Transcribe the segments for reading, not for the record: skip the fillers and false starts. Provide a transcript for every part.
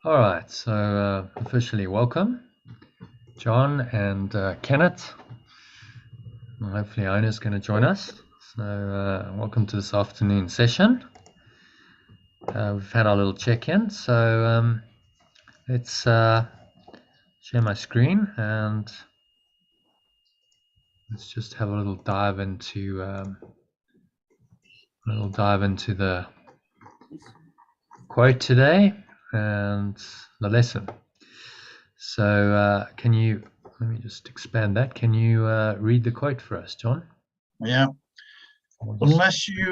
All right, so officially welcome, John and Kenneth. Well, hopefully, Owner's going to join us. So, welcome to this afternoon session. We've had our little check-in, so let's share my screen and let's just have a little dive into the quote today and the lesson. So, let me just expand that. Can you read the quote for us, John? Yeah. Unless you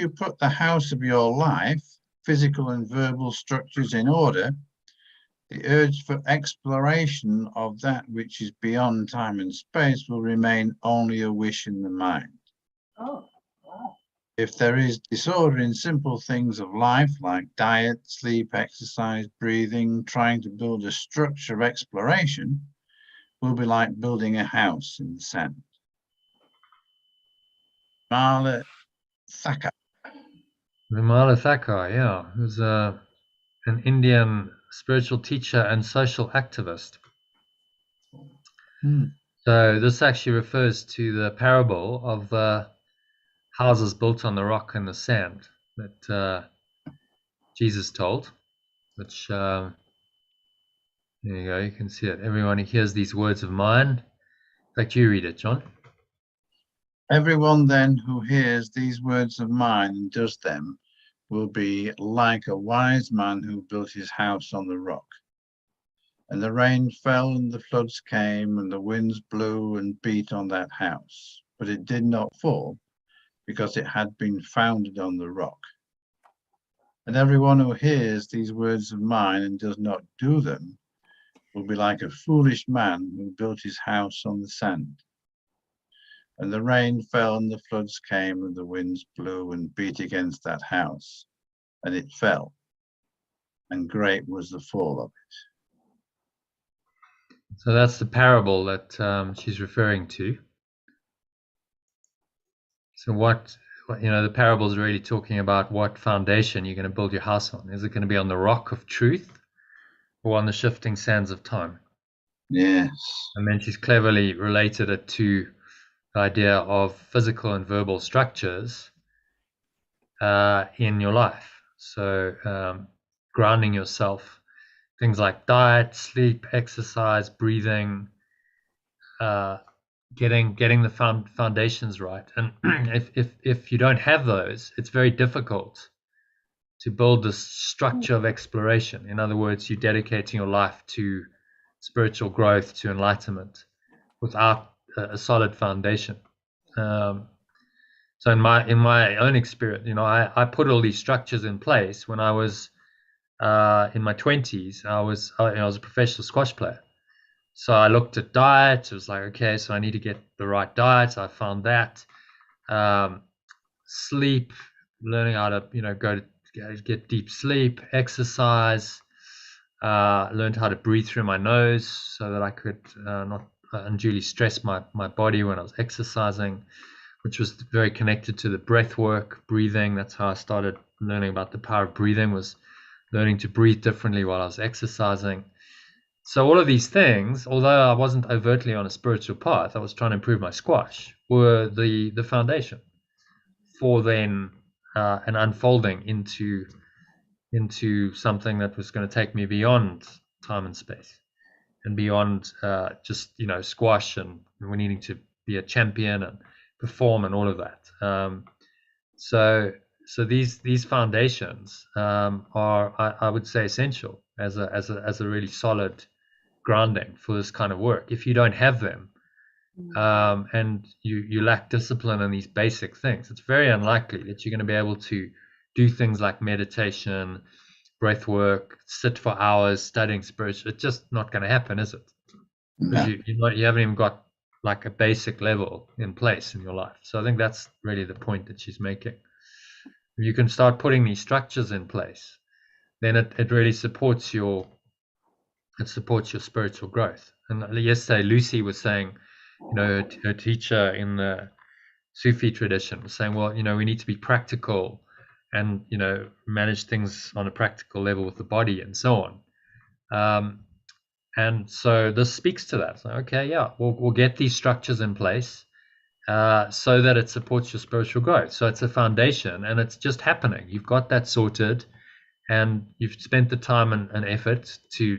put the house of your life, physical and verbal structures in order, the urge for exploration of that which is beyond time and space will remain only a wish in the mind. Oh, wow. If there is disorder in simple things of life, like diet, sleep, exercise, breathing, trying to build a structure of exploration will be like building a house in the sand. Vimala Thakur, yeah, who's an Indian spiritual teacher and social activist. So this actually refers to the parable of the houses built on the rock and the sand that Jesus told, which there you go, you can see it. Everyone who hears these words of mine. In fact, you read it, John. Everyone then who hears these words of mine and does them will be like a wise man who built his house on the rock. And the rain fell and the floods came and the winds blew and beat on that house, but it did not fall because it had been founded on the rock. And everyone who hears these words of mine and does not do them will be like a foolish man who built his house on the sand. And the rain fell and the floods came and the winds blew and beat against that house, and it fell, and great was the fall of it. So that's the parable that she's referring to. So the parable is really talking about what foundation you're going to build your house on. Is it going to be on the rock of truth or on the shifting sands of time? Yes. And then she's cleverly related it to the idea of physical and verbal structures in your life. So grounding yourself, things like diet, sleep, exercise, breathing, getting the foundations right. And if you don't have those, it's very difficult to build this structure of exploration. In other words, you're dedicating your life to spiritual growth, to enlightenment, without a solid foundation. So in my own experience, I put all these structures in place when I was in my 20s. I was a professional squash player. So I looked at diet. It was like, okay, so I need to get the right diet. I found that. Sleep, learning how to go to get deep sleep, exercise. Learned how to breathe through my nose so that I could not unduly stress my body when I was exercising, which was very connected to the breath work, breathing. That's how I started learning about the power of breathing, was learning to breathe differently while I was exercising. So all of these things, although I wasn't overtly on a spiritual path, I was trying to improve my squash, were the foundation for then an unfolding into something that was going to take me beyond time and space and beyond just squash and we're needing to be a champion and perform and all of that. So these foundations are, I would say, essential as a really solid grounding for this kind of work. If you don't have them and you lack discipline in these basic things, it's very unlikely that you're going to be able to do things like meditation, breath work, sit for hours studying spiritual. It's just not going to happen, is it? Because you haven't even got like a basic level in place in your life. So I think that's really the point that she's making. If you can start putting these structures in place, then it really supports your spiritual growth. And yesterday Lucy was saying, her teacher in the Sufi tradition was saying, well, we need to be practical and manage things on a practical level with the body and so on. And so this speaks to that. So, okay, yeah, we'll get these structures in place so that it supports your spiritual growth. So it's a foundation, and it's just happening. You've got that sorted, and you've spent the time and effort to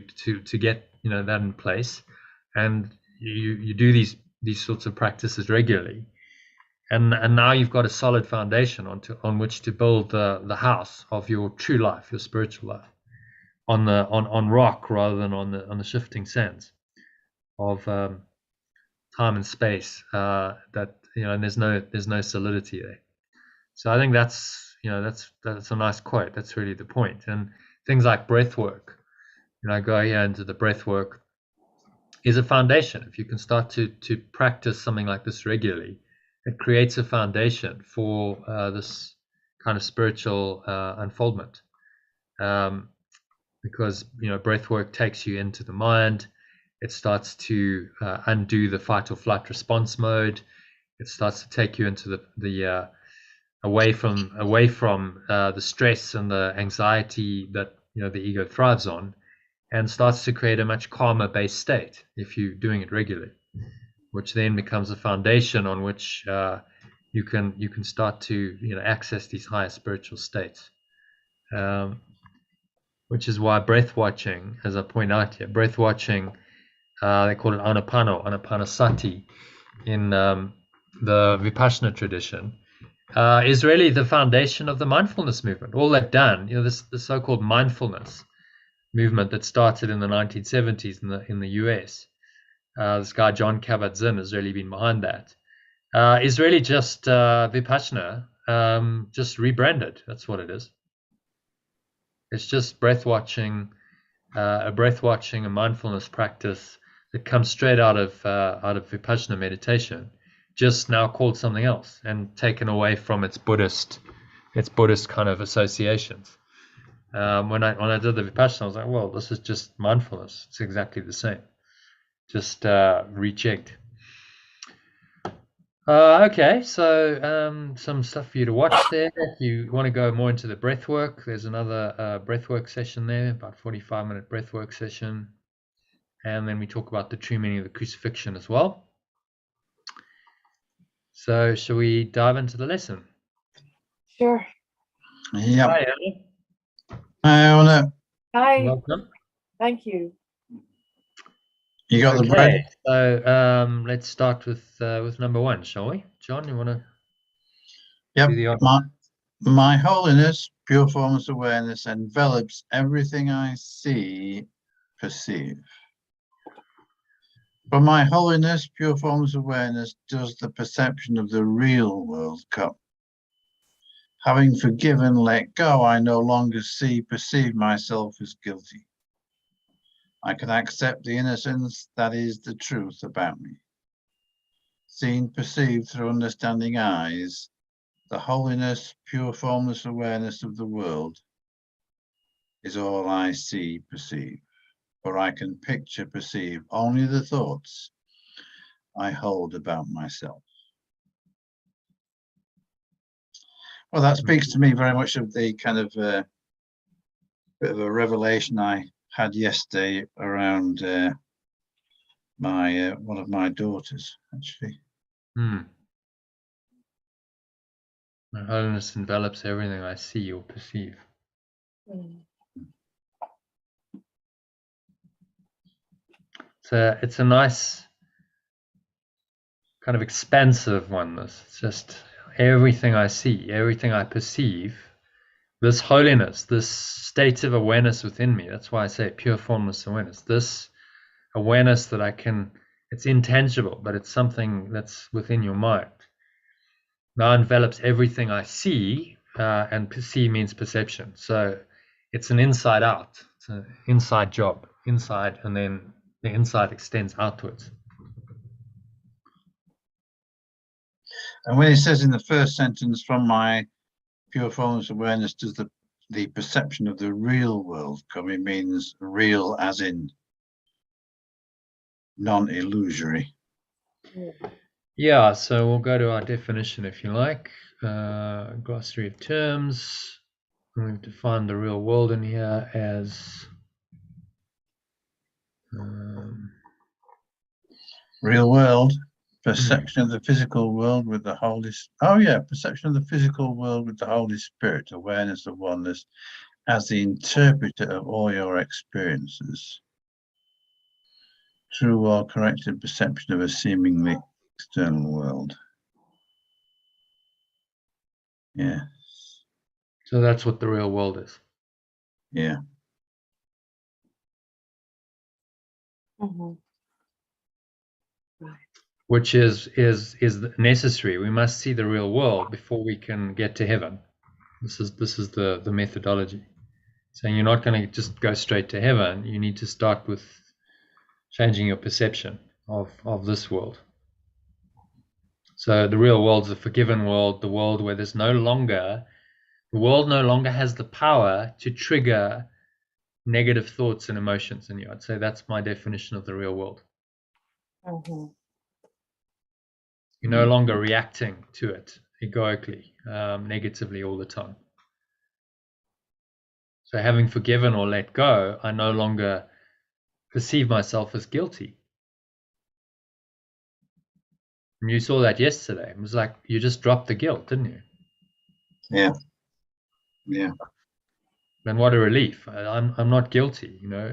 get that in place, and you do these sorts of practices regularly, and now you've got a solid foundation on which to build the house of your true life, your spiritual life, on rock rather than on the shifting sands of time and space. That and there's no solidity there. So I think that's a nice quote. That's really the point. And things like breath work, go here into the breath work is a foundation. If you can start to practice something like this regularly, it creates a foundation for this kind of spiritual unfoldment. Because breath work takes you into the mind. It starts to undo the fight or flight response mode. It starts to take you into the away from the stress and the anxiety that the ego thrives on, and starts to create a much calmer based state if you're doing it regularly, which then becomes a foundation on which you can start to access these higher spiritual states. Which is why breath watching, as I point out here, breath watching, they call it anapanasati in the Vipassana tradition, is really the foundation of the mindfulness movement. All they've done, the so-called mindfulness movement that started in the 1970s in the US, this guy John Kabat-Zinn has really been behind that, is really just Vipassana, just rebranded. That's what it is. It's just breath watching, a mindfulness practice that comes straight out of Vipassana meditation, just now called something else and taken away from its Buddhist kind of associations. When I did the Vipassana, I was like, well, this is just mindfulness. It's exactly the same, just rechecked. Okay, so some stuff for you to watch there. If you want to go more into the breath work, there's another breath work session there, about 45-minute breath work session. And then we talk about the true meaning of the crucifixion as well. So shall we dive into the lesson? Sure. Yep. Hi, Anna. Hi, Anna. Hi. Welcome. Thank you. You got the Okay, bread? so let's start with number one, shall we? John, you want to Yep. do the honor? My holiness, pure formless awareness, envelops everything I see, perceive. For my holiness, pure formless awareness, does the perception of the real world come. Having forgiven, let go, I no longer perceive myself as guilty. I can accept the innocence that is the truth about me. Seen, perceived through understanding eyes, the holiness, pure formless awareness of the world is all I see, perceive. For I can picture, perceive only the thoughts I hold about myself. Well, that speaks to me very much of the kind of bit of a revelation I had yesterday around one of my daughters, actually. My holiness envelops everything I see or perceive. It's a nice kind of expansive oneness. It's just everything I see, everything I perceive, this holiness, this state of awareness within me. That's why I say pure formless awareness. This awareness that it's intangible, but it's something that's within your mind. Now envelops everything I see, and perceive means perception. So it's an inside out. It's an inside job, inside, and then the inside extends outwards. And when he says in the first sentence, from my pure formless awareness does the perception of the real world come, it means real as in non-illusory. Yeah, so we'll go to our definition if you like. Glossary of terms. I'm going to define the real world in here as Real world, perception of the physical world with the Holy. Oh yeah, perception of the physical world with the Holy Spirit, awareness of oneness, as the interpreter of all your experiences. True or corrected perception of a seemingly external world. Yeah. so that's what the real world is. Yeah. Mhm. Which is necessary. We must see the real world before we can get to heaven. This is the methodology. Saying you're not going to just go straight to heaven. You need to start with changing your perception of this world. So the real world's a forgiven world, the world where the world no longer has the power to trigger negative thoughts and emotions in you. I'd say that's my definition of the real world. Mhm. You're no longer reacting to it egoically, negatively all the time. So having forgiven or let go, I no longer perceive myself as guilty. And you saw that yesterday. It was like you just dropped the guilt, didn't you? Yeah. Yeah. And what a relief! I'm not guilty. You know,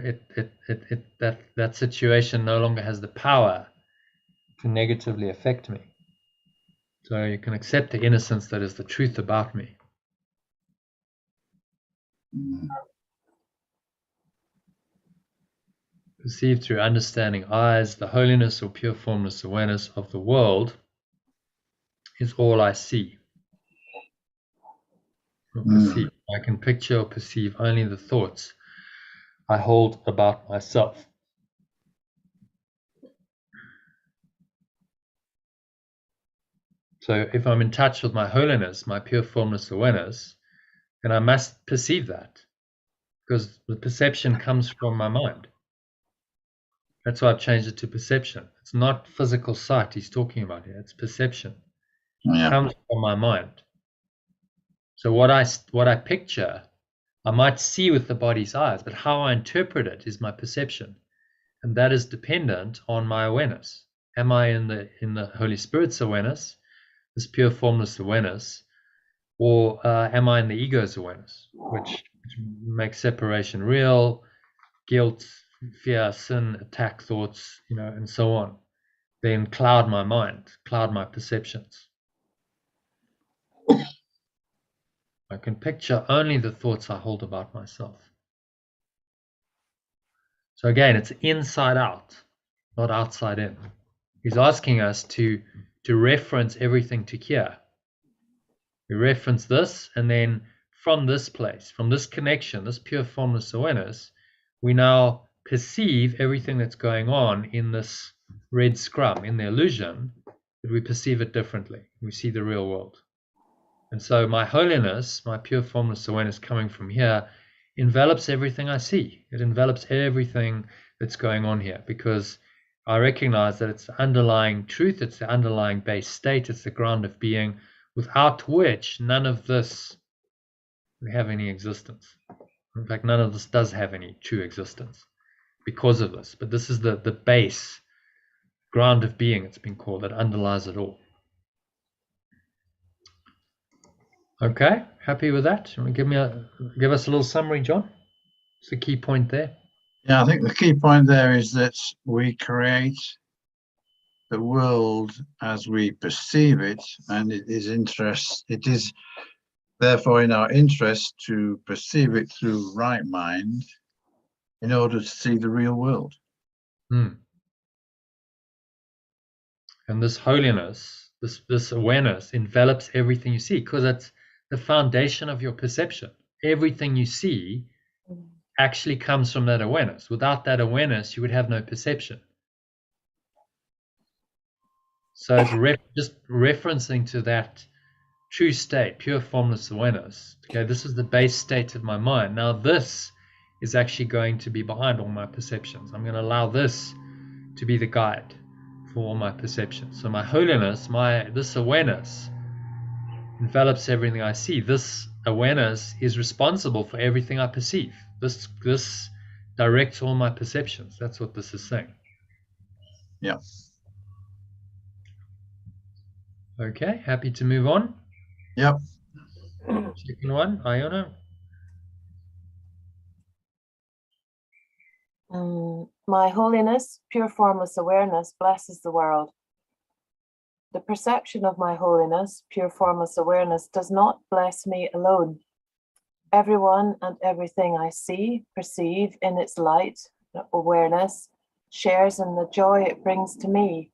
that situation no longer has the power to negatively affect me. So you can accept the innocence that is the truth about me. Perceived through understanding eyes, the holiness or pure formless awareness of the world is all I see or perceive. I can picture or perceive only the thoughts I hold about myself. So if I'm in touch with my holiness, my pure formless awareness, then I must perceive that, because the perception comes from my mind. That's why I've changed it to perception. It's not physical sight he's talking about here. It's perception. Yeah. It comes from my mind. So what I picture, I might see with the body's eyes, but how I interpret it is my perception, and that is dependent on my awareness. Am I in the Holy Spirit's awareness, this pure formless awareness, or am I in the ego's awareness, which makes separation real, guilt, fear, sin, attack thoughts, and so on, then cloud my mind, cloud my perceptions. I can picture only the thoughts I hold about myself. So again, it's inside out, not outside in. He's asking us to reference everything to here. We reference this, and then from this place, from this connection, this pure formless awareness, we now perceive everything that's going on in this red scrum, in the illusion, but we perceive it differently. We see the real world. And so my holiness, my pure formless awareness coming from here, envelops everything I see. It envelops everything that's going on here, because I recognize that it's the underlying truth, it's the underlying base state, it's the ground of being, without which none of this would have any existence. In fact, none of this does have any true existence because of this. But this is the base ground of being, it's been called, that underlies it all. Okay, happy with that? You want to give us a little summary, John? What's the key point there? Yeah, I think the key point there is that we create the world as we perceive it, and it is therefore in our interest to perceive it through right mind in order to see the real world. And this holiness, this awareness envelops everything you see, because it's the foundation of your perception. Everything you see actually comes from that awareness. Without that awareness, you would have no perception. So it's just referencing to that true state, pure formless awareness. Okay, this is the base state of my mind. Now this is actually going to be behind all my perceptions. I'm going to allow this to be the guide for all my perceptions. So my holiness, this awareness envelops everything I see. This awareness is responsible for everything I perceive. This directs all my perceptions. That's what this is saying. Yeah. Okay, happy to move on. Yep. Second one, Iona. My holiness, pure formless awareness, blesses the world. The perception of my holiness, pure formless awareness, does not bless me alone. Everyone and everything I see, perceive in its light, awareness, shares in the joy it brings to me.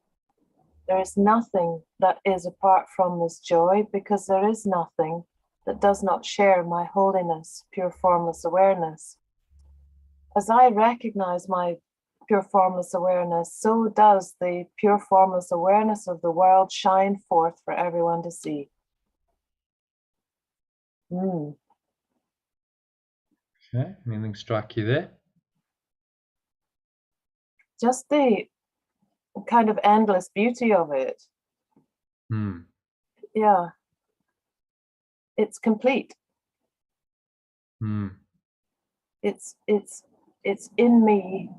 There is nothing that is apart from this joy, because there is nothing that does not share my holiness, pure formless awareness. As I recognize my pure formless awareness, so does the pure formless awareness of the world shine forth for everyone to see. Okay, anything strike you there? Just the kind of endless beauty of it. Yeah. It's complete. It's in me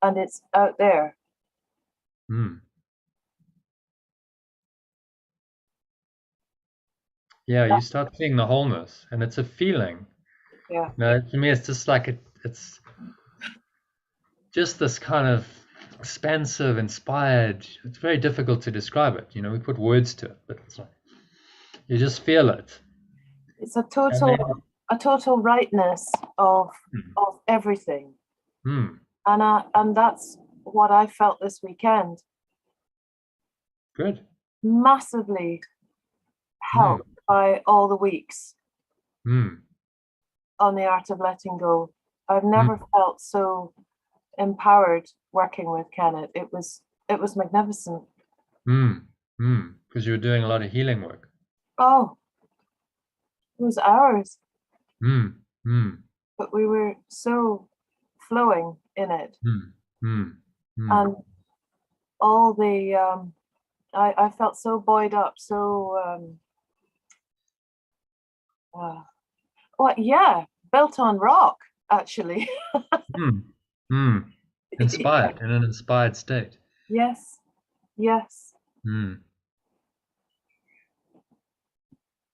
and it's out there. Yeah, you start seeing the wholeness, and it's a feeling. Yeah. No, to me, it's just like it's just this kind of expansive, inspired. It's very difficult to describe it. You know, we put words to it, but it's like you just feel it. It's a total rightness of everything. And that's what I felt this weekend. Good. Massively helped by all the weeks on the art of letting go. I've never felt so empowered working with Kenneth. It was magnificent. Because you were doing a lot of healing work. Oh, it was hours. But we were so flowing in it. And all the I felt so buoyed up, so built on rock, actually. Inspired, in an inspired state. Yes.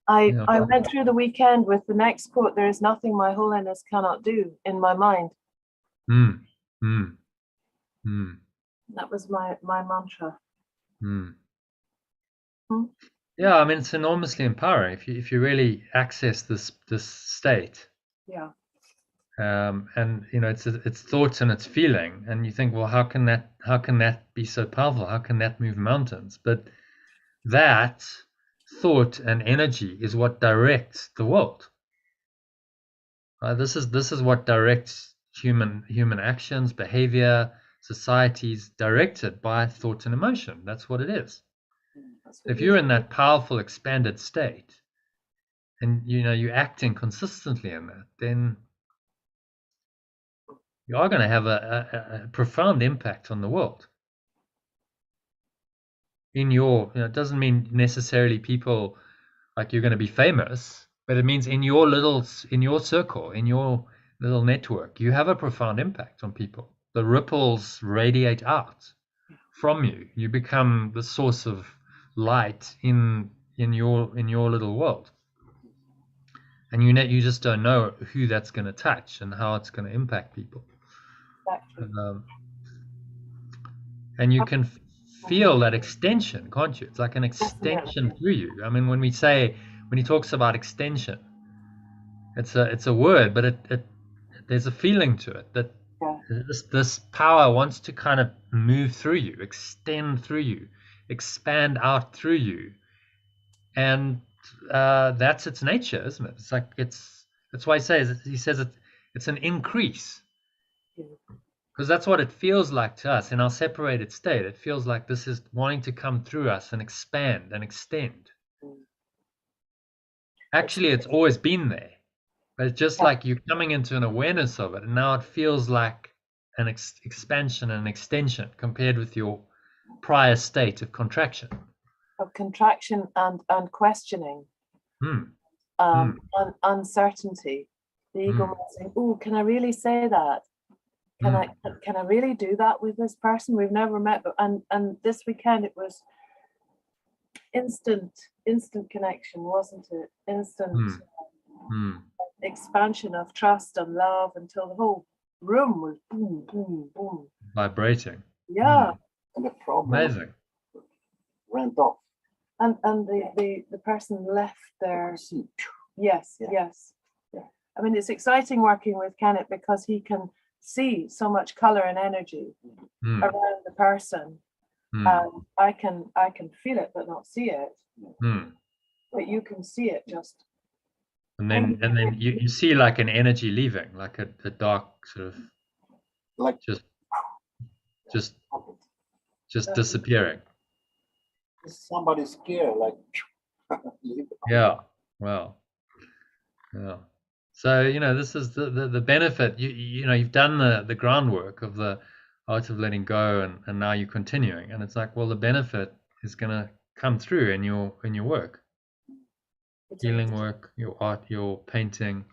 I went through the weekend with the next quote: "There is nothing my holiness cannot do," in my mind. That was my mantra. Yeah, I mean, it's enormously empowering if you really access this state. Yeah. And you know, it's thoughts and it's feeling, and you think, well, how can that be so powerful? How can that move mountains? But that thought and energy is what directs the world. This is what directs human actions, behavior, societies, directed by thought and emotion. That's what it is. If you're in that powerful, expanded state, and you know you're acting consistently in that, then you are going to have a profound impact on the world. It doesn't mean necessarily people like you're going to be famous, but it means in your circle, in your little network, you have a profound impact on people. The ripples radiate out from you. You become the source of light in your little world. And you just don't know who that's going to touch and how it's going to impact people. Exactly. And you can feel that extension, can't you? It's like an extension through you. I mean, when he talks about extension, it's a word, but there's a feeling to it that this power wants to kind of move through you, extend through you, expand out through you, and that's its nature, isn't it? It's like that's why he says it's an increase. Because that's what it feels like to us in our separated state. It feels like this is wanting to come through us and expand and extend. Actually, it's always been there. But it's just like you're coming into an awareness of it. And now it feels like an expansion and extension compared with your prior state of contraction. Of contraction and questioning. uncertainty. The ego might say, "Oh, can I really say that? Can I really do that with this person we've never met?" But and this weekend it was instant connection, wasn't it? Instant expansion of trust and love until the whole room was boom, boom, boom, vibrating. Yeah. And the problem Amazing. went off. And the person left there. Yes, yes. Yeah. I mean, it's exciting working with Kenneth because he can see so much color and energy around the person. I can feel it but not see it. But you can see it just. And then you see like an energy leaving, like a dark sort of like just disappearing. Somebody's scared, like yeah. Wow. Yeah. So this is the benefit. You've done the groundwork of the art of letting go, and now you're continuing, and it's like, well, the benefit is going to come through in your work, healing work, your art, your painting.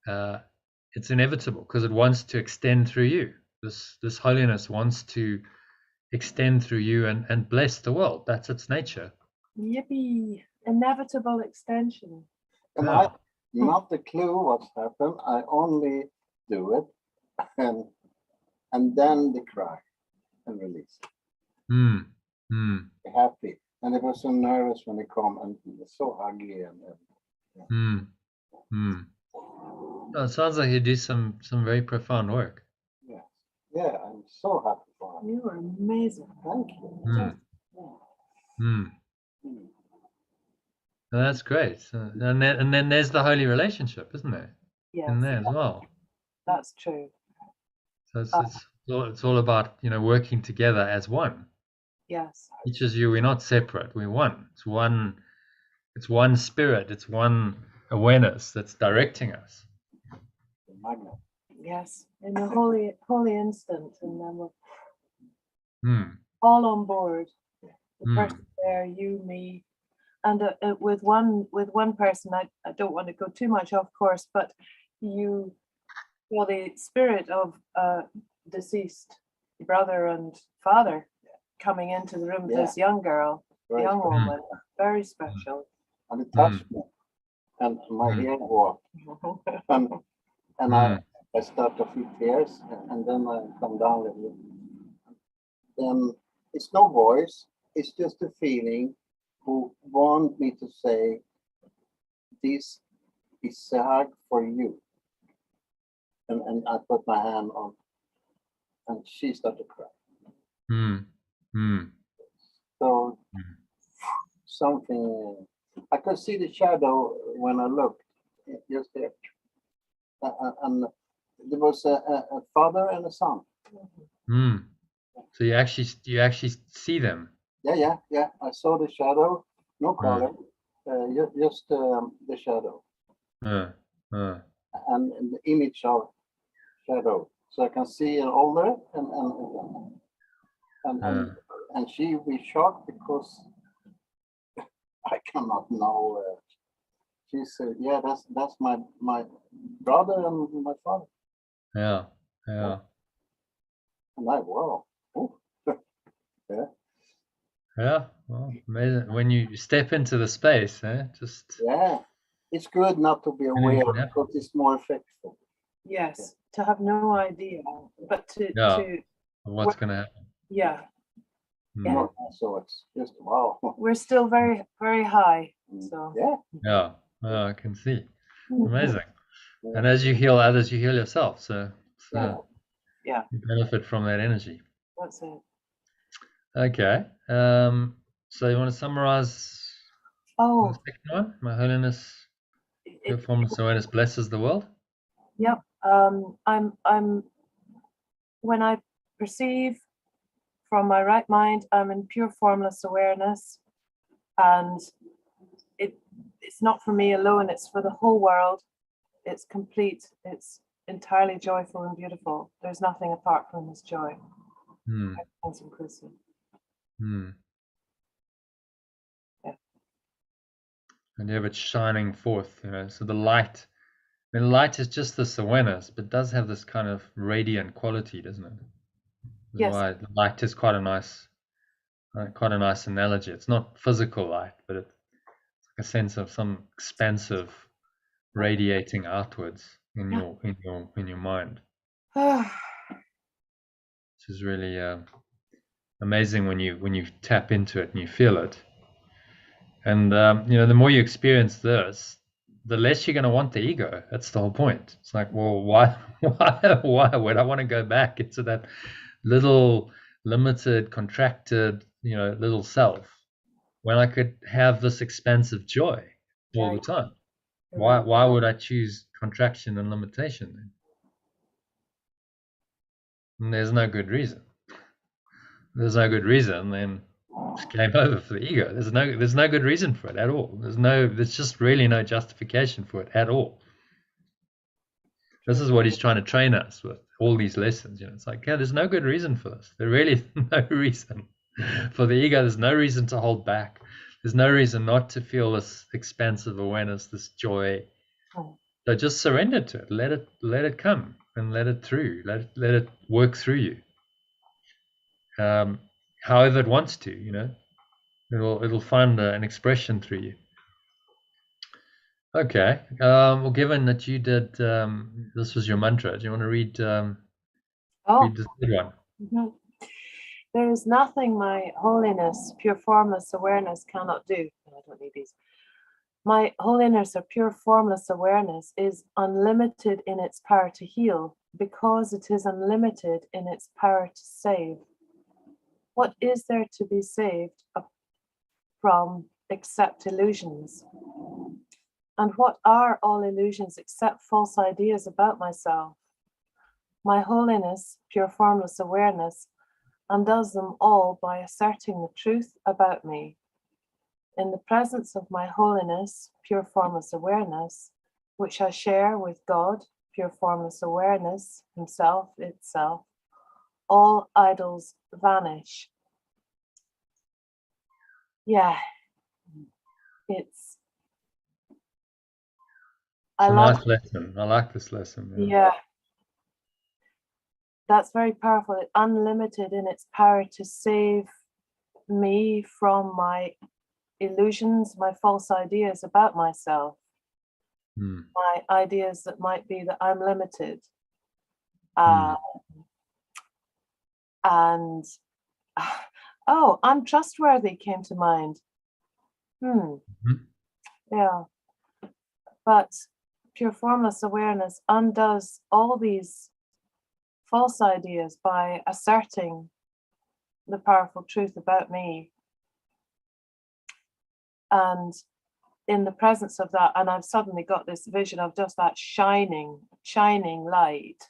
It's inevitable because it wants to extend through you. This holiness wants to extend through you and bless the world. That's its nature. Yippee! Inevitable extension. And I not a clue what's happened. I only do it, and then they cry and release. Happy, and they were so nervous when they come, and they're so huggy Oh, it sounds like you do some very profound work. Yeah, I'm so happy for you. You are amazing. Thank you. Oh, that's great. And then there's the holy relationship, isn't there? Yes. In there as well. That's true. So it's all about working together as one. Yes. Teaches you we're not separate. We're one. It's one spirit. It's one awareness that's directing us. Yes, in the holy instant, and then we're Hmm. all on board. The person there, you, me, and with one person, I don't want to go too much off course, but the spirit of deceased brother and father coming into the room. This young girl, young woman, very special. And it touched me, and my hair walked, and I start to feel tears, and then I come down a little. Then it's no voice; it's just a feeling who want me to say, "This is a hug for you." And I put my hand on, and she started to cry. So something, I could see the shadow when I looked, just there. And there was a father and a son. So you actually see them? Yeah. I saw the shadow, no color, just the shadow. And the image of shadow. So I can see an older and she will be shocked because I cannot know. She said, "Yeah, that's my brother and my father." Yeah. And I, wow. Yeah. Yeah. Well, amazing. When you step into the space, just it's good not to be aware because it's more effective. Yes, to have no idea, but to what's going to happen. Yeah. So it's just wow. We're still very, very high. So yeah, I can see. Amazing. And as you heal others, you heal yourself. So you benefit from that energy. That's it. Okay. So you want to summarize the second one? My Holiness, Pure Formless Awareness blesses the world. Yep. I'm when I perceive from my right mind, I'm in pure formless awareness, and it's not for me alone, it's for the whole world. It's complete, it's entirely joyful and beautiful. There's nothing apart from this joy. Everything's inclusive. Yeah. and you have it shining forth, so the light, light is just this awareness, but does have this kind of radiant quality, doesn't it? That's Yes. why the light is quite a nice analogy. It's not physical light, but it's like a sense of some expansive radiating outwards in your mind. Which is really amazing when you tap into it and you feel it. And the more you experience this, the less you're going to want the ego. That's the whole point. It's like, well, why would I want to go back into that little limited, contracted, little self when I could have this expansive joy all the time? Why would I choose contraction and limitation then? And there's no good reason. Then it's game over for the ego. There's no good reason for it at all. There's just really no justification for it at all. This is what he's trying to train us with, all these lessons. It's like, yeah, there's no good reason for this. There's really no reason for the ego. There's no reason to hold back. There's no reason not to feel this expansive awareness, this joy. So just surrender to it. Let it come and let it through. Let it work through you. However it wants to, it'll find an expression through you. Okay. Well, given that you did, this was your mantra. Do you want to read the third one? Mm-hmm. There is nothing my holiness, pure formless awareness cannot do. I don't need these. My holiness or pure formless awareness is unlimited in its power to heal because it is unlimited in its power to save. What is there to be saved from except illusions? And what are all illusions except false ideas about myself? My holiness, pure formless awareness, undoes them all by asserting the truth about me. In the presence of my holiness, pure formless awareness, which I share with God, pure formless awareness, himself, itself, all idols vanish. Yeah, it's nice lesson. I like this lesson. Yeah, that's very powerful. It's unlimited in its power to save me from my illusions, my false ideas about myself, my ideas that might be that I'm limited. And untrustworthy came to mind. Yeah, but pure formless awareness undoes all these false ideas by asserting the powerful truth about me. And in the presence of that, and I've suddenly got this vision of just that shining light.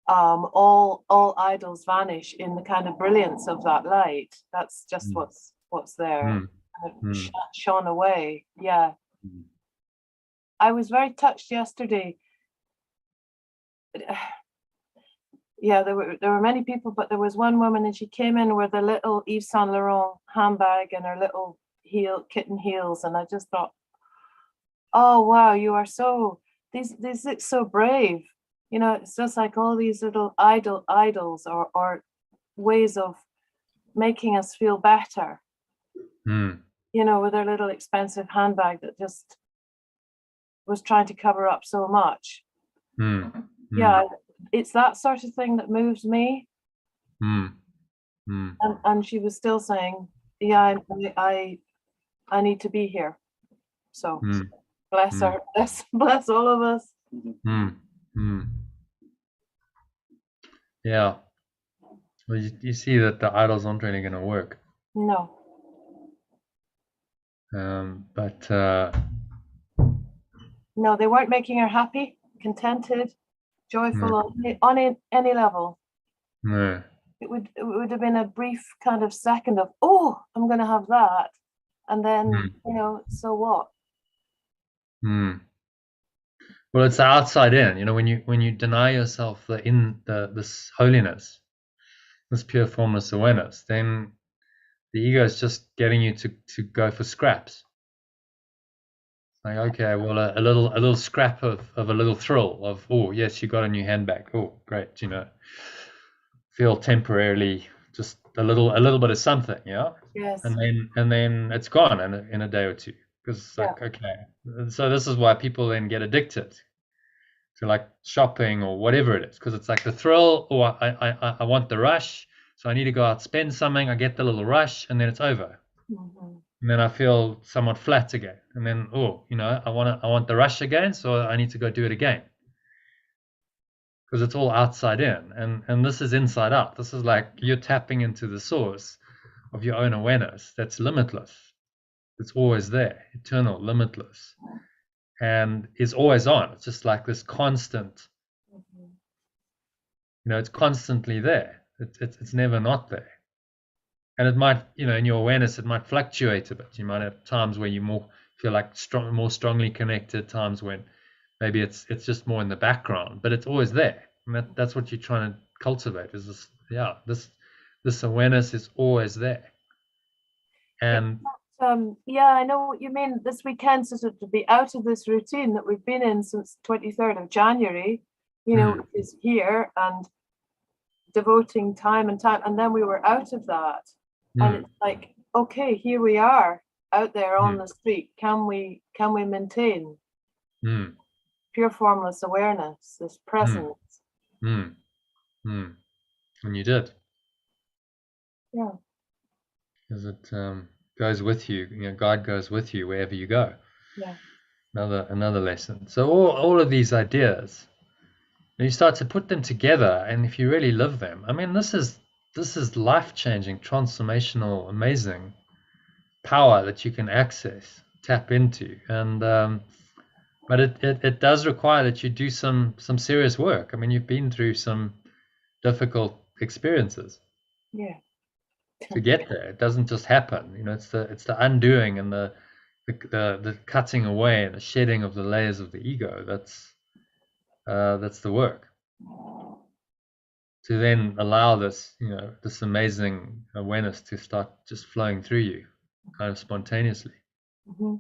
All idols vanish in the kind of brilliance of that light. That's just what's there. Shone away. Yeah. I was very touched yesterday. Yeah, there were many people, but there was one woman, and she came in with a little Yves Saint Laurent handbag and her little kitten heels, and I just thought, oh wow, you are so these look so brave. It's just like all these little idols or ways of making us feel better. With their little expensive handbag that just was trying to cover up so much. Yeah, it's that sort of thing that moves me. And she was still saying, yeah, I need to be here. So bless her, bless all of us. Yeah. Well, you see that the idols aren't really going to work. No. But no, they weren't making her happy, contented, joyful on any level. No. It would have been a brief kind of second of, oh, I'm going to have that, and then so what? Well, it's the outside in. When you deny yourself this holiness, this pure formless awareness, then the ego is just getting you to go for scraps. Like, okay, well, a little scrap of a little thrill of, oh yes, you got a new handbag. Oh, great, feel temporarily just a little bit of something, yeah. Yes. And then it's gone in a day or two, because it's like, Yeah. okay. And so this is why people then get addicted to like shopping or whatever it is, because it's like the thrill, or I want the rush, so I need to go out, spend something, I get the little rush, and then it's over. Mhm. And then I feel somewhat flat again. And then, I want the rush again, so I need to go do it again. Because it's all outside in, and this is inside out. This is like you're tapping into the source of your own awareness that's limitless. It's always there, eternal, limitless, and is always on. It's just like this constant, Mhm. it's constantly there. It's never not there. And it might, in your awareness, it might fluctuate a bit. You might have times where you feel like more strongly connected, times when maybe it's just more in the background, but it's always there. And that's what you're trying to cultivate, is this awareness is always there. And Yeah, I know what you mean. This weekend, sort of to be out of this routine that we've been in since 23rd of January, is here, and devoting time, and then we were out of that. And it's like, okay, here we are out there on the street. Can we maintain pure formless awareness, this presence? And you did. Yeah. Because it goes with you. God goes with you wherever you go. Yeah. Another lesson. So all of these ideas, you start to put them together, and if you really live them, I mean, this is life-changing, transformational, amazing power that you can access, tap into, and but it does require that you do some serious work. I mean, you've been through some difficult experiences. Yeah. To get there, it doesn't just happen. It's the undoing and the cutting away and the shedding of the layers of the ego. That's the work, to then allow this this amazing awareness to start just flowing through you, kind of spontaneously. Mm-hmm.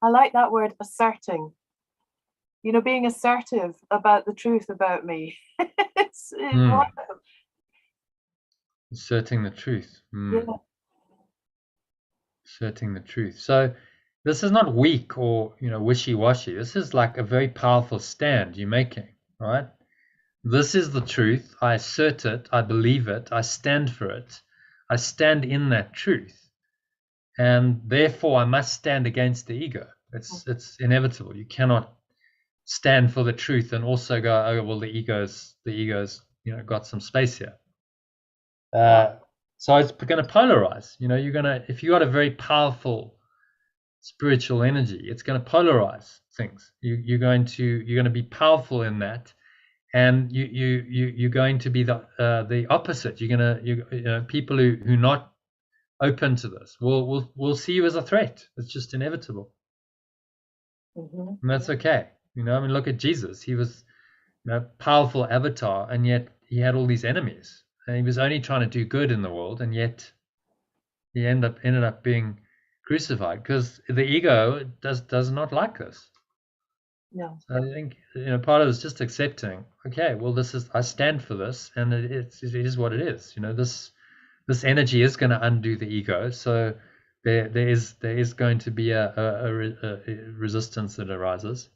I like that word, asserting. Being assertive about the truth about me. It's wonderful. Asserting the truth. Yeah. Asserting the truth. So this is not weak or wishy-washy. This is like a very powerful stand you're making, right? This is the truth. I assert it. I believe it. I stand for it. I stand in that truth. And therefore, I must stand against the ego. It's inevitable. You cannot stand for the truth and also go, oh, well, the ego's got some space here. So it's going to polarize. If you got a very powerful spiritual energy, it's going to polarize things. You're going to be powerful in that. And you're going to be the opposite. People who not open to this will see you as a threat. It's just inevitable, and that's okay. I mean, look at Jesus. He was a powerful avatar, and yet he had all these enemies, and he was only trying to do good in the world, and yet he ended up being crucified, because the ego does not like this. No. So I think part of it is just accepting. Okay, well, I stand for this, and it is what it is. This energy is going to undo the ego. So there is going to be a resistance that arises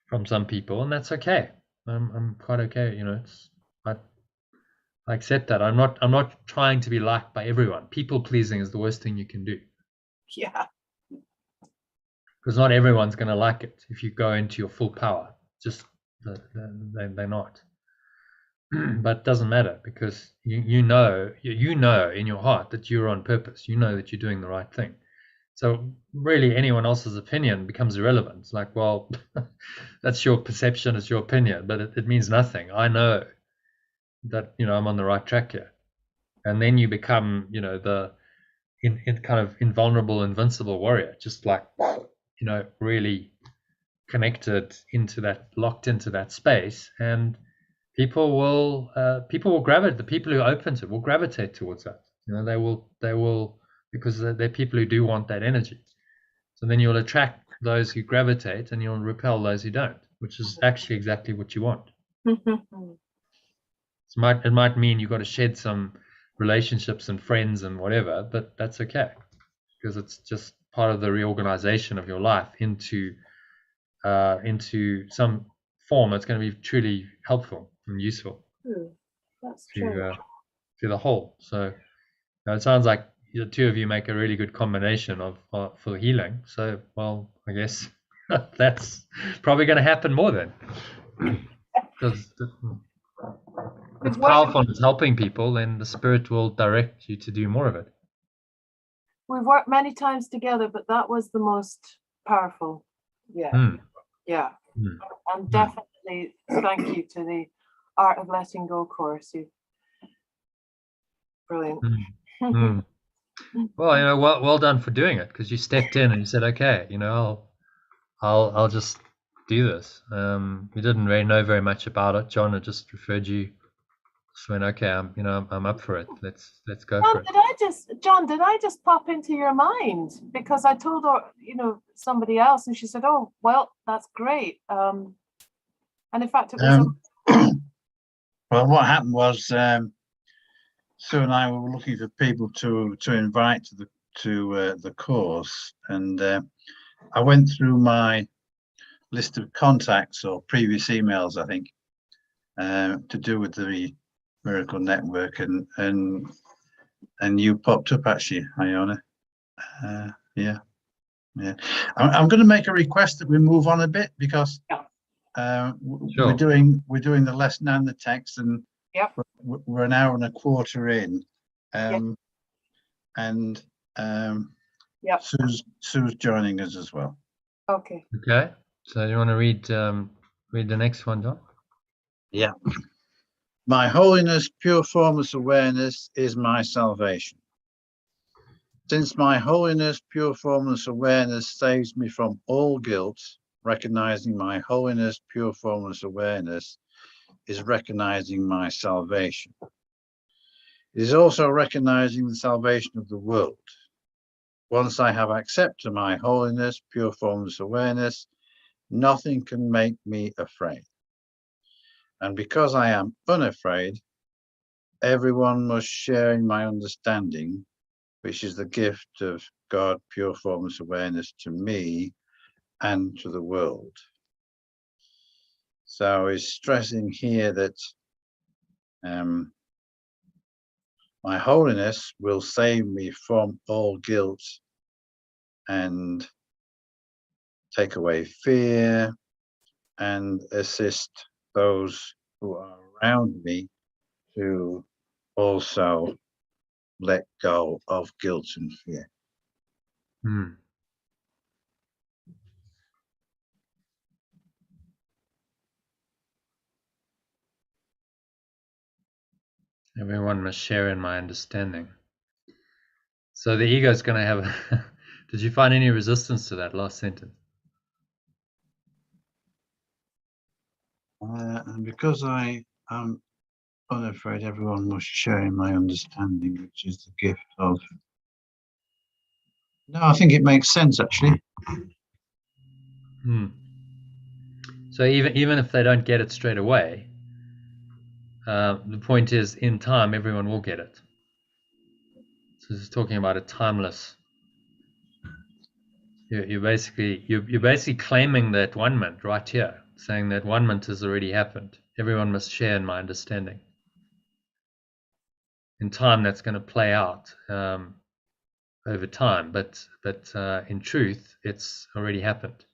from some people, and that's okay. I'm quite okay. I accept that. I'm not trying to be liked by everyone. People pleasing is the worst thing you can do. Yeah. Because not everyone's going to like it if you go into your full power. Just they're not. But it doesn't matter, because you know in your heart that you're on purpose. You know that you're doing the right thing. So really, anyone else's opinion becomes irrelevant. It's like, well, that's your perception, it's your opinion, but it means nothing. I know that I'm on the right track here, and then you become the in kind of invulnerable, invincible warrior, just like really connected into that, locked into that space, and people will gravitate. The people who are open to it will gravitate towards that. They will, because they're people who do want that energy. So then you'll attract those who gravitate, and you'll repel those who don't, which is actually exactly what you want. It might mean you've got to shed some relationships and friends and whatever, but that's okay, because it's just part of the reorganization of your life into some form that's going to be truly helpful and useful That's true. to the whole. So it sounds like the two of you make a really good combination for healing. So, well, I guess that's probably going to happen more then, because it's powerful and it's helping people, then the spirit will direct you to do more of it. We've worked many times together, but that was the most powerful. Yeah. And definitely thank you to the Art of Letting Go course. Brilliant. Well, well done for doing it, because you stepped in and you said, okay, I'll just do this. You didn't really know very much about it. Jono just referred you. Just went, okay, I'm up for it. Let's go for it. John, did I just pop into your mind? Because I told her, somebody else, and she said, oh, well, that's great. And in fact, it was. Well, what happened was Sue and I were looking for people to invite to the course, and I went through my list of contacts or previous emails, I think, to do with the Miracle Network, and you popped up actually, Iona. Yeah. I'm going to make a request that we move on a bit, because Sure. we're doing the lesson and the text, and we're an hour and a quarter in, and Sue's joining us as well. Okay. So you want to read the next one, John? Yeah. My holiness, pure formless awareness is my salvation. Since my holiness, pure formless awareness saves me from all guilt, recognizing my holiness, pure formless awareness is recognizing my salvation. It is also recognizing the salvation of the world. Once I have accepted my holiness, pure formless awareness, nothing can make me afraid. And because I am unafraid, everyone must share in my understanding, which is the gift of God, pure formless awareness, to me and to the world. So he's stressing here that my holiness will save me from all guilt and take away fear and assist those who are around me to also let go of guilt and fear. Everyone must share in my understanding. So the ego is going to have did you find any resistance to that last sentence? And because I am unafraid, everyone must share in my understanding, which is the gift of. No, I think it makes sense actually. So even if they don't get it straight away, the point is, in time, everyone will get it. So this is talking about a timeless. You're basically claiming that one-ment right here, saying that one-ment has already happened. Everyone must share in my understanding. In time, that's going to play out over time, but in truth, it's already happened.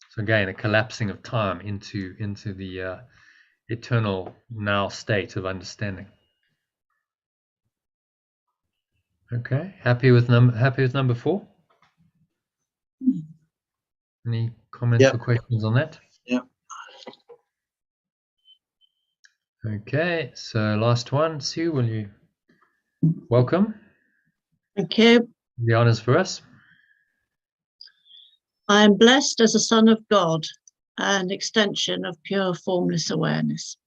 So again, a collapsing of time into the eternal now state of understanding. Okay, happy with number 4? Any comments or questions on that? Yeah. Okay, so last one, Sue, will you welcome? Thank you. The honors for us. I am blessed as a son of God, an extension of pure formless awareness.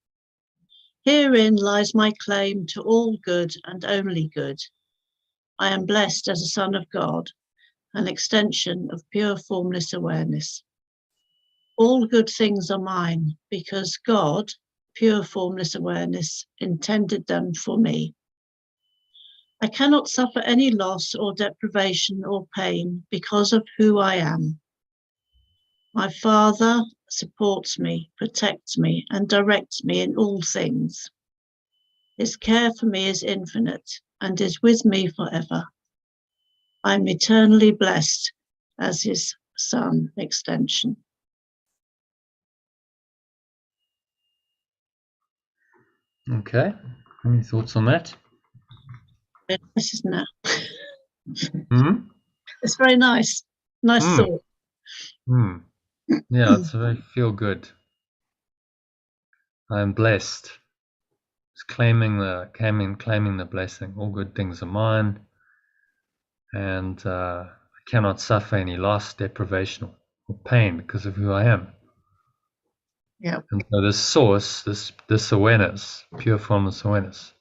Herein lies my claim to all good and only good. I am blessed as a son of God, an extension of pure formless awareness. All good things are mine because God, pure formless awareness, intended them for me. I cannot suffer any loss or deprivation or pain because of who I am. My Father supports me, protects me, and directs me in all things. His care for me is infinite and is with me forever. I am eternally blessed as his son extension. Okay. Any thoughts on that? This is now. Hmm? It's very nice. Nice thought. Hmm. Yeah, it's very feel good. I am blessed. It's claiming the blessing. All good things are mine, and I cannot suffer any loss, deprivation, or pain because of who I am. Yeah. And so this source, this awareness, pure formless awareness,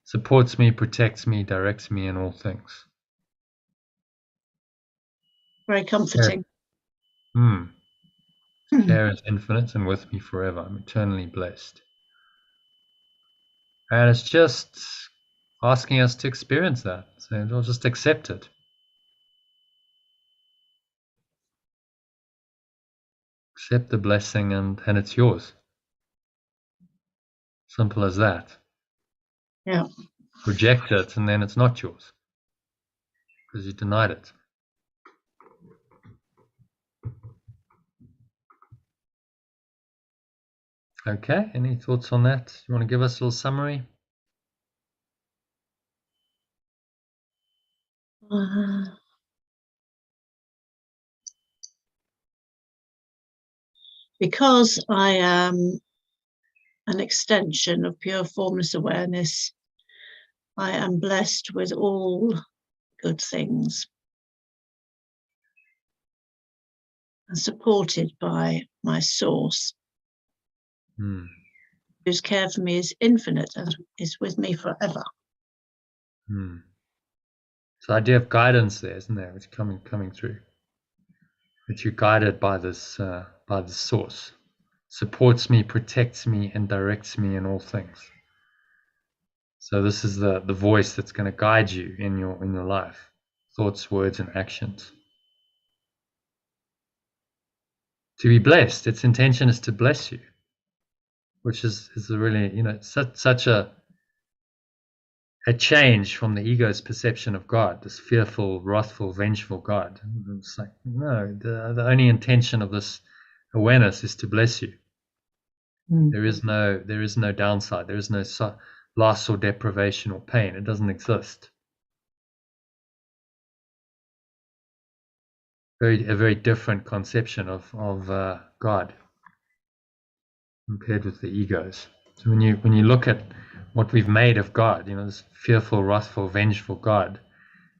supports me, protects me, directs me in all things. Very comforting. Care is infinite and with me forever. I'm eternally blessed. And it's just asking us to experience that. So we'll just accept it. Accept the blessing and it's yours. Simple as that. Yeah. Reject it and then it's not yours because you denied it. Okay, any thoughts on that? You want to give us a little summary? Because I am an extension of pure formless awareness, I am blessed with all good things and supported by my source, whose care for me is infinite and is with me forever. So the idea of guidance there, isn't there? It's coming through. That you're guided by this source. Supports me, protects me, and directs me in all things. So this is the voice that's going to guide you in your life, thoughts, words, and actions. To be blessed, its intention is to bless you, which is really, such a change from the ego's perception of God, this fearful, wrathful, vengeful God. It's like, no, the only intention of this awareness is to bless you. There is no downside. There is no loss or deprivation or pain. It doesn't exist. A very different conception of God compared with the egos. So when you look at what we've made of God, this fearful, wrathful, vengeful God,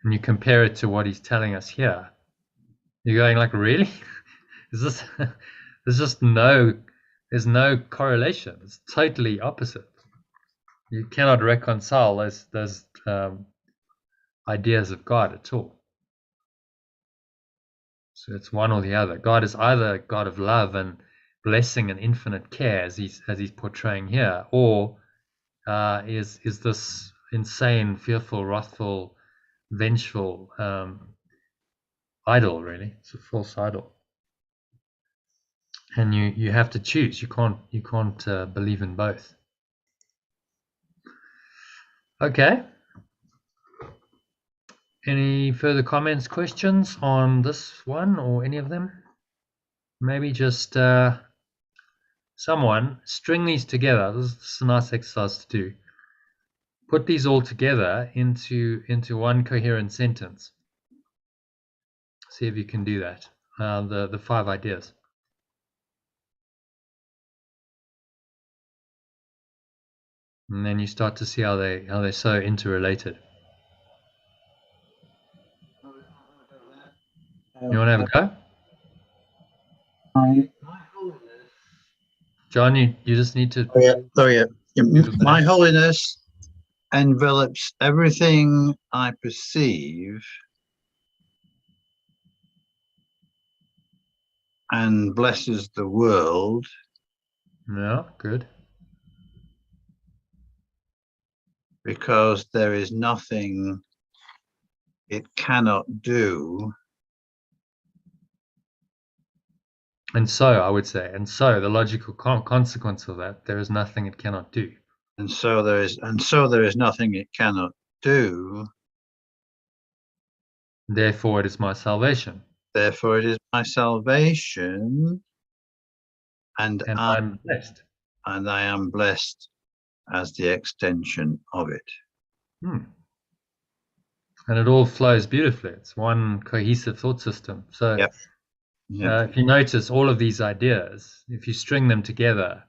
and you compare it to what he's telling us here, you're going like, really? Is this? There's no correlation. It's totally opposite. You cannot reconcile those ideas of God at all. So it's one or the other. God is either a God of love and blessing and infinite care, as he's portraying here, or is this insane, fearful, wrathful, vengeful idol? Really, it's a false idol. And you have to choose. You can't believe in both. Okay. Any further comments, questions on this one or any of them? Maybe just someone string these together. This is a nice exercise to do. Put these all together into one coherent sentence. See if you can do that. The 5 ideas. And then you start to see how they're so interrelated. You want to have a go? My John, you just need to... Oh yeah. My holiness envelops everything I perceive and blesses the world Yeah, good. because there is nothing it cannot do. And so I would say, and so the logical consequence of that, there is nothing it cannot do. And so there is nothing it cannot do. Therefore, it is my salvation. Therefore, it is my salvation, and And I'm blessed. I am blessed as the extension of it. And it all flows beautifully. It's one cohesive thought system. So Yep. Yep. if you notice all of these ideas, if you string them together,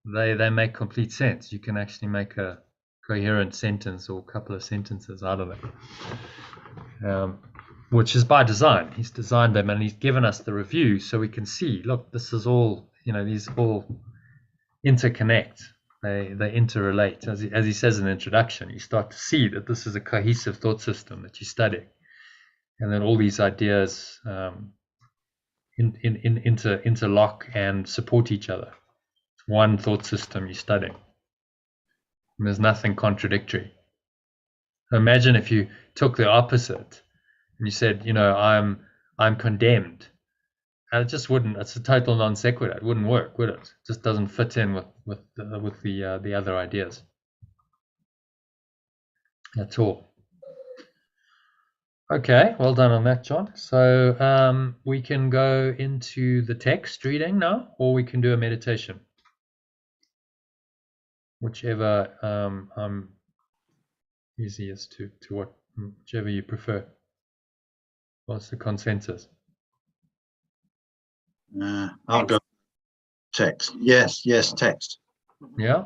they make complete sense. You can actually make a coherent sentence or a couple of sentences out of it, which is by design. He's designed them and he's given us the review so we can see, look, this is all, these all interconnect. They interrelate. As he says in the introduction, you start to see that this is a cohesive thought system that you study. And then all these ideas interlock and support each other. It's one thought system you're studying. And there's nothing contradictory. Imagine if you took the opposite and you said, I'm condemned. And it just wouldn't. It's a total non sequitur. It wouldn't work, would it? It just doesn't fit in with the other ideas. That's all. Okay, well done on that, John. So we can go into the text reading now, or we can do a meditation. Whichever easiest to whichever you prefer. What's the consensus? I'll go text. Yes, text. Yeah,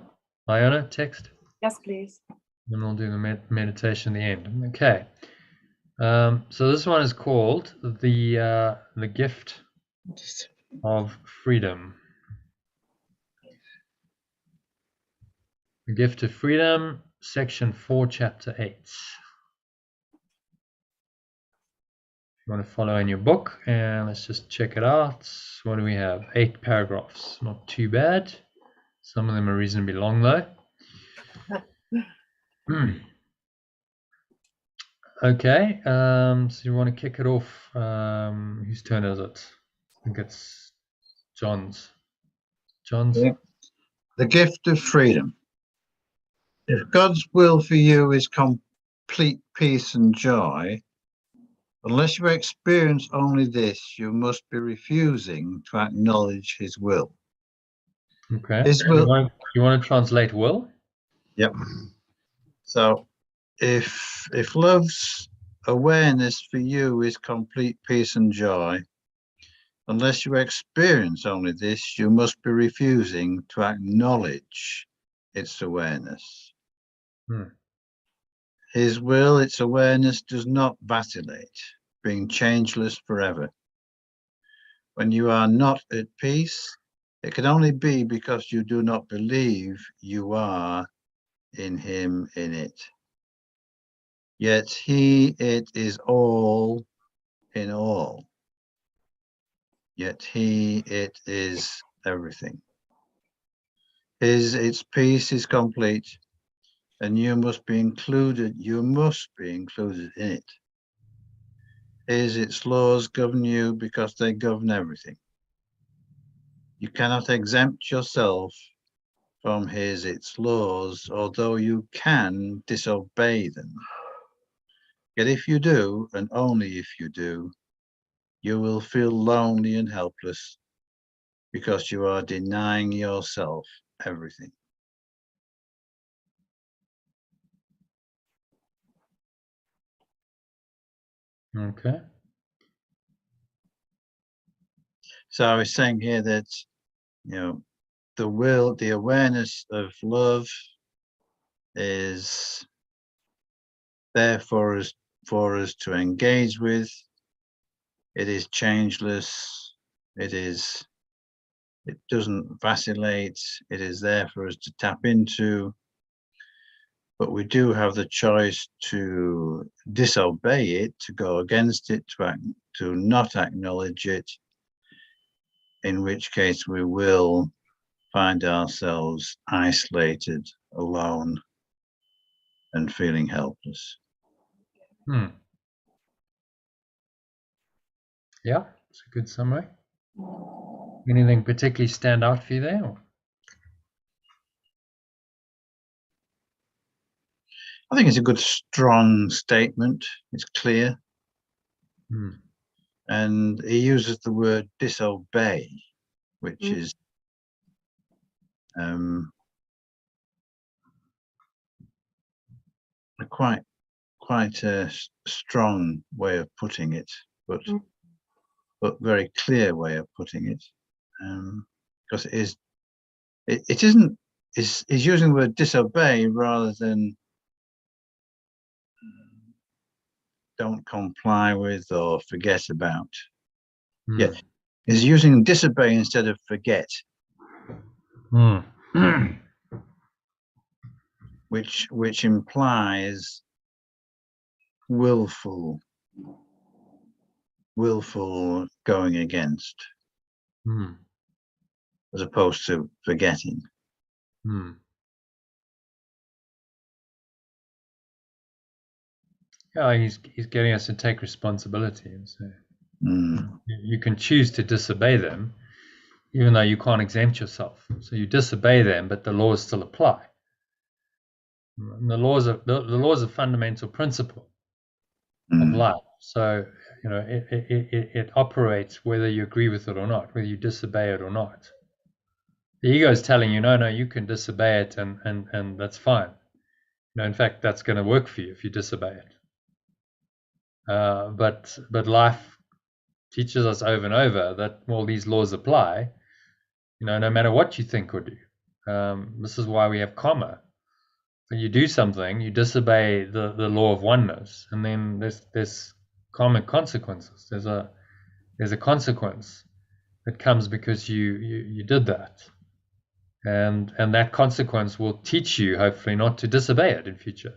Iona, text. Yes, please. Then we'll do the meditation at the end. Okay. So this one is called the gift of freedom. The gift of freedom, section 4, chapter 8. If you want to follow in your book, and let's just check it out. What do we have? 8 paragraphs. Not too bad. Some of them are reasonably long though. Okay, so you want to kick it off. Whose turn is it? I think it's John's. Yeah. The gift of freedom. If God's will for you is complete peace and joy, unless you experience only this, you must be refusing to acknowledge his will. Okay. His will. You want to translate will? Yep. So if love's awareness for you is complete peace and joy, unless you experience only this, you must be refusing to acknowledge its awareness. His will, its awareness, does not vacillate, being changeless forever. When you are not at peace, it can only be because you do not believe you are in him, in it. Yet he, it is all in all. Yet he, it is everything. Its peace is complete, and you must be included in it. Its laws govern you because they govern everything. You cannot exempt yourself from its laws, although you can disobey them. Yet if you do, and only if you do, you will feel lonely and helpless because you are denying yourself everything. Okay. So I was saying here that, the awareness of love is there for us to engage with. It is changeless. It doesn't vacillate. It is there for us to tap into. But we do have the choice to disobey it, to go against it, to not acknowledge it. in which case we will find ourselves isolated, alone, and feeling helpless. Yeah, it's a good summary. Anything particularly stand out for you there? Or? I think it's a good, strong statement. It's clear. And he uses the word disobey, which is a quite a strong way of putting it, but very clear way of putting it, because it isn't. Is using the word disobey rather than don't comply with or forget about. Yeah, is using disobey instead of forget, which implies willful going against, as opposed to forgetting. Yeah, he's getting us to take responsibility, and so you can choose to disobey them, even though you can't exempt yourself. So you disobey them, but the laws still apply. And the laws are fundamental principle of life. So it operates whether you agree with it or not, whether you disobey it or not. The ego is telling you, no, you can disobey it, and that's fine. In fact, that's going to work for you if you disobey it. But life teaches us over and over that these laws apply, no matter what you think or do. This is why we have karma. When you do something, you disobey the law of oneness, and then there's karmic consequences. There's a consequence that comes because you did that, and that consequence will teach you, hopefully, not to disobey it in future.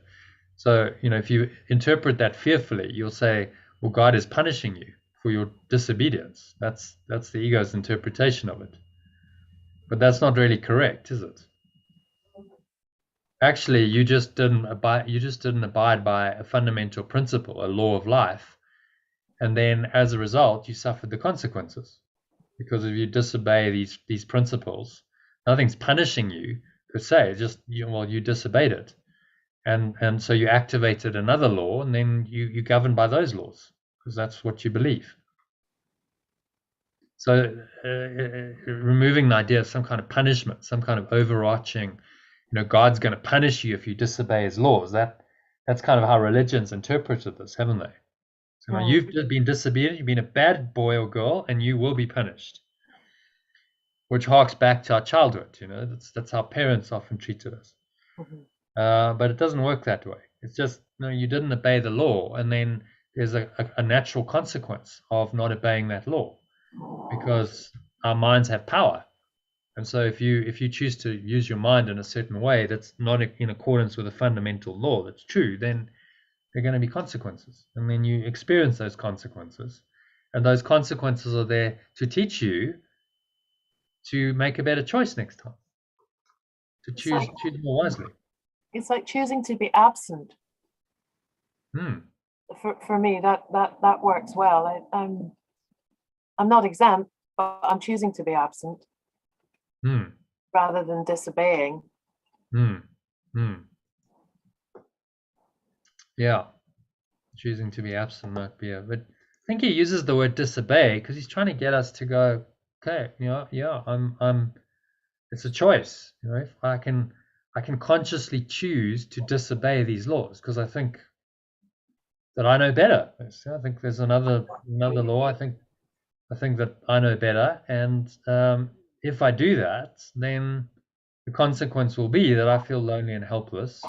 So, if you interpret that fearfully, you'll say, well, God is punishing you for your disobedience. That's the ego's interpretation of it. But that's not really correct, is it? Actually, you just didn't abide by a fundamental principle, a law of life. And then as a result, you suffered the consequences. Because if you disobey these principles, nothing's punishing you per se, just you disobeyed it. And so you activated another law, and then you govern by those laws because that's what you believe. So removing the idea of some kind of punishment, some kind of overarching, God's going to punish you if you disobey his laws. That's kind of how religions interpreted this, haven't they? So you've been disobedient, you've been a bad boy or girl, and you will be punished. Which harks back to our childhood, that's how parents often treated us. But it doesn't work that way. It's just, you didn't obey the law, and then there's a natural consequence of not obeying that law, because our minds have power. And so if you choose to use your mind in a certain way that's not in accordance with a fundamental law that's true, then there are going to be consequences. And then you experience those consequences. And those consequences are there to teach you to make a better choice next time, to choose more wisely. It's like choosing to be absent. For me, that works well. I'm not exempt, but I'm choosing to be absent rather than disobeying. Yeah, choosing to be absent might be but I think he uses the word disobey because he's trying to get us to go, okay, I'm. It's a choice, if I can consciously choose to disobey these laws because I think that I know better. I think there's another law. I think that I know better, and if I do that, then the consequence will be that I feel lonely and helpless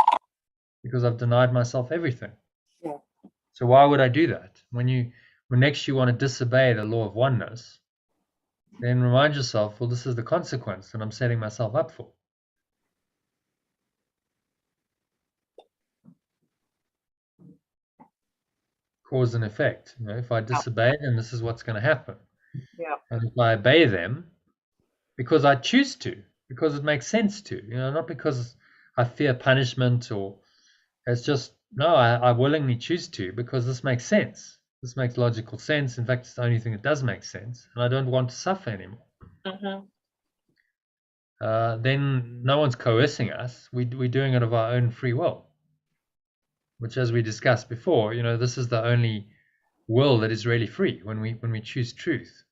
because I've denied myself everything. Yeah. So why would I do that? When next you want to disobey the law of oneness, then remind yourself, well, this is the consequence that I'm setting myself up for. Cause and effect. If I disobey, then this is what's going to happen. Yeah. And if I obey them, because I choose to, because it makes sense to, not because I fear punishment, or it's just, no, I willingly choose to, because this makes sense. This makes logical sense. In fact, it's the only thing that does make sense, and I don't want to suffer anymore. Mm-hmm. Then no one's coercing us. We're doing it of our own free will, which, as we discussed before, this is the only will that is really free. When we choose truth,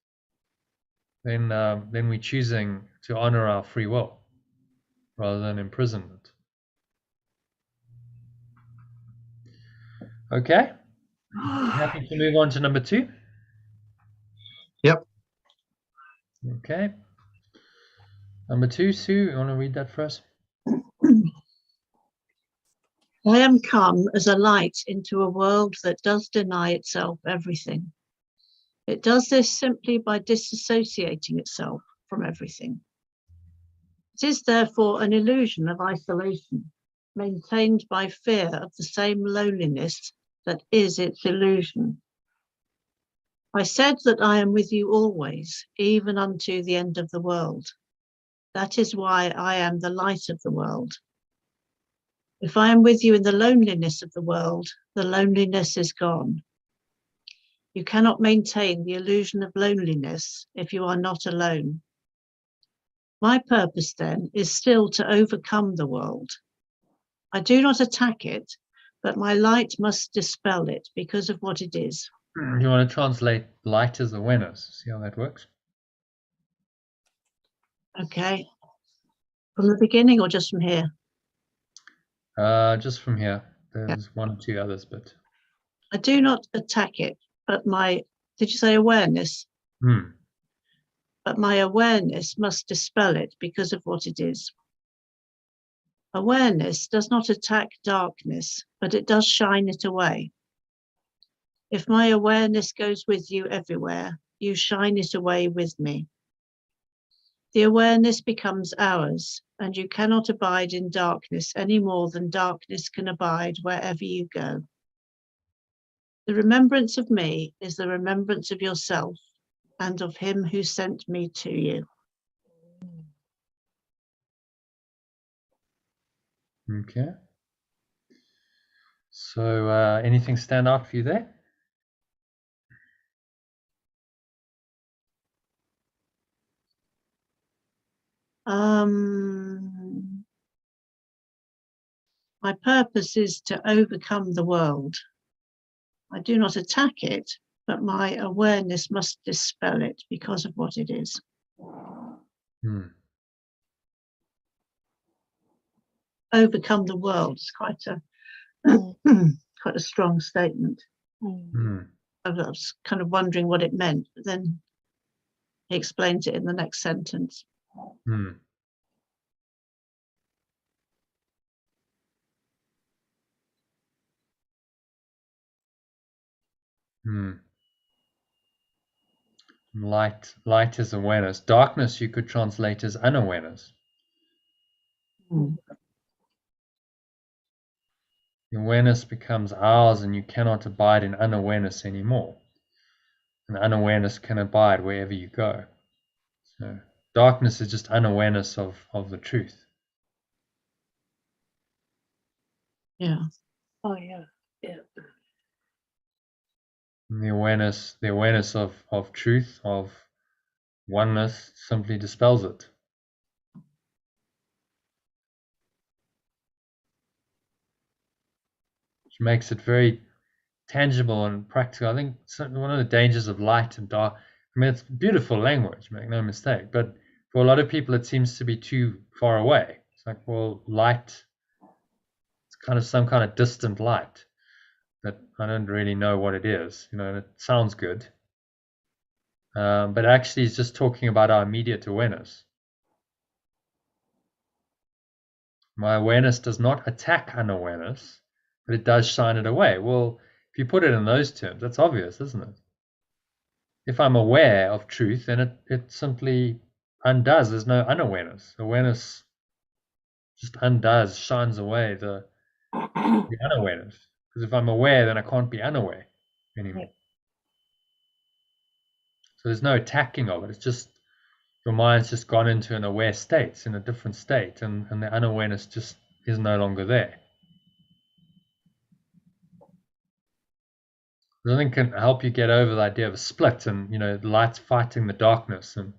then we're choosing to honor our free will rather than imprisonment. Okay, happy to move on to number 2. Yep. Okay, number 2, Sue, you want to read that for us? I am come as a light into a world that does deny itself everything. It does this simply by disassociating itself from everything. It is therefore an illusion of isolation, maintained by fear of the same loneliness that is its illusion. I said that I am with you always, even unto the end of the world. That is why I am the light of the world. If I am with you in the loneliness of the world, the loneliness is gone. You cannot maintain the illusion of loneliness if you are not alone. My purpose, then, is still to overcome the world. I do not attack it, but my light must dispel it because of what it is. You want to translate light as awareness? See how that works? Okay. From the beginning or just from here? Just from here. There's 1 or 2 others, but I do not attack it, but did you say awareness? But my awareness must dispel it because of what it is. Awareness does not attack darkness, but it does shine it away. If my awareness goes with you everywhere, you shine it away with me. The awareness becomes ours, and you cannot abide in darkness any more than darkness can abide wherever you go. The remembrance of me is the remembrance of yourself and of him who sent me to you. Okay. So anything stand out for you there? My purpose is to overcome the world. I do not attack it, but my awareness must dispel it because of what it is. Overcome the world is quite a strong statement. I was kind of wondering what it meant, but then he explains it in the next sentence. Light is awareness. Darkness you could translate as unawareness. The awareness becomes ours, and you cannot abide in unawareness anymore. And unawareness can abide wherever you go. So darkness is just unawareness of the truth. Yeah. Oh yeah. Yeah. And the awareness of truth, of oneness, simply dispels it. Which makes it very tangible and practical. I think one of the dangers of light and dark, I mean, it's beautiful language, make no mistake, but for a lot of people it seems to be too far away. It's like, well, light, it's kind of some kind of distant light that I don't really know what it is, and it sounds good. But actually it's just talking about our immediate awareness. My awareness does not attack unawareness, but it does shine it away. Well, if you put it in those terms, that's obvious, isn't it? If I'm aware of truth, then it simply undoes. There's no unawareness. Awareness just undoes, shines away the unawareness. Because if I'm aware, then I can't be unaware anymore. So there's no attacking of it. It's just your mind's just gone into an aware state, it's in a different state, and the unawareness just is no longer there. Nothing can help you get over the idea of a split and, you know, the light's fighting the darkness. And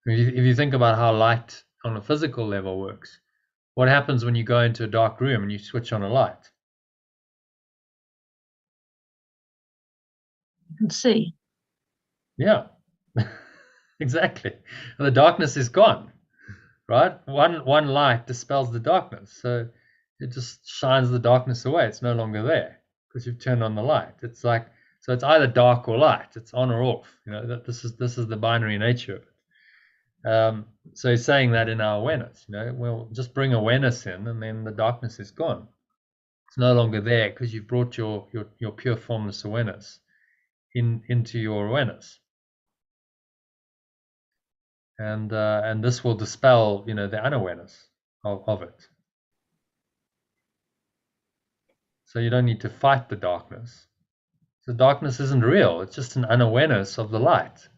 if you think about how light on a physical level works, what happens when you go into a dark room and you switch on a light? You can see. Yeah, exactly. And the darkness is gone, right? One light dispels the darkness. So it just shines the darkness away. It's no longer there because you've turned on the light. It's like, so it's either dark or light. It's on or off. You know, that this is the binary nature of it. So he's saying that in our awareness, you know, we'll just bring awareness in, and then the darkness is gone. It's no longer there because you've brought your pure formless awareness into your awareness, and this will dispel, you know, the unawareness of it. So you don't need to fight the darkness. The darkness isn't real. It's just an unawareness of the light.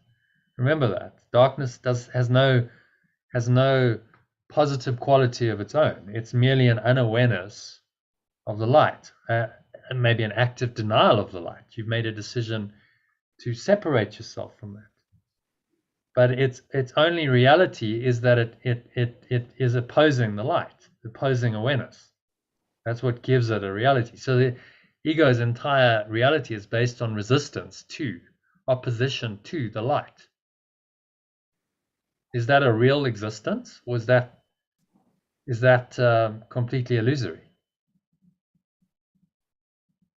Remember that darkness has no positive quality of its own. It's merely an unawareness of the light, and maybe an active denial of the light. You've made a decision to separate yourself from that. But its only reality is that it is opposing the light, opposing awareness. That's what gives it a reality. So the ego's entire reality is based on resistance to, opposition to the light. Is that a real existence, or is that completely illusory?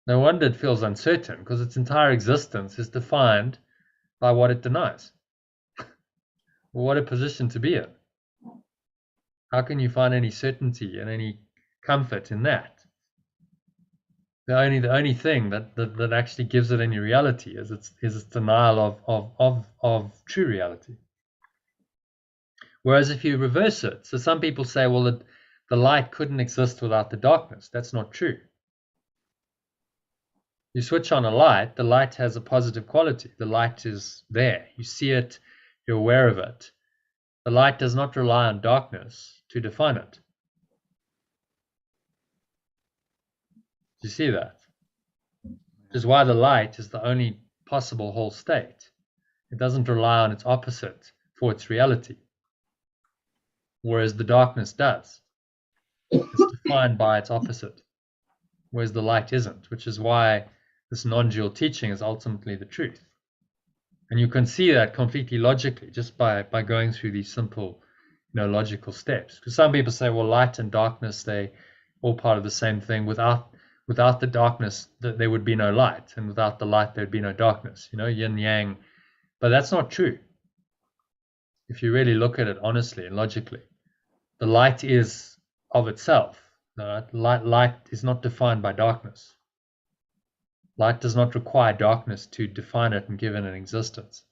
No wonder it feels uncertain, because its entire existence is defined by what it denies. Well, what a position to be in. How can you find any certainty and any comfort in that? The only thing that actually gives it any reality is its denial of true reality. Whereas if you reverse it, so some people say, well, the light couldn't exist without the darkness. That's not true. You switch on a light, the light has a positive quality. The light is there. You see it, you're aware of it. The light does not rely on darkness to define it. Do you see that? Which is why the light is the only possible whole state. It doesn't rely on its opposite for its reality, whereas the darkness does. It's defined by its opposite, whereas the light isn't, which is why this non-dual teaching is ultimately the truth. And you can see that completely logically just by going through these simple, you know, logical steps. Because some people say, well, light and darkness, they all part of the same thing. Without the darkness, there would be no light, and without the light, there'd be no darkness. You know, yin yang. But that's not true. If you really look at it honestly and logically, the light is of itself. Light is not defined by darkness. Light does not require darkness to define it and give it an existence.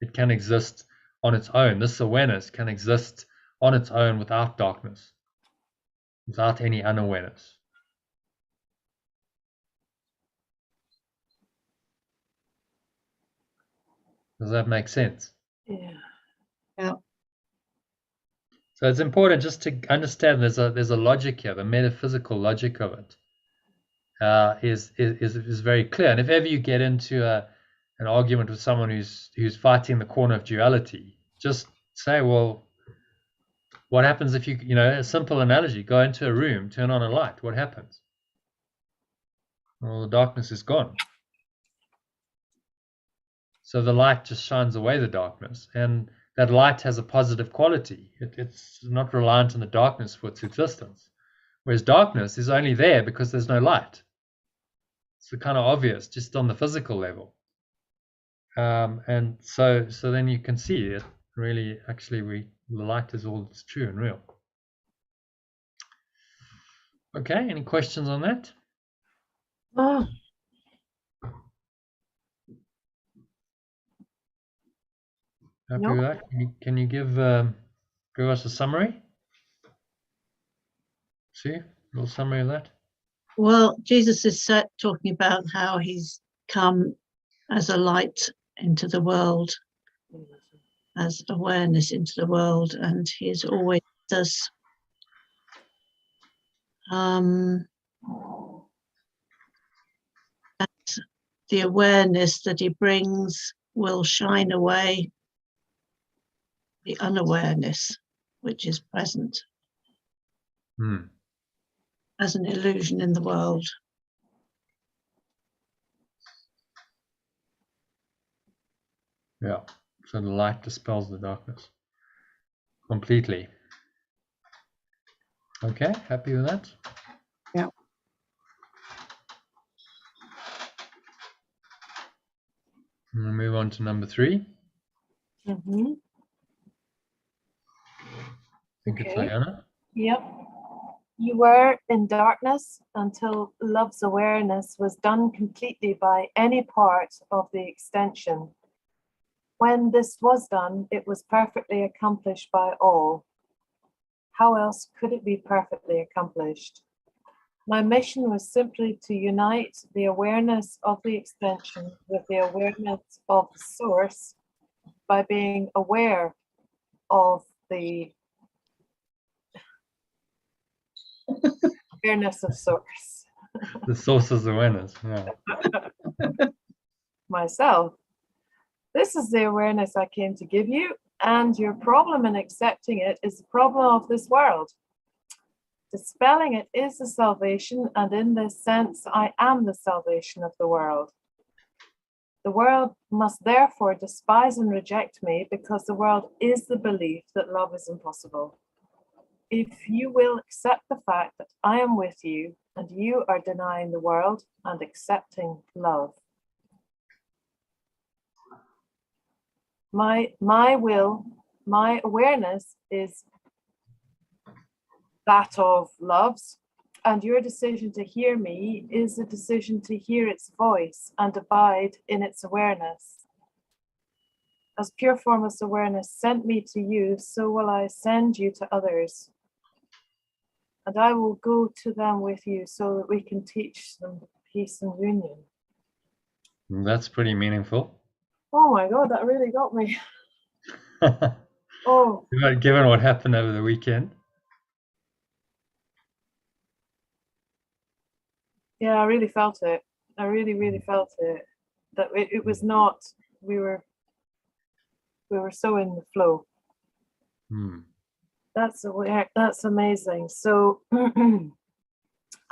It can exist on its own. This awareness can exist on its own without darkness, without any unawareness. Does that make sense? Yeah. Yeah. So it's important just to understand there's a logic here. The metaphysical logic of it is very clear. And if ever you get into an argument with someone who's fighting the corner of duality, just say, well, what happens if you know, a simple analogy, go into a room, turn on a light, what happens? Well, the darkness is gone. So the light just shines away the darkness, and that light has a positive quality. It's not reliant on the darkness for its existence. Whereas darkness is only there because there's no light. It's kind of obvious just on the physical level. And so then you can see it really, actually, the light is all that's true and real. Okay, any questions on that? Oh, Happy Nope. with that? Can you give us a summary? See, a little summary of that. Well, Jesus is talking about how he's come as a light into the world, as awareness into the world, and he is always with us. And the awareness that he brings will shine away the unawareness which is present as an illusion in the world. Yeah. So the light dispels the darkness completely. Okay, happy with that? Yeah. We'll move on to number 3. Mm-hmm. I think it's Okay. Ayana. Yep. You were in darkness until love's awareness was done completely by any part of the extension. When this was done, it was perfectly accomplished by all. How else could it be perfectly accomplished? My mission was simply to unite the awareness of the extension with the awareness of the source by being aware of the awareness of source. The source is awareness. Yeah. Myself. This is the awareness I came to give you, and your problem in accepting it is the problem of this world. Dispelling it is the salvation, and in this sense, I am the salvation of the world. The world must therefore despise and reject me, because the world is the belief that love is impossible. If you will accept the fact that I am with you, and you are denying the world and accepting love. My will, my awareness is that of love's, and your decision to hear me is a decision to hear its voice and abide in its awareness. As Pure Formless Awareness sent me to you, so will I send you to others. And I will go to them with you so that we can teach them peace and union. That's pretty meaningful. Oh my God, that really got me. Oh. Given what happened over the weekend. Yeah, I really felt it. I really felt it. That it was not, we were so in the flow. That's amazing. So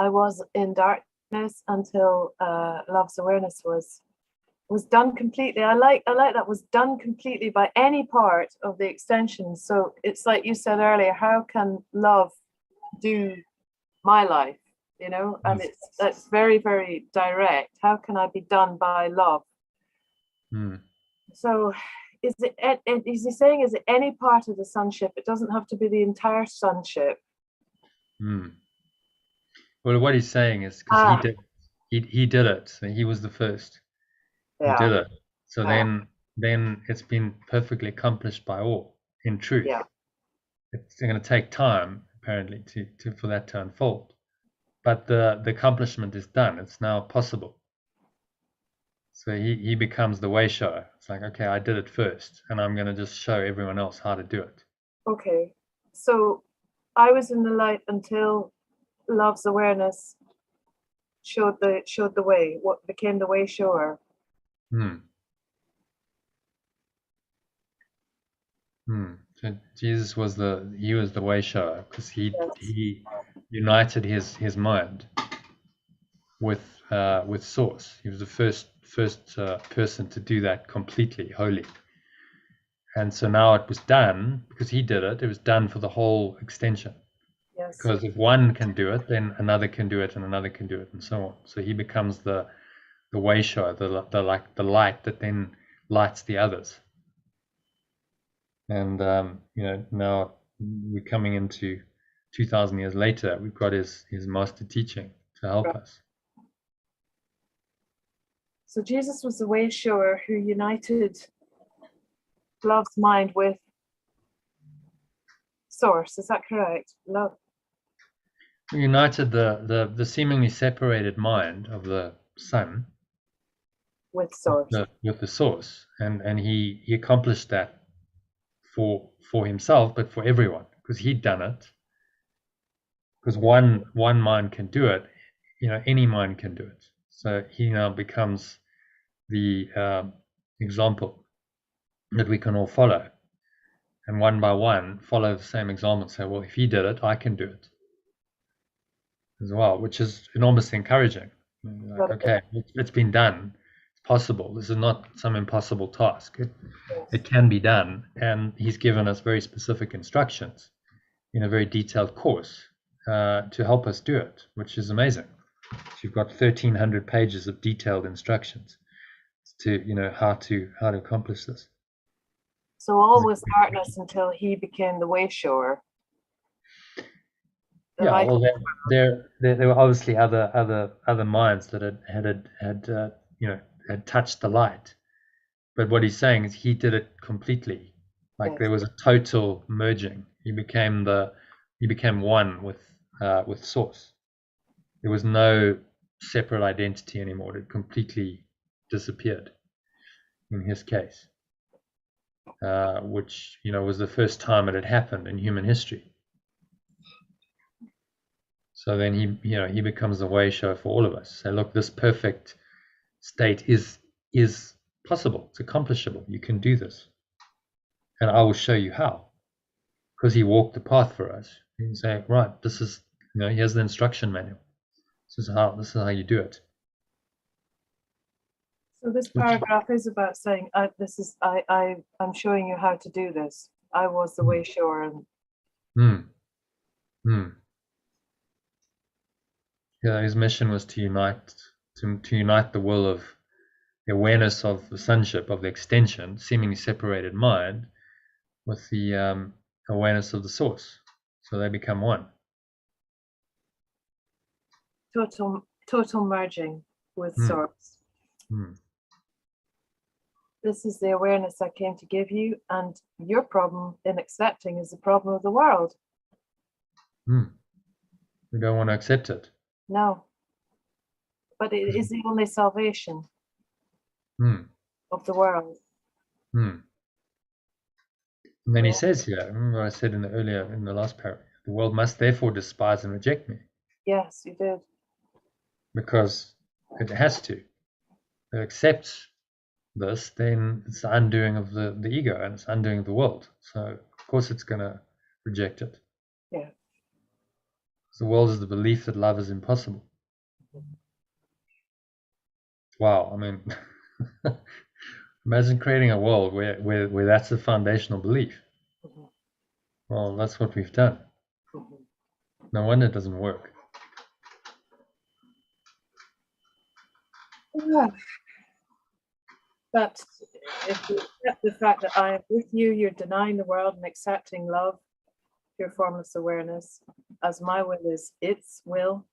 I was in darkness until love's awareness was done completely. I like that, was done completely by any part of the extension. So it's like you said earlier, how can love do my life? You know, and that's very, very direct. How can I be done by love? So is he saying, is it any part of the sonship? It doesn't have to be the entire sonship. Well, what he's saying is because he did it. So he was the first. Yeah. He did it. So then it's been perfectly accomplished by all. In truth, it's going to take time apparently for that to unfold. But the accomplishment is done. It's now possible. So he becomes the way shower. It's like, okay, I did it first, and I'm going to just show everyone else how to do it. Okay. So I was in the light until love's awareness showed the way, what became the way shower. So Jesus was the way shower, because he united his mind with source. He was the first person to do that completely, wholly. And so now it was done, because he did it. It was done for the whole extension. Yes. Because if one can do it, then another can do it, and another can do it, and so on. So he becomes the way shower, the light that then lights the others. And now we're coming into 2,000 years later. We've got his master teaching to help us. So Jesus was the way shower who united love's mind with source. Is that correct? Love. We united the seemingly separated mind of the sun with source. with the source, and he accomplished that for himself, but for everyone, because he'd done it. Because one mind can do it, any mind can do it. So he now becomes the example that we can all follow, and one by one follow the same example and say, well, if he did it, I can do it as well, which is enormously encouraging. Like, okay, it's been done. It's possible. This is not some impossible task. It can be done, and he's given us very specific instructions in a very detailed course to help us do it, which is amazing. So you've got 1,300 pages of detailed instructions to how to accomplish this. So all was darkness until he became the way shower. Yeah, well, there were obviously other minds that had touched the light, but what he's saying is he did it completely. Like, there was a total merging. He became one with source. There was no separate identity anymore. It completely disappeared in his case, which was the first time it had happened in human history. So then he becomes the way show for all of us. Say, look, this perfect state is possible. It's accomplishable. You can do this, and I will show you how. Because he walked the path for us. You can say, right, this is here's the instruction manual. This is how you do it. So this paragraph is about saying, I'm showing you how to do this. I was the way shower. Yeah, his mission was to unite the will of the awareness of the sonship, of the extension, seemingly separated mind, with the awareness of the source. So they become one. Total merging with source. This is the awareness I came to give you, and your problem in accepting is the problem of the world. We don't want to accept it. No. But it is the only salvation of the world. And then he says here, remember what I said in the last paragraph, the world must therefore despise and reject me. Yes, you did. Because it has to. If it accepts this, then it's the undoing of the ego, and it's undoing of the world. So of course it's going to reject it. Yeah. The world is the belief that love is impossible. Wow, I mean, imagine creating a world where that's the foundational belief. Well, that's what we've done. No wonder it doesn't work. Yeah. But if you accept the fact that I am with you, you're denying the world and accepting love, pure formless awareness, as my will is its will,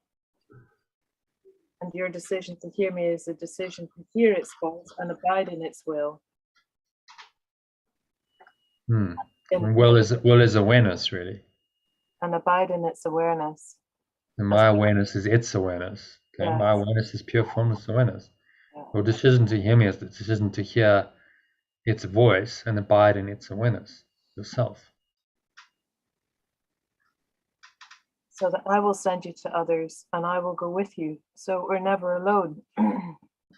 and your decision to hear me is a decision to hear its voice and abide in its will. And will is awareness, really. And abide in its awareness. And my awareness is its awareness. Okay, yes. My awareness is pure formless awareness. Yeah. Your decision to hear me is the decision to hear its voice and abide in its awareness yourself. So that I will send you to others and I will go with you. So we're never alone.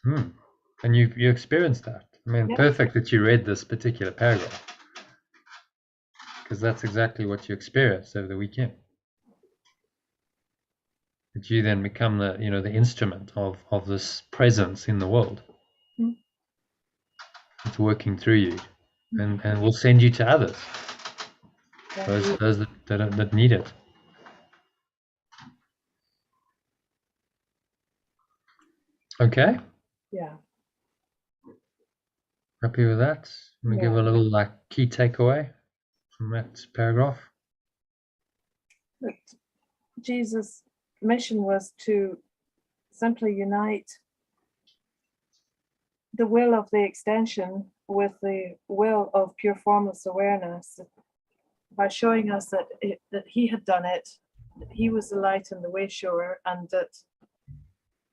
And you experienced that. I mean, perfect that you read this particular paragraph, because that's exactly what you experienced over the weekend. That you then become the instrument of this presence in the world. It's working through you, and will send you to others. Those that need it. Okay. Yeah. Happy with that? Let me give a little key takeaway from that paragraph. But Jesus' mission was to simply unite the will of the extension with the will of pure formless awareness, by showing us that he had done it, that he was the light and the way shower, and that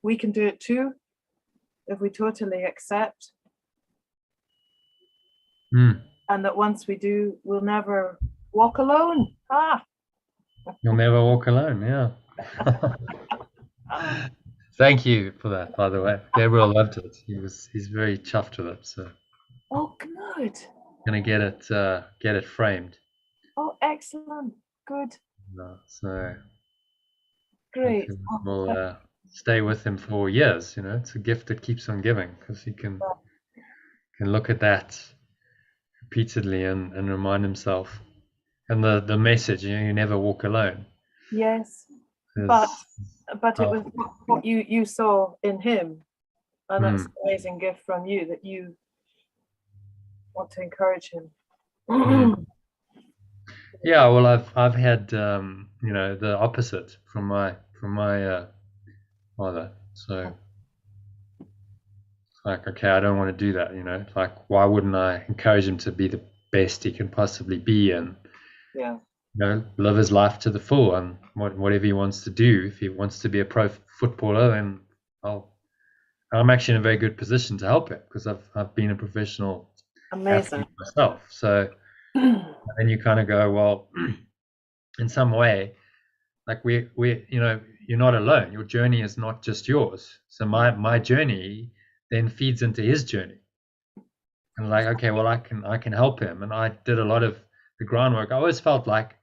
we can do it too. if we totally accept, Mm. and that once we do, we'll never walk alone. You'll never walk alone. Yeah. Thank you for that, by the way. Gabriel loved it. He's very chuffed with it. So Oh, good. gonna get it framed. Oh, excellent. Good. So Great. we'll stay with him for years. You know, it's a gift that keeps on giving, because he can look at that repeatedly and remind himself. And the message, you know, you never walk alone. Yes. is- But it was what you saw in him, and that's an Mm. amazing gift from you, that you want to encourage him. Mm. Yeah, well, I've had you know, the opposite from my father. So it's like, okay, I don't want to do that. You know, like, why wouldn't I encourage him to be the best he can possibly be, and Yeah. you know, live his life to the full, and whatever he wants to do. If he wants to be a pro footballer, then I'm actually in a very good position to help him, because I've been a professional Amazing. athlete myself. So then you kind of go, well, in some way, like we you know, you're not alone. Your journey is not just yours. So my journey then feeds into his journey. And like, okay, well, I can help him. And I did a lot of the groundwork. I always felt like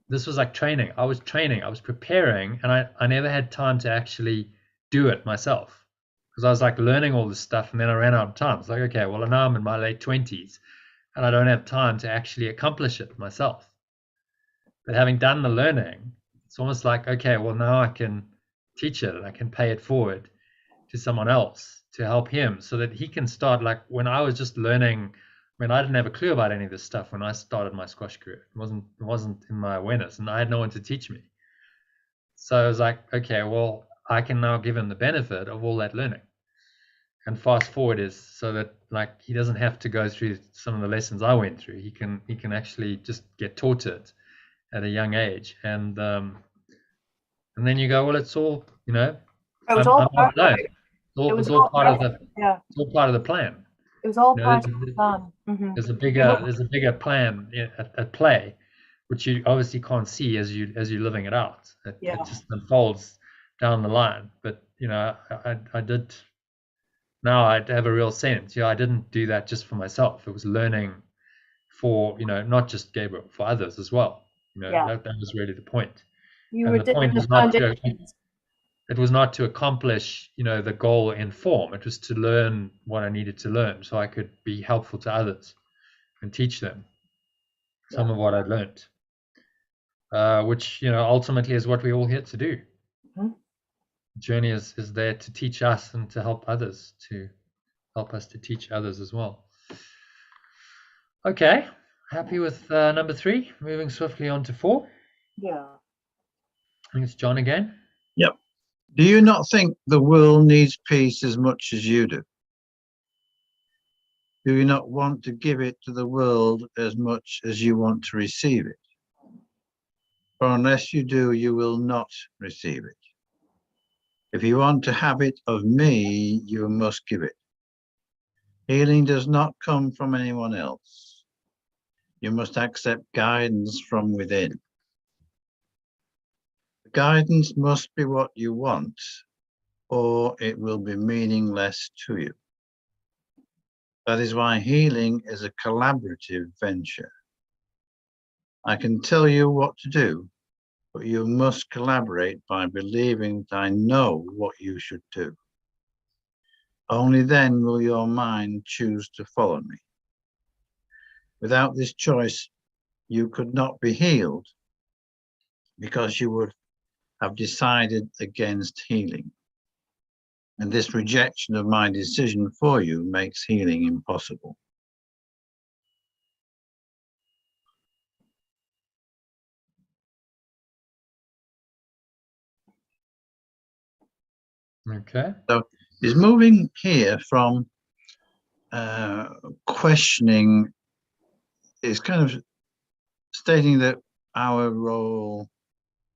this was like training. I was preparing, and I never had time to actually do it myself, because I was like learning all this stuff, and then I ran out of time. It's like, okay, well, now I'm in my late 20s and I don't have time to actually accomplish it myself. But having done the learning, it's almost like, okay, well, now I can teach it, and I can pay it forward to someone else to help him, so that he can start. Like, when I was just learning, I mean, I didn't have a clue about any of this stuff when I started my squash career. It wasn't in my awareness, and I had no one to teach me. So I was like, okay, well, I can now give him the benefit of all that learning. And fast forward is so that, like, he doesn't have to go through some of the lessons I went through. He can actually just get taught it at a young age, and then you go, well, it's all, you know, It was I'm all not alone. perfect. It's all part of the Yeah. it's all part of the plan. It was all You know, part of the plan. there's a bigger plan at play, which you obviously can't see as you're living it out. It just unfolds down the line. But you know, I did. Now I have a real sense. I didn't do that just for myself. It was learning for, you know, not just Gabriel, for others as well. You know, that was really the point. You And were the dipping point the was not to, foundations. it was not to accomplish, you know, the goal in form. It was to learn what I needed to learn, so I could be helpful to others and teach them some of what I'd learned, which, you know, ultimately is what we're all here to do. Mhm. The journey is there to teach us and to help others, to help us to teach others as well. Okay, happy with number 3. Moving swiftly on to 4. Yeah. I think it's John again. Yep. Do you not think the world needs peace as much as you do? Do you not want to give it to the world as much as you want to receive it? For unless you do, you will not receive it. If you want to have it of me, you must give it. Healing does not come from anyone else. You must accept guidance from within. The guidance must be what you want, or it will be meaningless to you. That is why healing is a collaborative venture. I can tell you what to do, but you must collaborate by believing that I know what you should do. Only then will your mind choose to follow me. Without this choice, you could not be healed, because you would have decided against healing. And this rejection of my decision for you makes healing impossible. Okay. So he's moving here from questioning, is kind of stating that our role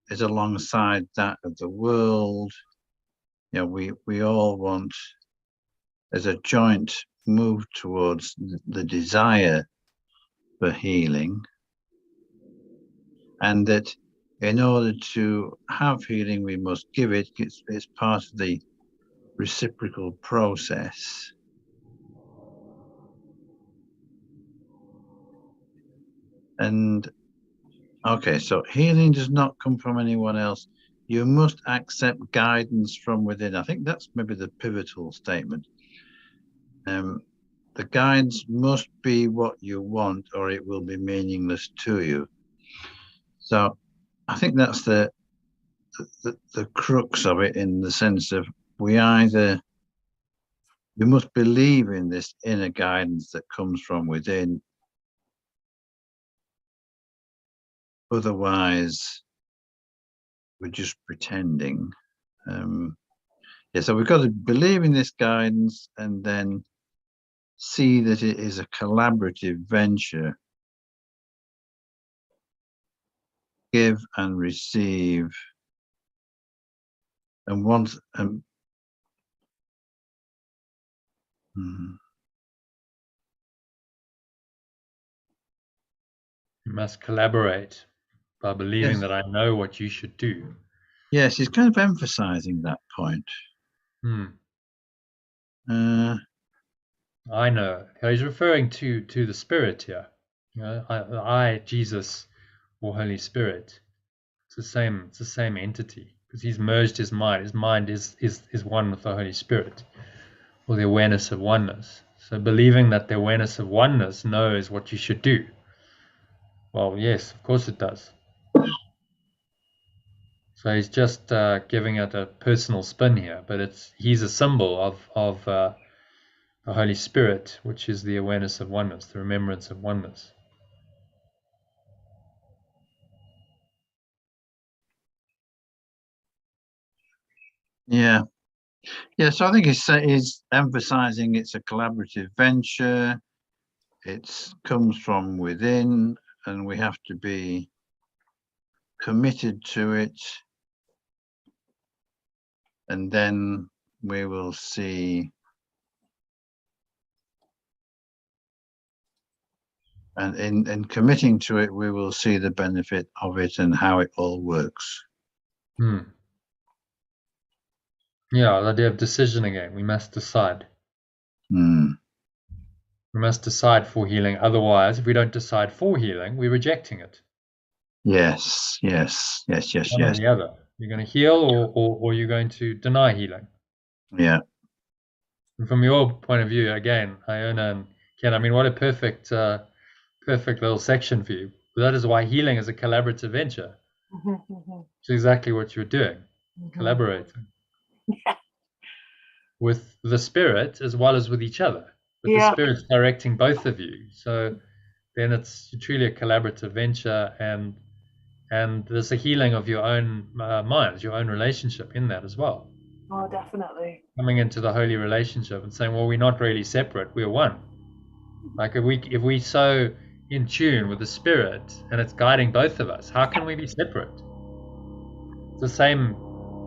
is alongside that of the world. we all want, as a joint, move towards the desire for healing, and that in order to have healing, we must give it. It's part of the reciprocal process. And okay, so healing does not come from anyone else. You must accept guidance from within. I think that's maybe the pivotal statement. The guidance must be what you want, or it will be meaningless to you. So I think that's the crux of it, in the sense of we must believe in this inner guidance that comes from within. Otherwise, we're just pretending. So we've got to believe in this guidance and then see that it is a collaborative venture. Give and receive. And once You must collaborate by believing that I know what you should do. Yes, he's kind of emphasizing that point. I know. He's referring to the Spirit here. I, Jesus, or Holy Spirit. It's the same entity, because he's merged his mind. His mind is one with the Holy Spirit, or the awareness of oneness. So believing that the awareness of oneness knows what you should do. Well, yes, of course it does. So he's just giving it a personal spin here, but he's a symbol of the Holy Spirit, which is the awareness of oneness, the remembrance of oneness. Yeah. So I think he's emphasizing it's a collaborative venture. It comes from within, and we have to be committed to it. And then we will see. And in committing to it, we will see the benefit of it and how it all works. Yeah, the idea of decision again. We must decide. We must decide for healing. Otherwise, if we don't decide for healing, we're rejecting it. Yes. One or the other. You're going to heal, or you're going to deny healing. Yeah. And from your point of view, again, Iona and Ken, I mean, what a perfect little section for you. But that is why healing is a collaborative venture. It's exactly what you're doing, collaborating with the Spirit as well as with each other. But the Spirit's directing both of you. So then it's truly a collaborative venture, and there's a healing of your own minds, your own relationship in that as well. Oh, definitely. Coming into the holy relationship and saying, well, we're not really separate, we're one. Like if we so in tune with the Spirit and it's guiding both of us, how can we be separate? It's the same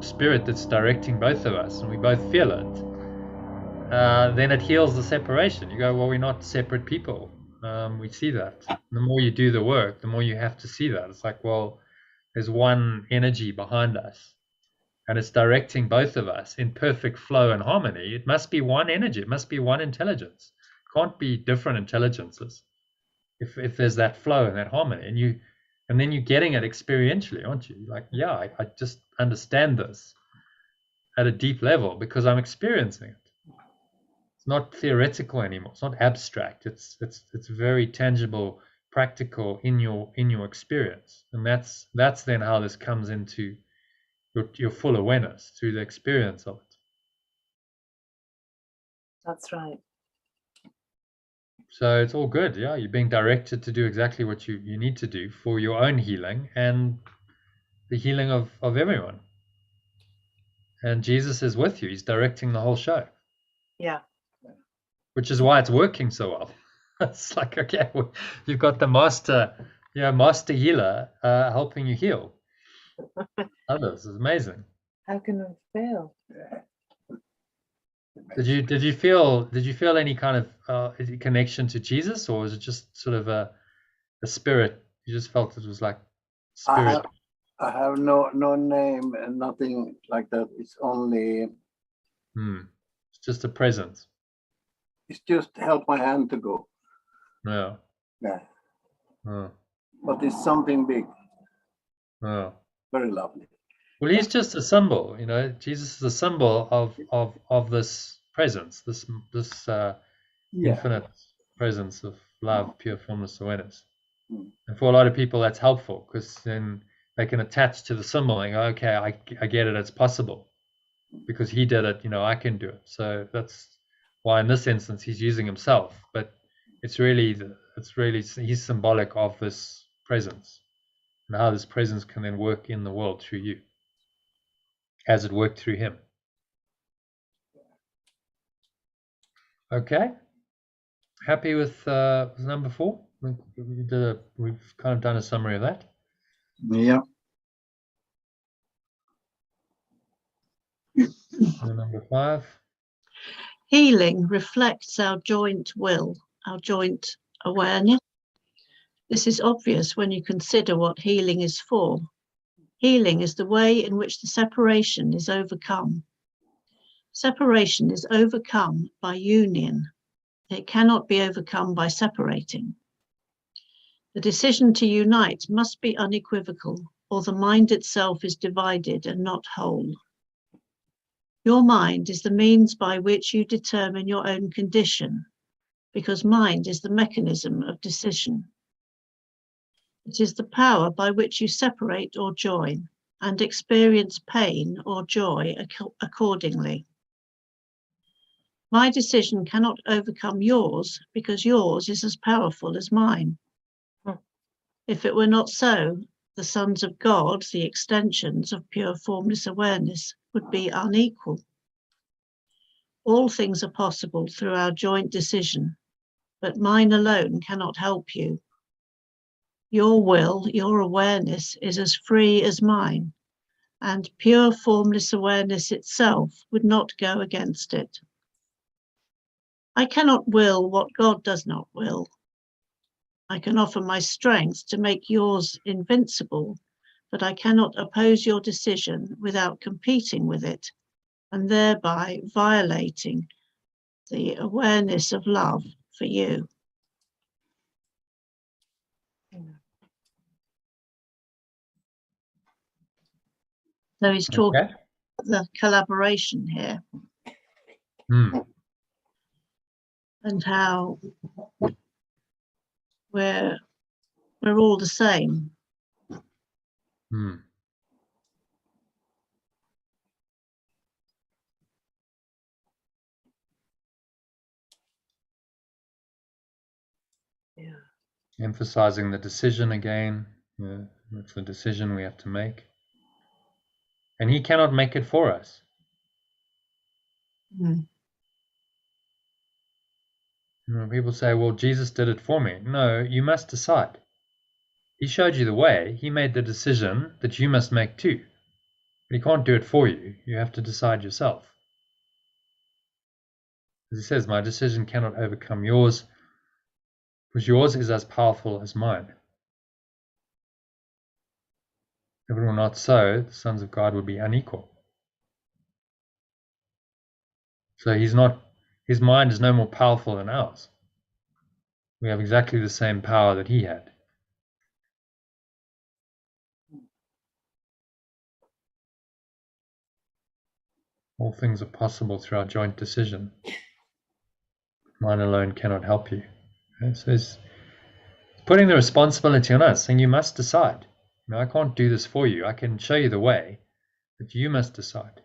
Spirit that's directing both of us, and we both feel it. Then it heals the separation. You go, well, we're not separate people. We see that. The more you do the work, the more you have to see that. It's like, well, there's one energy behind us, and it's directing both of us in perfect flow and harmony. It must be one energy. It must be one intelligence. It can't be different intelligences if there's that flow and that harmony. And then you're getting it experientially, aren't you? Like, yeah, I just understand this at a deep level because I'm experiencing it. It's not theoretical anymore. It's not abstract. It's very tangible, practical in your experience. And that's then how this comes into your full awareness through the experience of it. That's right. So it's all good. Yeah, you're being directed to do exactly what you need to do for your own healing and the healing of everyone. And Jesus is with you. He's directing the whole show. Yeah. Which is why it's working so well. It's like, okay, well, you've got the master healer helping you heal others. It's amazing. How can we fail? Did you feel any kind of connection to Jesus, or was it just sort of a spirit? You just felt it was like spirit. I have no name and nothing like that. It's only. It's just a presence. It's just help my hand to go. Yeah. Yeah. Oh. But it's something big. Oh. Very lovely. Well, he's just a symbol, you know. Jesus is a symbol of this presence, this infinite presence of love, pure formless awareness. And for a lot of people, that's helpful because then they can attach to the symbol and go, okay, I get it, it's possible because he did it, you know, I can do it. So that's why in this instance he's using himself, but it's really he's symbolic of this presence and how this presence can then work in the world through you, as it worked through him. Okay, happy with number 4? We've kind of done a summary of that. Yeah. Number 5. Healing reflects our joint will, our joint awareness. This is obvious when you consider what healing is for. Healing is the way in which the separation is overcome. Separation is overcome by union. It cannot be overcome by separating. The decision to unite must be unequivocal, or the mind itself is divided and not whole. Your mind is the means by which you determine your own condition, because mind is the mechanism of decision. It is the power by which you separate or join, and experience pain or joy accordingly. My decision cannot overcome yours, because yours is as powerful as mine. If it were not so, the sons of God, the extensions of pure formless awareness, would be unequal. All things are possible through our joint decision, but mine alone cannot help you. Your will, your awareness is as free as mine, and pure formless awareness itself would not go against it. I cannot will what God does not will. I can offer my strength to make yours invincible, but I cannot oppose your decision without competing with it, and thereby violating the awareness of love for you. So he's talking about the collaboration here. And how we're all the same. Yeah. Emphasizing the decision again. It's a decision we have to make. And he cannot make it for us. You know, people say, well, Jesus did it for me. No, you must decide. He showed you the way. He made the decision that you must make too. But he can't do it for you. You have to decide yourself. As he says, my decision cannot overcome yours, because yours is as powerful as mine. If it were not so, the sons of God would be unequal. So his mind is no more powerful than ours. We have exactly the same power that he had. All things are possible through our joint decision. Mine alone cannot help you. Okay? So it's putting the responsibility on us, saying you must decide. You know, I can't do this for you. I can show you the way, but you must decide.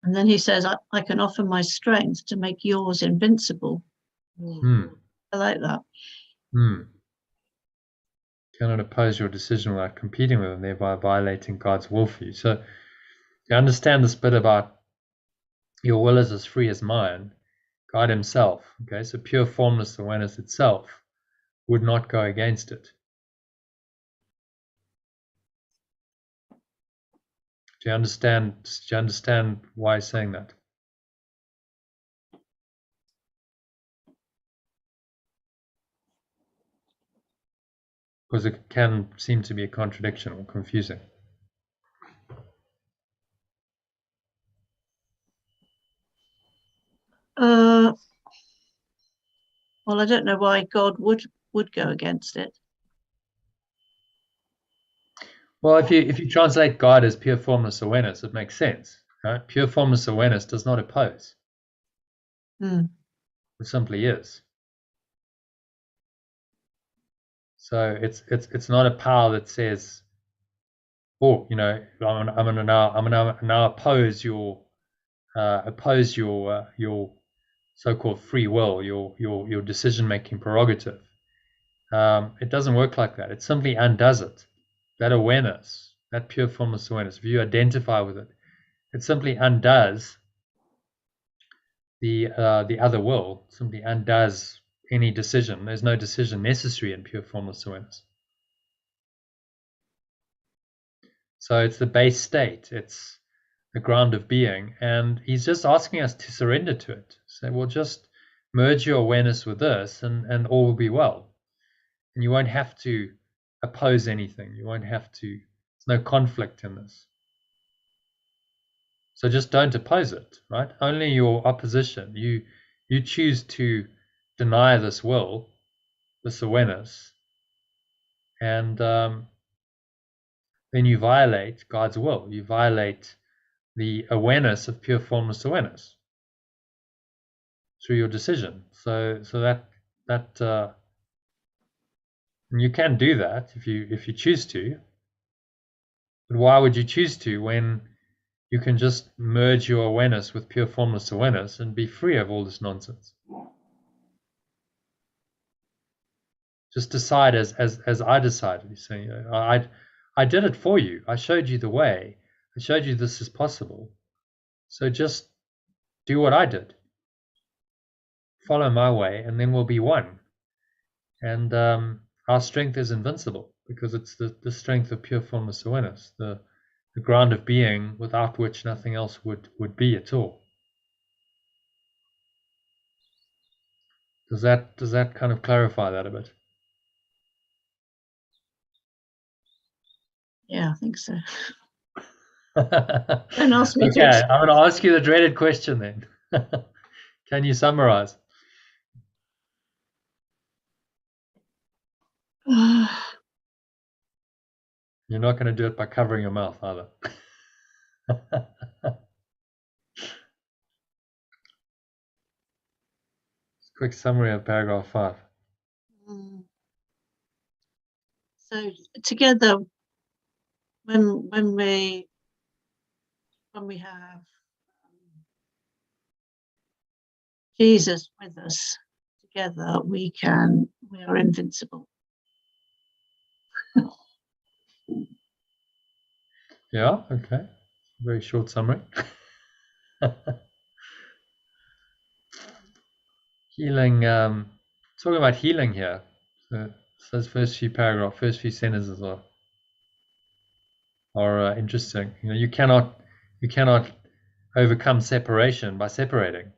And then he says, I can offer my strength to make yours invincible. I like that. Cannot oppose your decision without competing with them, thereby violating God's will for you. So you understand this bit about your will is as free as mine, God himself. Okay, so pure formless awareness itself would not go against it. Do you understand? Do you understand why he's saying that? Because it can seem to be a contradiction or confusing. Well, I don't know why God would go against it. Well, if you translate God as pure formless awareness, it makes sense, right? Pure formless awareness does not oppose. Hmm. It simply is. So it's not a power that says, oh, you know, I'm gonna now oppose your so-called free will, your decision-making prerogative. It doesn't work like that. It simply undoes it. That awareness, that pure formless awareness, if you identify with it, it simply undoes the other will, simply undoes any decision. There's no decision necessary in pure formless awareness. So it's the base state. It's the ground of being, and he's just asking us to surrender to it. So we'll just merge your awareness with this, and all will be well. And you won't have to oppose anything. You won't have to. There's no conflict in this. So just don't oppose it, right? Only your opposition. You choose to deny this will, this awareness, and then you violate God's will. You violate the awareness of pure formless awareness through your decision. So that and you can do that if you choose to. But why would you choose to when you can just merge your awareness with pure formless awareness and be free of all this nonsense? Just decide as I decided. You say, I did it for you. I showed you the way. I showed you this is possible. So just do what I did. Follow my way, and then we'll be one. And our strength is invincible because it's the strength of pure formless awareness, the ground of being without which nothing else would be at all. Does that kind of clarify that a bit? Yeah, I think so. Don't ask me Okay, I'm going to ask you the dreaded question then. Can you summarize? You're not going to do it by covering your mouth either. Quick summary of paragraph 5. So together, when we have Jesus with us, together we are invincible. Yeah, okay. Very short summary. Healing, talking about healing here. So those first few paragraphs, first few sentences are interesting. You know, you cannot overcome separation by separating.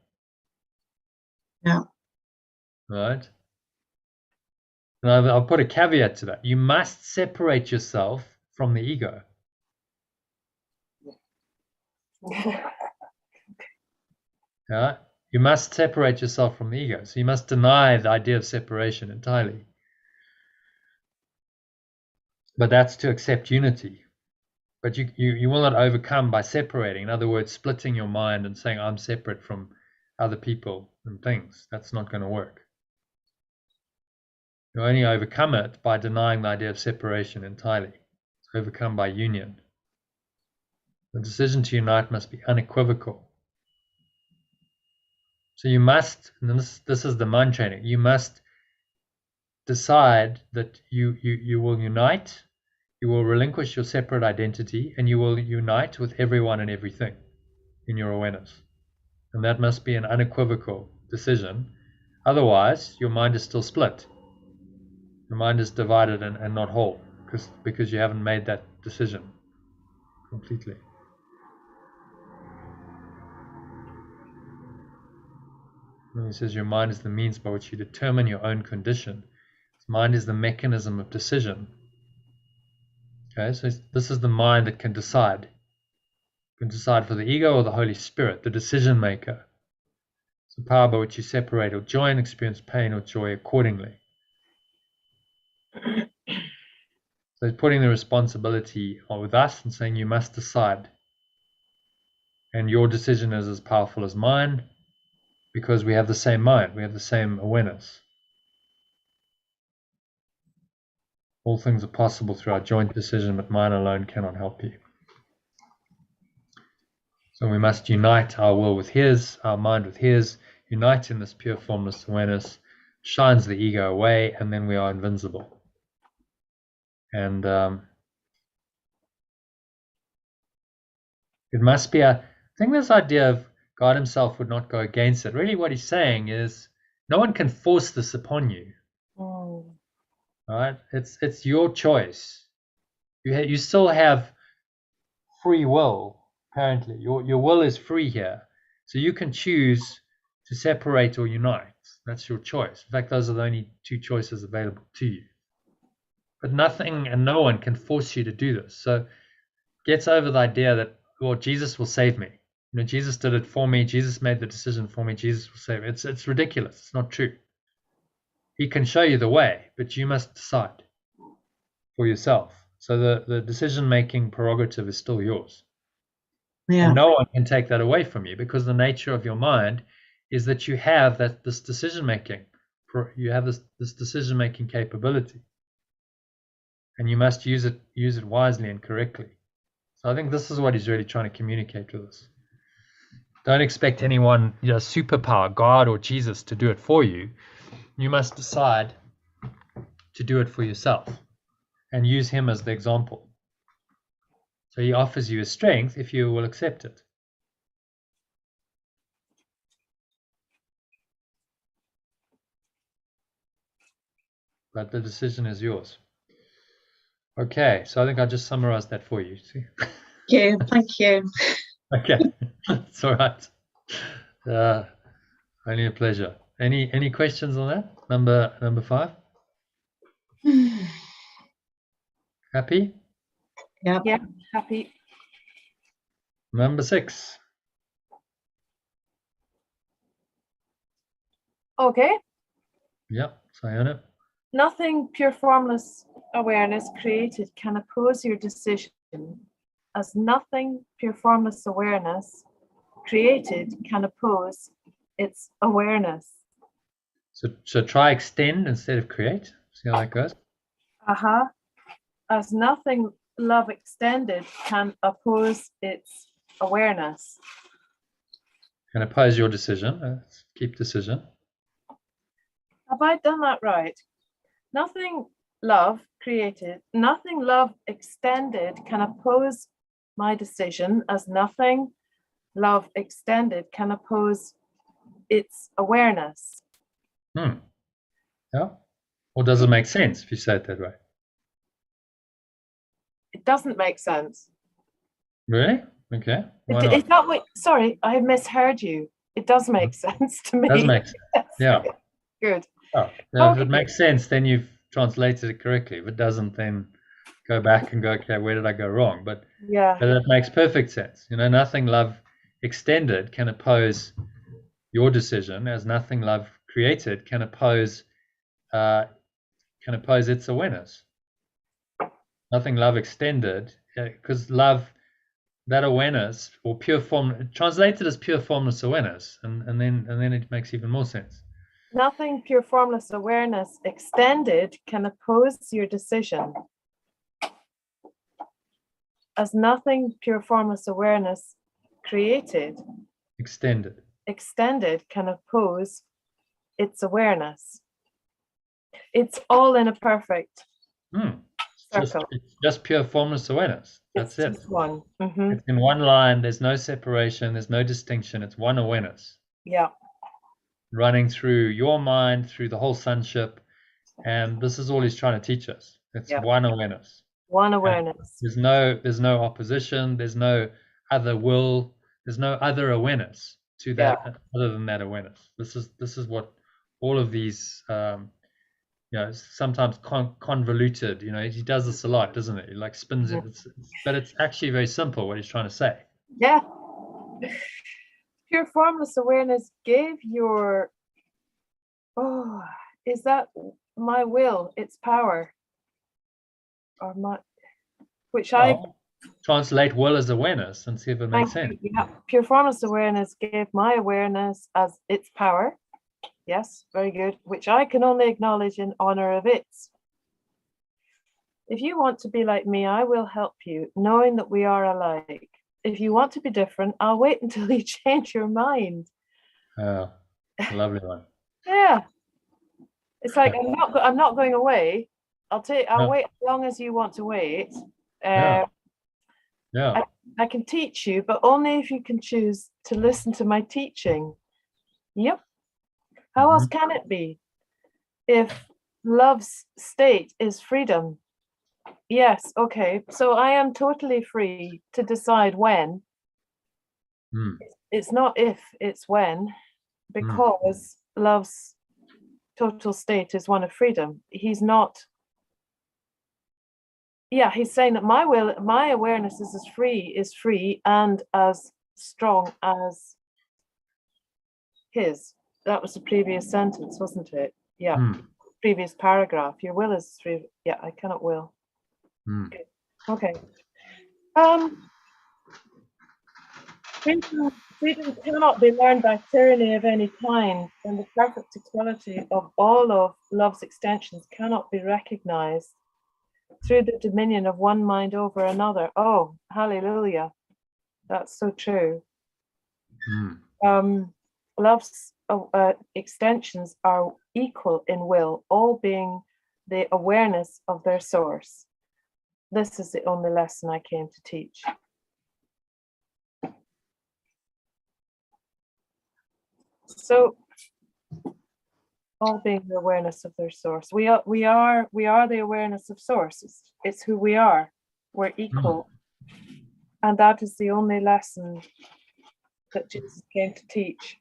Yeah. Right? And I'll put a caveat to that. You must separate yourself from the ego. Yeah? You must separate yourself from the ego. So you must deny the idea of separation entirely. But that's to accept unity. But you will not overcome by separating. In other words, splitting your mind and saying, I'm separate from other people and things. That's not going to work. You only overcome it by denying the idea of separation entirely. It's overcome by union. The decision to unite must be unequivocal. So you must, and this is the mind training, you must decide that you will unite, you will relinquish your separate identity, and you will unite with everyone and everything in your awareness. And that must be an unequivocal decision. Otherwise, your mind is still split. Your mind is divided and not whole because you haven't made that decision completely. And he says your mind is the means by which you determine your own condition. Mind is the mechanism of decision. Okay, so this is the mind that can decide. It can decide for the ego or the Holy Spirit, the decision maker. It's the power by which you separate or join, experience pain or joy accordingly. So he's putting the responsibility with us and saying you must decide. And your decision is as powerful as mine because we have the same mind, we have the same awareness. All things are possible through our joint decision, but mine alone cannot help you. So we must unite our will with his, our mind with his, unite in this pure formless awareness, shines the ego away, and then we are invincible. And it must be I think this idea of God himself would not go against it. Really what he's saying is no one can force this upon you. Right? It's your choice. You still have free will, apparently. Your will is free here. So you can choose to separate or unite. That's your choice. In fact, those are the only two choices available to you. But nothing and no one can force you to do this. So get over the idea that, well, Jesus will save me. You know, Jesus did it for me. Jesus made the decision for me. Jesus will save me. It's ridiculous. It's not true. He can show you the way, but you must decide for yourself. So the decision-making prerogative is still yours. Yeah. And no one can take that away from you because the nature of your mind is that you have this decision-making. You have this decision-making capability. And you must use it wisely and correctly. So I think this is what he's really trying to communicate with us. Don't expect anyone, superpower, God or Jesus, to do it for you. You must decide to do it for yourself and use him as the example. So he offers you a strength if you will accept it. But the decision is yours. Okay, so I think I just summarized that for you. See? Thank you. Okay, it's all right. Only a pleasure. Any questions on that? Number 5. Happy? Yeah. Yeah, happy. Number 6. Okay. Yep, Sayana. Nothing pure formless awareness created can oppose your decision, as nothing pure formless awareness created can oppose its awareness. So try extend instead of create. See how that goes? As nothing love extended can oppose its awareness. And oppose your decision. Keep decision. Have I done that right? Nothing love created, nothing love extended can oppose my decision, as nothing love extended can oppose its awareness. Yeah. Or does it make sense if you say it that way? It doesn't make sense. Really? Okay. Why not? Is that what, sorry, I misheard you. It does make sense to me. It does make sense. Yeah. Good. Oh, yeah, Okay. if it makes sense, then you've translated it correctly. If it doesn't, then go back and go, okay, where did I go wrong? But Yeah. it makes perfect sense. Nothing love extended can oppose your decision, as nothing love created can oppose its awareness. Nothing love extended, because love, that awareness, or pure form, translated as pure formless awareness, and then it makes even more sense. Nothing pure formless awareness extended can oppose your decision, as nothing pure formless awareness created Extended can oppose its awareness. It's all in a perfect circle. It's just pure formless awareness. That's it's it. Just one. Mm-hmm. It's in one line. There's no separation. There's no distinction. It's one awareness. Yeah. Running through your mind, through the whole sonship. And this is all he's trying to teach us. It's one awareness. One awareness. And there's no opposition. There's no other will. There's no other awareness. to that other than that awareness. This is what all of these sometimes convoluted, he does this a lot, doesn't it? He like spins it, but it's actually very simple what he's trying to say. Yeah. Pure formless awareness gave your, is that my will, its power, or my, which translate will as awareness and see if it makes sense. Yeah. Pure formless awareness gave my awareness as its power. Yes, very good. Which I can only acknowledge in honor of its. If you want to be like me, I will help you, knowing that we are alike. If you want to be different, I'll wait until you change your mind. Oh, lovely one. Yeah. It's like I'm not going away. I'll wait as long as you want to wait. Yeah. I can teach you, but only if you can choose to listen to my teaching. Yep. How else can it be? If love's state is freedom. Yes, okay. So I am totally free to decide when. It's not if, it's when, because love's total state is one of freedom. He's not. Yeah, he's saying that my awareness is free and as strong as his. That was the previous sentence, wasn't it? Yeah. Previous paragraph. Your will is free. Yeah, I cannot will. Okay. Freedom cannot be learned by tyranny of any kind, and the perfect equality of all of love's extensions cannot be recognized through the dominion of one mind over another. Oh, hallelujah. That's so true. Love's extensions are equal in will, all being the awareness of their source. This is the only lesson I came to teach. So, all being the awareness of their source. We are the awareness of source. It's who we are. We're equal. And that is the only lesson that Jesus came to teach.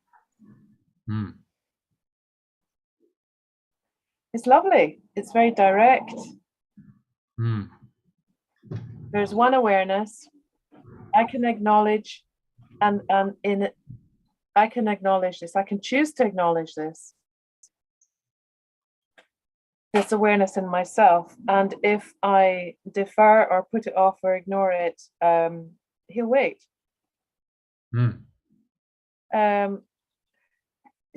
It's lovely. It's very direct. There's one awareness. I can acknowledge, and in it, I can acknowledge this. I can choose to acknowledge this awareness in myself. And if I defer or put it off or ignore it, he'll wait. He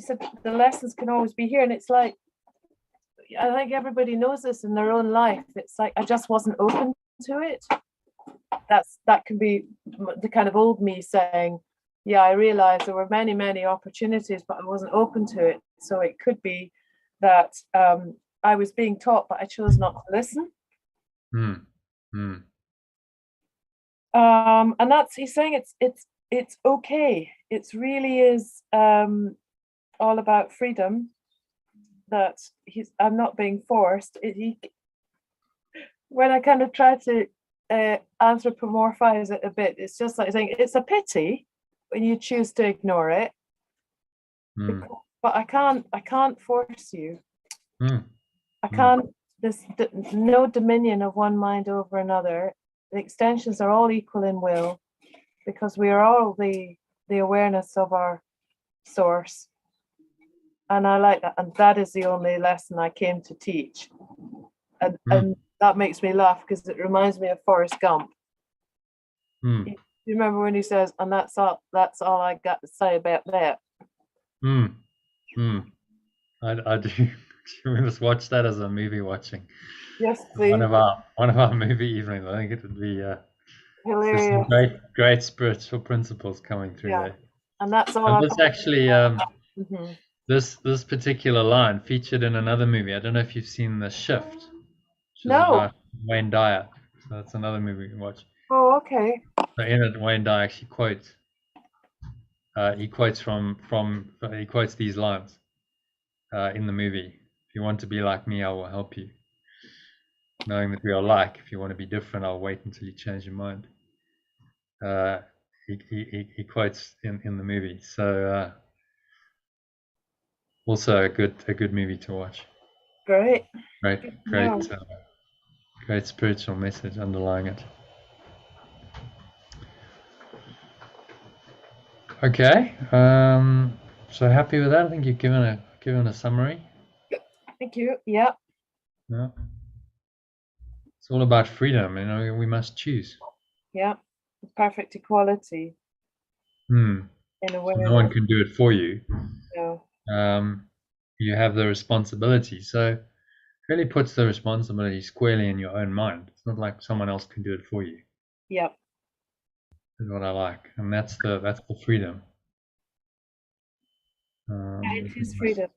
said the lessons can always be here, and it's like, I think everybody knows this in their own life. It's like I just wasn't open to it. That can be the kind of old me saying, yeah, I realized there were many, many opportunities, but I wasn't open to it. So it could be that I was being taught, but I chose not to listen. And that's, he's saying it's okay. It really is all about freedom. That I'm not being forced. When I kind of try to anthropomorphize it a bit, it's just like saying it's a pity when you choose to ignore it. But I can't force you. I can't. There's no dominion of one mind over another. The extensions are all equal in will, because we are all the awareness of our source. And I like that, and that is the only lesson I came to teach. And that makes me laugh because it reminds me of Forrest Gump. You remember when he says, and that's all I got to say about that. I do. We must watch that as a movie watching. Yes, please. One of our movie evenings. I think it would be hilarious. Some great spiritual principles coming through there. And that's all. And this actually, this particular line featured in another movie. I don't know if you've seen The Shift, which is about Wayne Dyer. So that's another movie you can watch. Oh, okay. So in it, Wayne Dyer actually quotes. He quotes he quotes these lines in the movie. If you want to be like me, I will help you. Knowing that we are alike. If you want to be different, I'll wait until you change your mind. he quotes in the movie. So also a good movie to watch. Great. Great spiritual message underlying it. Okay, so happy with that. I think you've given a summary. Thank you. Yeah. Yeah, it's all about freedom. You know, we must choose. Yeah. Perfect equality in So awareness. no one can do it for you. No. You have the responsibility. So it really puts the responsibility squarely in your own mind. It's not like someone else can do it for you. Yep. Is what I like, and that's the freedom. It is freedom.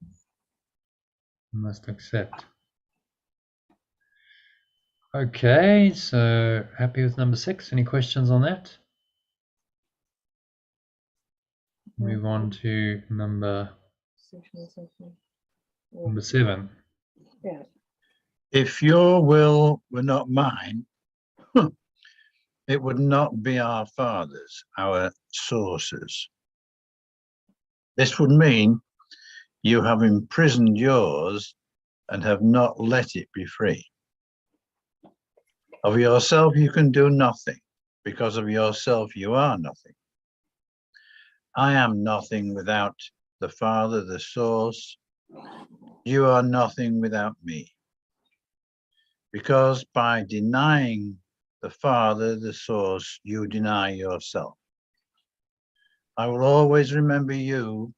Must accept. Okay, so happy with number 6. Any questions on that? Move on to number 7. Yeah. If your will were not mine, it would not be our Father's, our sources. This would mean you have imprisoned yours and have not let it be free. Of yourself you can do nothing. Because of yourself you are nothing. I am nothing without the Father, the source. You are nothing without me. Because by denying the Father, the source, you deny yourself. I will always remember you,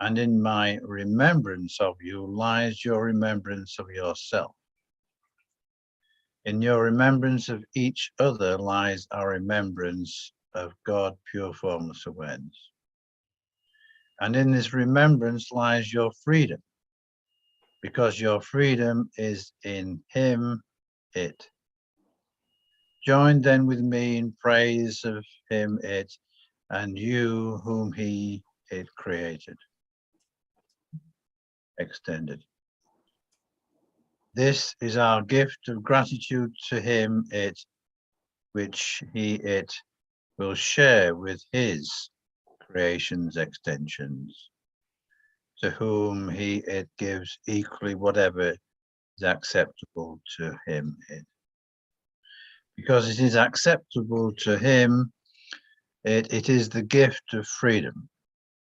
and in my remembrance of you lies your remembrance of yourself. In your remembrance of each other lies our remembrance of God, pure formless awareness. And in this remembrance lies your freedom, because your freedom is in him, it. Join then with me in praise of him, it, and you whom he, it created, extended. This is our gift of gratitude to him, it, which he, it, will share with his creation's extensions, to whom he, it, gives equally whatever is acceptable to him, it. Because it is acceptable to him, it is the gift of freedom,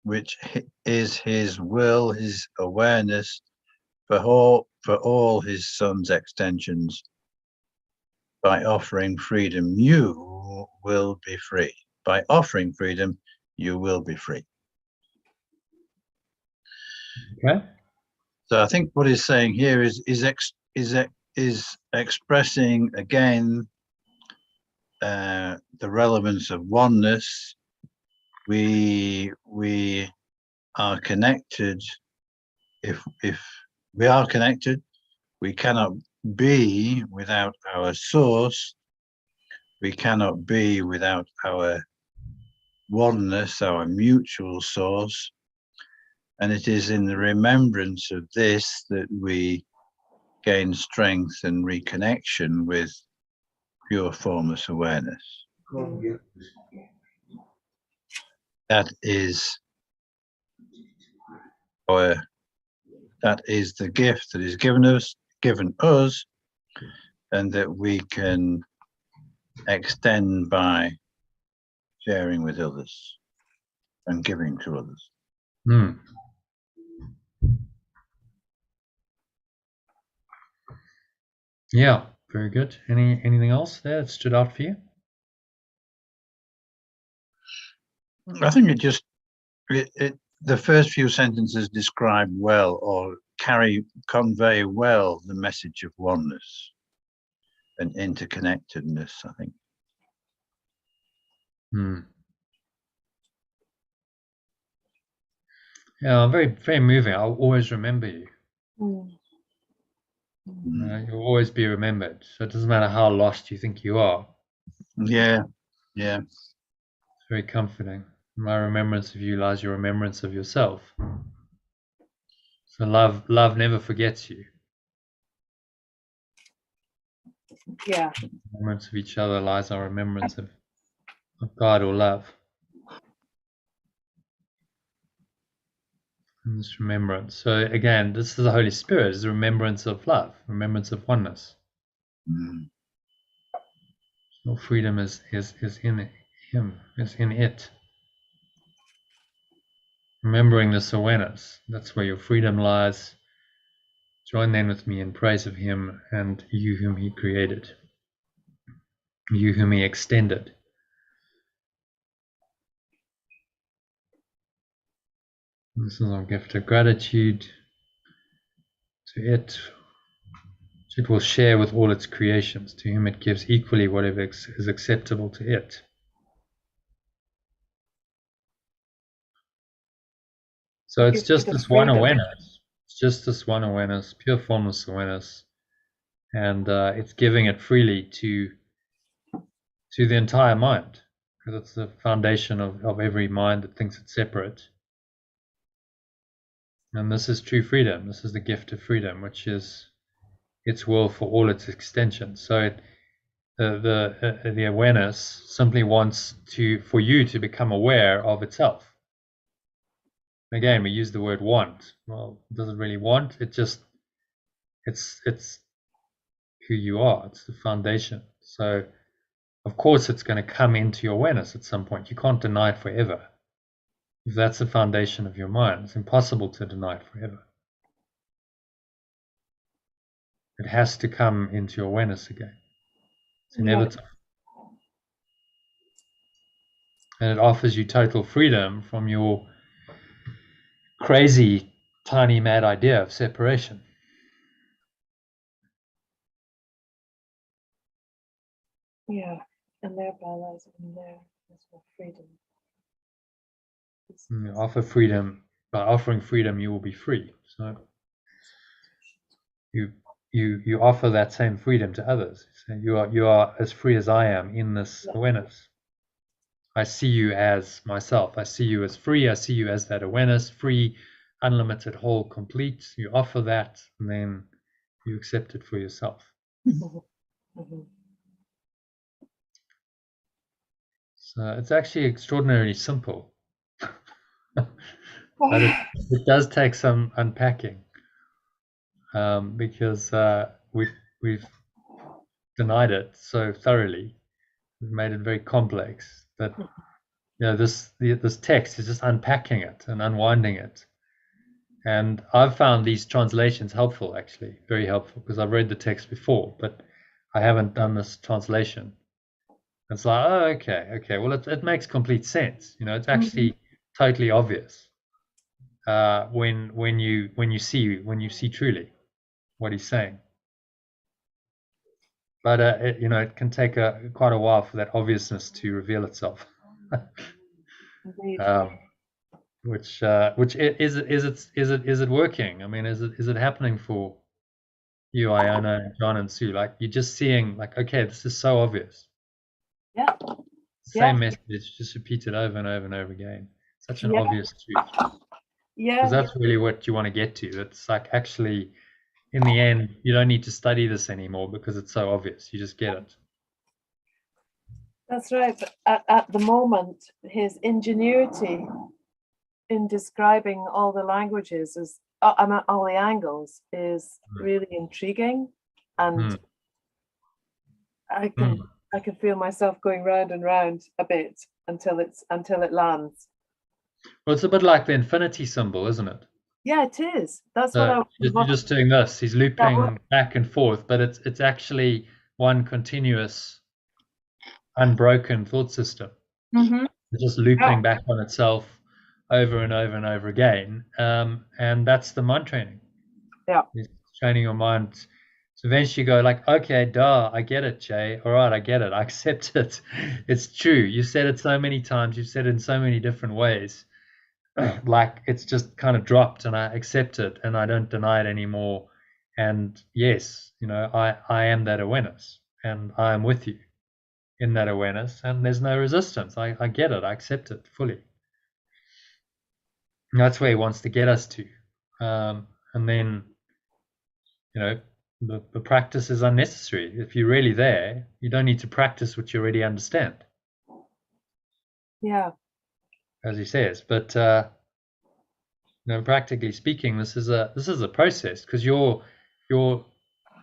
which is his will, his awareness for all his son's extensions. By offering freedom, you will be free. By offering freedom, you will be free. Okay. So I think what he's saying here is expressing again the relevance of oneness. We are connected. If we are connected, we cannot be without our source. We cannot be without our oneness, our mutual source. And it is in the remembrance of this that we gain strength and reconnection with pure formless awareness. That is the gift that is given us, and that we can extend by sharing with others and giving to others. Yeah, very good. Anything else there that stood out for you? I think the first few sentences describe well, or convey well, the message of oneness and interconnectedness, I think. Yeah, very, very moving. I'll always remember you. You'll always be remembered. So it doesn't matter how lost you think you are. Yeah. It's very comforting. In my remembrance of you lies your remembrance of yourself. So love never forgets you. Yeah. Remembrance of each other lies our remembrance of God or love. And this remembrance. So again, this is the Holy Spirit, is a remembrance of love, remembrance of oneness. Mm. All freedom is in him, is in it. Remembering this awareness, that's where your freedom lies. Join then with me in praise of him and you whom he created, you whom he extended. This is our gift of gratitude to it. It will share with all its creations, to whom it gives equally whatever is acceptable to it. So it's just this one awareness. It's just this one awareness, pure formless awareness, and it's giving it freely to the entire mind, because it's the foundation of every mind that thinks it's separate. And this is true freedom. This is the gift of freedom, which is its will for all its extensions. So the awareness simply wants for you to become aware of itself. Again, we use the word want. Well, it doesn't really want. It's who you are. It's the foundation. So of course it's going to come into your awareness at some point. You can't deny it forever. If that's the foundation of your mind, it's impossible to deny it forever. It has to come into your awareness again. It's inevitable. And it offers you total freedom from your crazy, tiny, mad idea of separation. Yeah, and thereby lies in there as well freedom. You offer freedom. By offering freedom, you will be free. So you offer that same freedom to others. So you are as free as I am in this awareness. I see you as myself. I see you as free. I see you as that awareness, free, unlimited, whole, complete. You offer that, and then you accept it for yourself. Mm-hmm. So it's actually extraordinarily simple. But it does take some unpacking, because we've denied it so thoroughly. We've made it very complex that this text is just unpacking it and unwinding it. And I've found these translations helpful, actually, very helpful, because I've read the text before, but I haven't done this translation. It's like, oh, okay. Well, it makes complete sense. It's actually totally obvious when you see truly what he's saying. But it can take quite a while for that obviousness to reveal itself. Which is it working? I mean, is it happening for you, Iona, John, and Sue? Like, you're just seeing, like, okay, this is so obvious. Yeah. Same message, just repeated over and over and over again. Such an obvious truth. Yeah. Because that's really what you want to get to. It's like, actually, in the end, you don't need to study this anymore because it's so obvious. You just get it. That's right. But at the moment, his ingenuity in describing all the languages all the angles is really intriguing, and I can feel myself going round and round a bit until it lands. Well, it's a bit like the infinity symbol, isn't it? Yeah, it is. That's what you're just doing this. He's looping back and forth, but it's actually one continuous, unbroken thought system. It's just looping back on itself over and over and over again, and that's the mind training. It's training your mind. So eventually you go like, okay, duh, I get it, Jay. All right, I get it. I accept it. It's true. You said it so many times. You've said it in so many different ways. Like, it's just kind of dropped, and I accept it, and I don't deny it anymore. And yes, I am that awareness, and I am with you in that awareness, and there's no resistance. I get it. I accept it fully. And that's where he wants to get us to. And then, the practice is unnecessary. If you're really there, you don't need to practice what you already understand. Yeah. As he says, but Practically speaking, this is a process, because your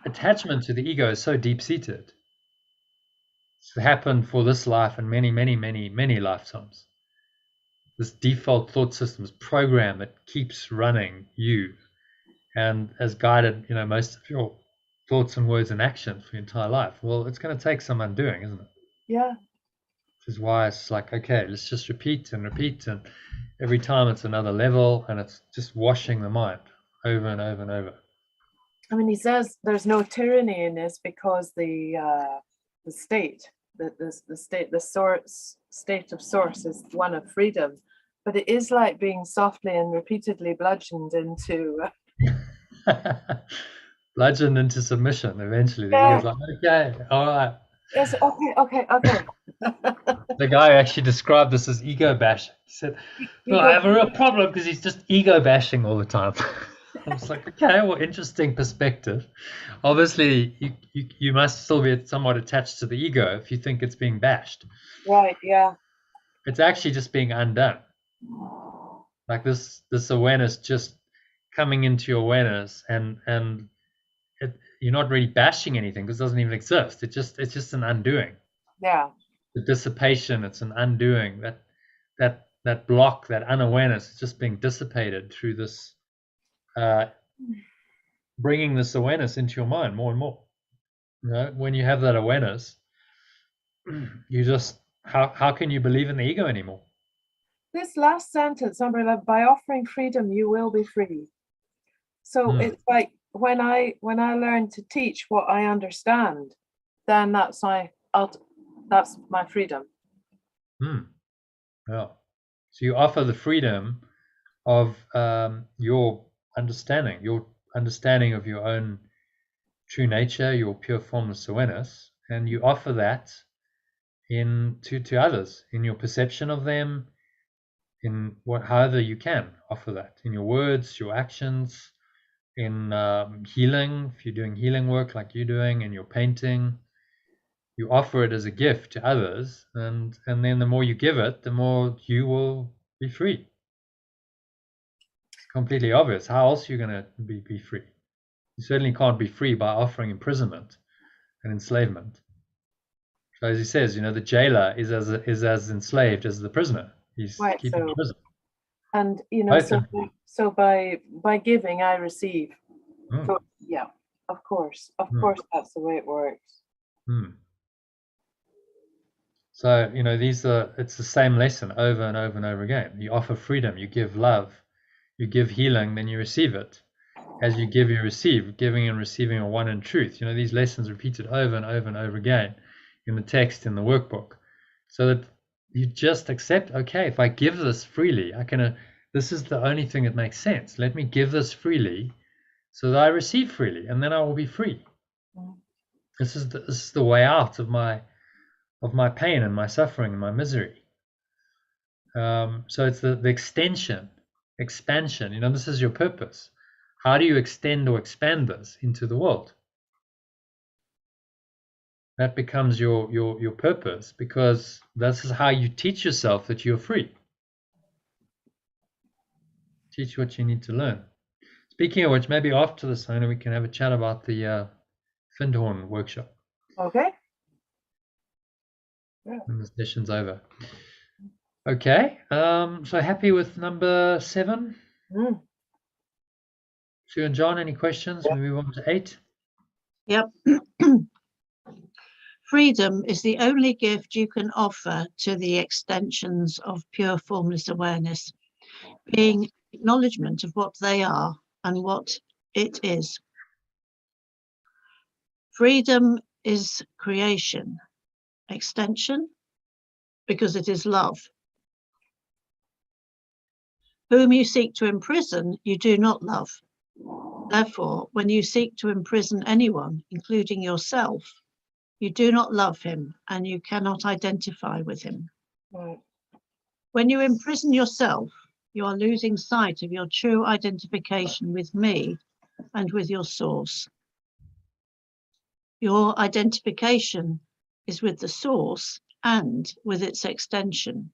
attachment to the ego is so deep-seated. It's happened for this life and many, many, many, many lifetimes. This default thought system, this program that keeps running you and has guided, most of your thoughts and words and actions for your entire life. Well, it's going to take some undoing, isn't it? Yeah. Which is why it's like, okay, let's just repeat, and every time it's another level, and it's just washing the mind over and over and over. I mean, he says there's no tyranny in this, because the state of source is one of freedom, but it is like being softly and repeatedly bludgeoned into bludgeoned into submission. Eventually, the Yeah. ego's like, okay, all right. Yes, okay. The guy actually described this as ego bashing. He said, "Well, I have a real problem because he's just ego bashing all the time." I was like, okay, well, interesting perspective. Obviously, you must still be somewhat attached to the ego if you think it's being bashed. Right, yeah. It's actually just being undone. Like this awareness just coming into your awareness, and you're not really bashing anything because it doesn't even exist. It's just an undoing. Yeah. The dissipation, it's an undoing. That block, that unawareness is just being dissipated through this, bringing this awareness into your mind more and more. When you have that awareness, you just, how can you believe in the ego anymore? This last sentence, number 11, by offering freedom, you will be free. So it's like when I learn to teach what I understand, then that's my freedom. Yeah. So you offer the freedom of your understanding of your own true nature, your pure formless awareness, and you offer that to others in your perception of them, in however you can offer that, in your words, your actions, in healing, if you're doing healing work like you're doing, in your painting. You offer it as a gift to others, and then the more you give it, the more you will be free. It's completely obvious. How else are you going to be free? You certainly can't be free by offering imprisonment and enslavement. So as he says, the jailer is as enslaved as the prisoner. He's Right, keeping prison. And so by giving, I receive. So, yeah, of course that's the way it works. So it's the same lesson over and over and over again. You offer freedom, you give love, you give healing, then you receive it. As you give, you receive. Giving and receiving are one in truth. These lessons repeated over and over and over again in the text, in the workbook, so that you just accept, okay, if I give this freely, this is the only thing that makes sense. Let me give this freely so that I receive freely, and then I will be free. This is the way out of my pain and my suffering and my misery. So it's the expansion. This is your purpose. How do you extend or expand this into the world? That becomes your purpose, because this is how you teach yourself that you're free. Teach what you need to learn. Speaking of which, maybe after this, I know we can have a chat about the Findhorn workshop. Okay. Yeah. When the session's over. Okay. So happy with number 7? Sue and John, any questions? We move on to 8. Yep. Freedom is the only gift you can offer to the extensions of pure formless awareness, being acknowledgement of what they are and what it is. Freedom is creation, extension, because it is love. Whom you seek to imprison, you do not love. Therefore, when you seek to imprison anyone, including yourself, you do not love him and you cannot identify with him. Right. When you imprison yourself, you are losing sight of your true identification with me and with your source. Your identification is with the source and with its extension.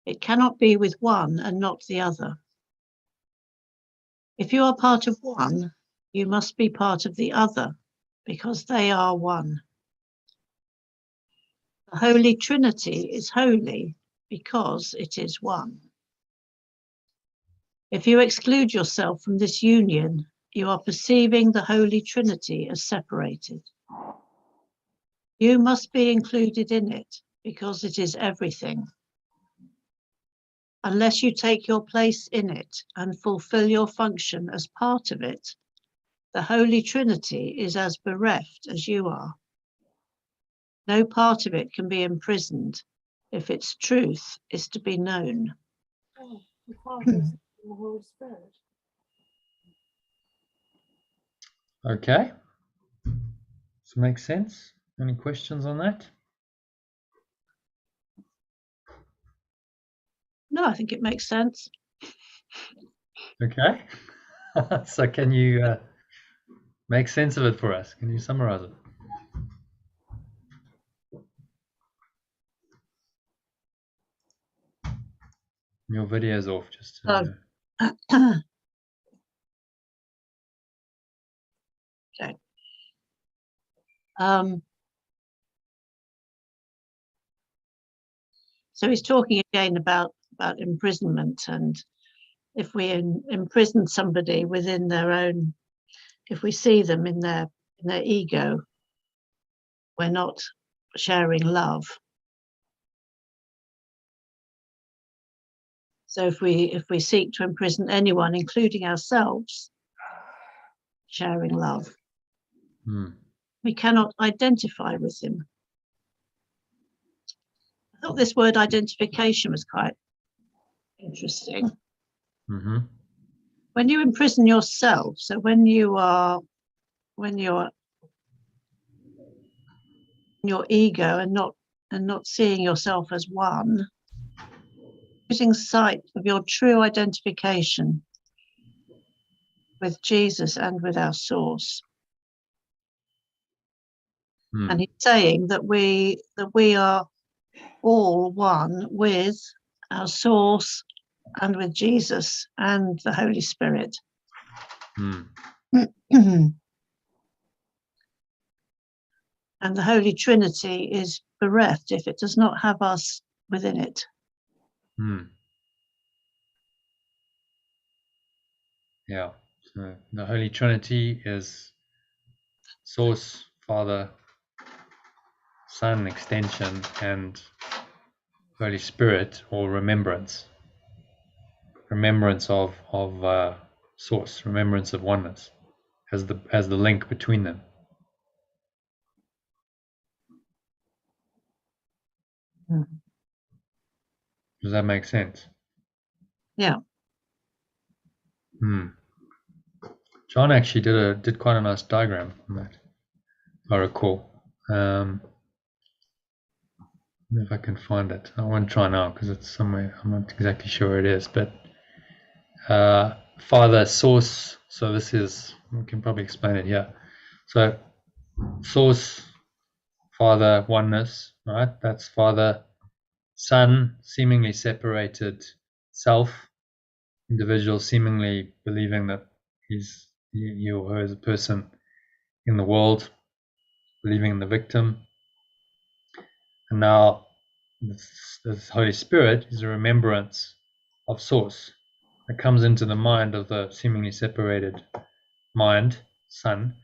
It cannot be with one and not the other. If you are part of one, you must be part of the other, because they are one. The Holy Trinity is holy because it is one. If you exclude yourself from this union, you are perceiving the Holy Trinity as separated. You must be included in it because it is everything. Unless you take your place in it and fulfill your function as part of it, the Holy Trinity is as bereft as you are. No part of it can be imprisoned if its truth is to be known. Oh, the Father and the Holy Spirit. Okay. Does it make sense? Any questions on that? No, I think it makes sense. Okay. So can you make sense of it for us? Can you summarize it? Your video's off, just to Okay. So he's talking again about imprisonment, and if we imprison somebody within their own, if we see them in their ego, we're not sharing love. So if we seek to imprison anyone, including ourselves, sharing love, we cannot identify with him. I thought this word identification was quite interesting. Mm-hmm. When you imprison yourself, so when you're in your ego and not seeing yourself as one, losing sight of your true identification with Jesus and with our source. And he's saying that we are all one with our source and with Jesus and the Holy Spirit. And the Holy Trinity is bereft if it does not have us within it. Yeah. So the Holy Trinity is Source, Father, Son, extension, and Holy Spirit, or remembrance. Remembrance of Source, remembrance of oneness, as the link between them. Does that make sense? Yeah. John actually did quite a nice diagram on that, if I recall. If I can find it, I won't try now because it's somewhere. I'm not exactly sure where it is, but Father, Source. So this is, we can probably explain it here. So Source, Father, oneness, right? That's Father. Son, seemingly separated self, individual seemingly believing that he or her is a person in the world, believing in the victim. And now this Holy Spirit is a remembrance of Source that comes into the mind of the seemingly separated mind, Son,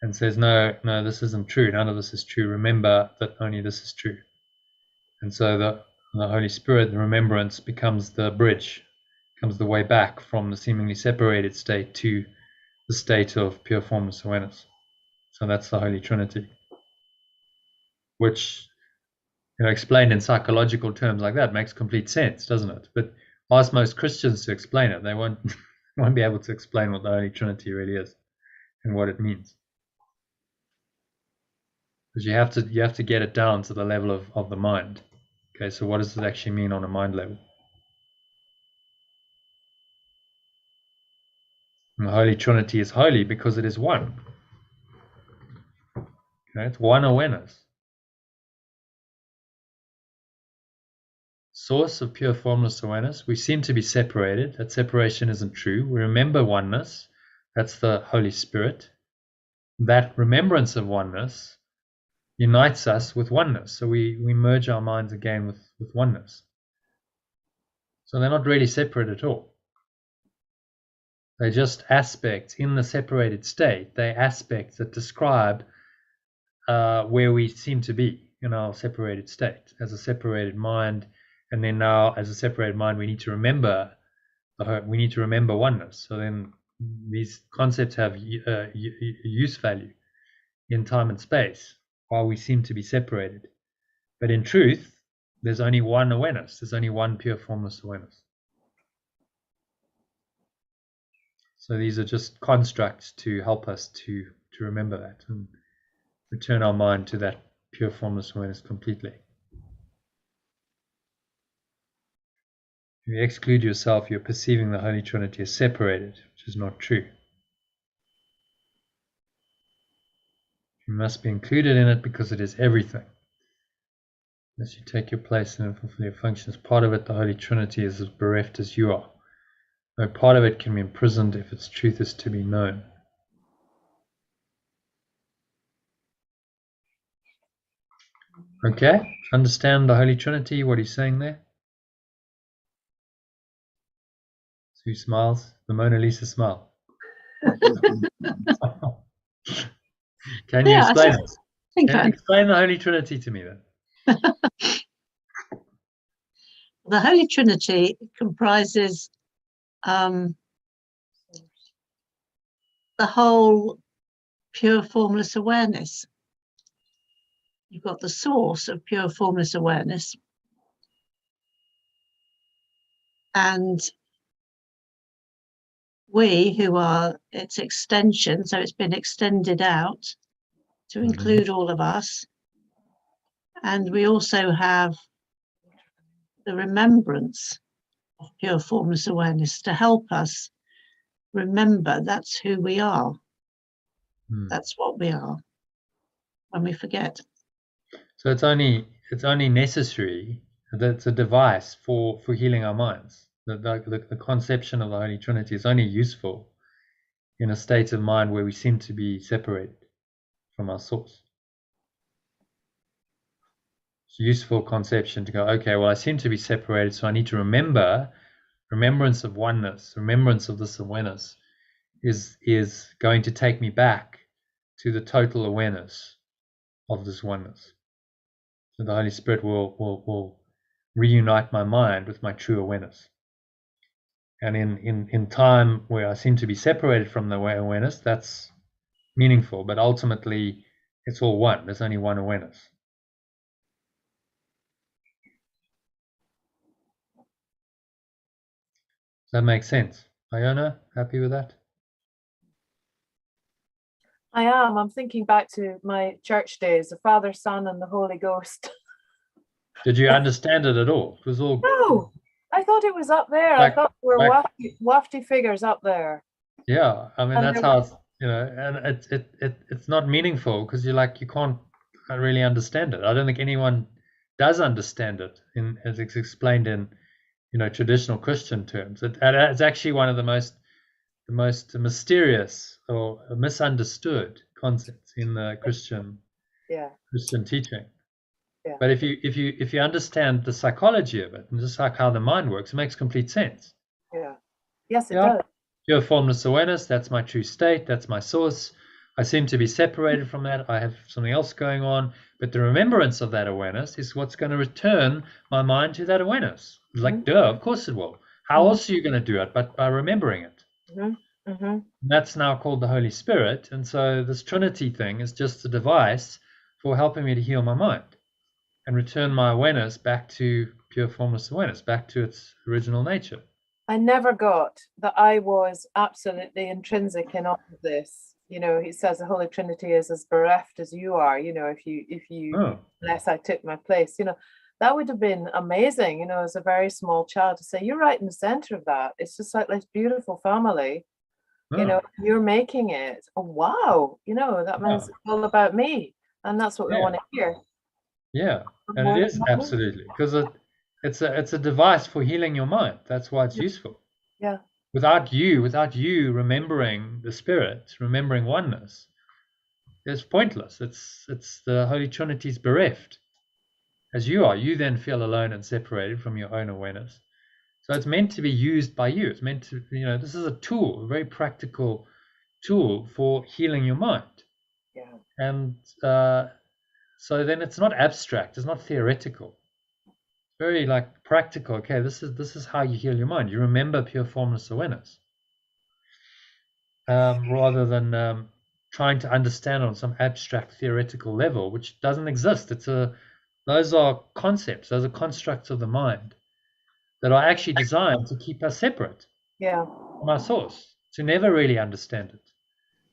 and says, no, this isn't true. None of this is true. Remember that only this is true. And so the Holy Spirit, the remembrance, becomes the bridge, becomes the way back from the seemingly separated state to the state of pure formless awareness. So that's the Holy Trinity, which, explained in psychological terms like that makes complete sense, doesn't it? But ask most Christians to explain it. They won't be able to explain what the Holy Trinity really is and what it means. Because you have to get it down to the level of the mind. Okay, so what does it actually mean on a mind level? And the Holy Trinity is holy because it is one. Okay, it's one awareness. source of pure formless awareness. We seem to be separated. That separation isn't true. We remember oneness. That's the Holy Spirit. That remembrance of oneness unites us with oneness. So we merge our minds again with oneness. So they're not really separate at all. They're just aspects in the separated state. They're aspects that describe where we seem to be in our separated state as a separated mind. And then now, as a separated mind, we need to remember oneness. So then these concepts have use value in time and space while we seem to be separated. But in truth, there's only one awareness. There's only one pure formless awareness. So these are just constructs to help us to remember that and return our mind to that pure formless awareness completely. If you exclude yourself, you're perceiving the Holy Trinity as separated, which is not true. You must be included in it because it is everything. As you take your place and fulfill your functions, part of it, the Holy Trinity, is as bereft as you are. No part of it can be imprisoned if its truth is to be known. Okay, understand the Holy Trinity, what he's saying there? Sue smiles, the Mona Lisa smile. Can you explain it? Can you explain the Holy Trinity to me then? The Holy Trinity comprises the whole pure formless awareness. You've got the source of pure formless awareness, and we, who are its extension, so it's been extended out to include all of us. And we also have the remembrance of pure formless awareness to help us remember that's who we are. That's what we are when we forget. So it's only necessary, that's a device for healing our minds. The conception of the Holy Trinity is only useful in a state of mind where we seem to be separated from our source. It's a useful conception to go, okay, well, I seem to be separated, so I need to remembrance of oneness, remembrance of this awareness is going to take me back to the total awareness of this oneness. So the Holy Spirit will reunite my mind with my true awareness. And in time where I seem to be separated from the awareness, that's meaningful, but ultimately it's all one. There's only one awareness. Does that make sense? Iona, happy with that? I am. I'm thinking back to my church days, the Father, Son, and the Holy Ghost. Did you understand it at all? It was all... No, I thought it was up there. I thought we were wafty figures up there. Yeah, I mean, that's how it's, and it's not meaningful because you can't really understand it. I don't think anyone does understand it as it's explained in traditional Christian terms. It's actually one of the most mysterious or misunderstood concepts in the Christian teaching. Yeah. But if you understand the psychology of it and just like how the mind works, it makes complete sense. Yeah. Yes, it does. Pure formless awareness, that's my true state, that's my source. I seem to be separated from that. I have something else going on, but the remembrance of that awareness is what's going to return my mind to that awareness. Like, duh, of course it will. How else are you going to do it but by remembering it? That's now called the Holy Spirit. And so this Trinity thing is just a device for helping me to heal my mind and return my awareness back to pure formless awareness, back to its original nature. I never got that I was absolutely intrinsic in all of this. He says the Holy Trinity is as bereft as you are. If you unless I took my place, that would have been amazing. As a very small child to say, you're right in the center of that. It's just like this beautiful family. You're making it. Oh, wow. That means it's all about me, and that's what we want to hear. Yeah, and it is absolutely because It's a device for healing your mind. That's why it's useful. Yeah. Without you remembering the Spirit, remembering oneness, it's pointless. It's the Holy Trinity's bereft. As you are, you then feel alone and separated from your own awareness. So it's meant to be used by you. It's meant to, this is a tool, a very practical tool for healing your mind. Yeah. And so then it's not abstract, it's not theoretical. It's very like practical. Okay, this is how you heal your mind. You remember pure formless awareness. Rather than trying to understand on some abstract theoretical level, which doesn't exist. Those are concepts, those are constructs of the mind that are actually designed to keep us separate Yeah. from our source, to never really understand it.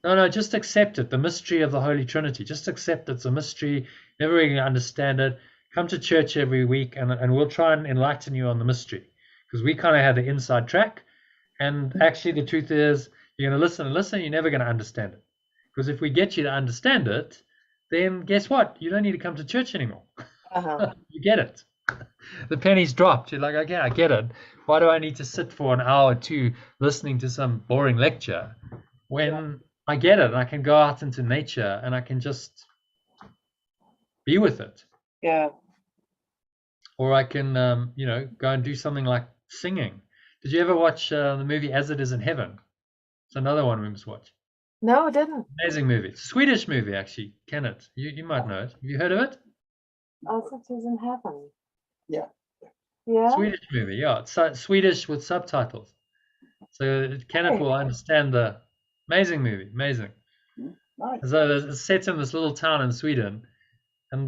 No, just accept it, the mystery of the Holy Trinity. Just accept it's a mystery, never really understand it. Come to church every week and we'll try and enlighten you on the mystery, because we kind of have the inside track. And actually the truth is, you're going to listen and listen, you're never going to understand it. Because if we get you to understand it, then guess what? You don't need to come to church anymore. Uh-huh. You get it. The penny's dropped. You're like, okay, I get it. Why do I need to sit for an hour or two listening to some boring lecture when I get it and I can go out into nature and I can just be with it? Yeah. Or I can, go and do something like singing. Did you ever watch the movie As It Is in Heaven? It's another one we must watch. No, I didn't. Amazing movie. It's a Swedish movie, actually. Kenneth, you might know it. Have you heard of it? As It Is in Heaven. Yeah. Yeah. Swedish movie, yeah. It's Swedish with subtitles. So Kenneth will understand the amazing movie. Amazing. Nice. So it's set in this little town in Sweden, and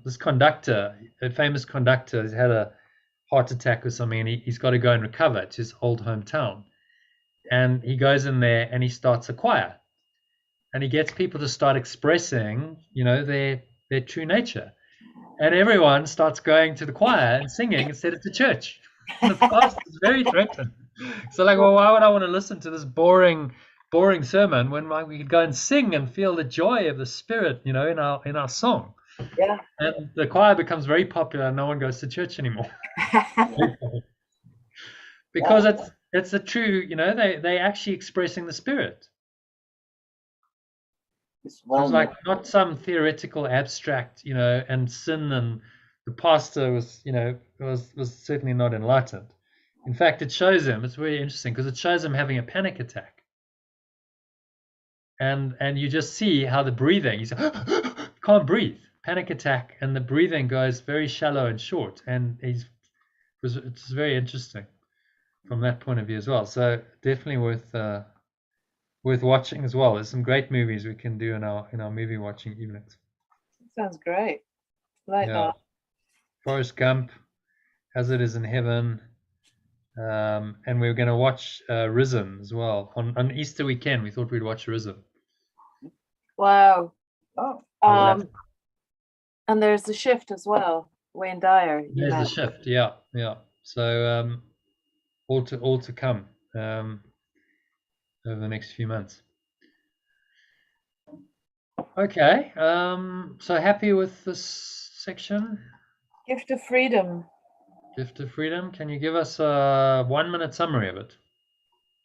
this conductor, a famous conductor, has had a heart attack or something, and he's got to go and recover to his old hometown. And he goes in there and he starts a choir, and he gets people to start expressing, their true nature. And everyone starts going to the choir and singing instead of to church. And the pastor is very threatened. So like, well, why would I want to listen to this boring sermon when we could go and sing and feel the joy of the Spirit, in our song? Yeah. And the choir becomes very popular and no one goes to church anymore. Because it's a true, they actually expressing the Spirit. It's It was one. like not some theoretical abstract, and sin, and the pastor was, was certainly not enlightened. In fact, it shows him, it's very interesting because it shows him having a panic attack. And you just see how the breathing, he's can't breathe, panic attack, and the breathing goes very shallow and short. And it's very interesting from that point of view as well. So definitely worth watching as well. There's some great movies we can do in our movie watching evenings. Sounds great. Like that. Forrest Gump, As It Is in Heaven, and we're going to watch Risen as well on Easter weekend. We thought we'd watch Risen. Wow. Oh, And there's the Shift as well. Wayne Dyer. There's the Shift. Yeah. So all to come over the next few months. Okay. So happy with this section? Gift of Freedom. Gift of Freedom. Can you give us a 1-minute summary of it?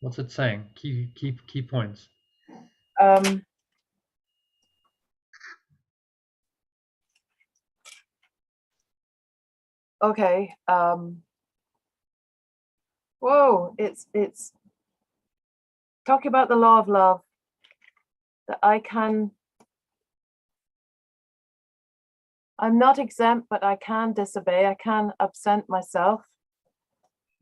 What's it saying? Key points. Okay. Whoa, it's talking about the law of love, that I'm not exempt, but I can disobey. I can absent myself.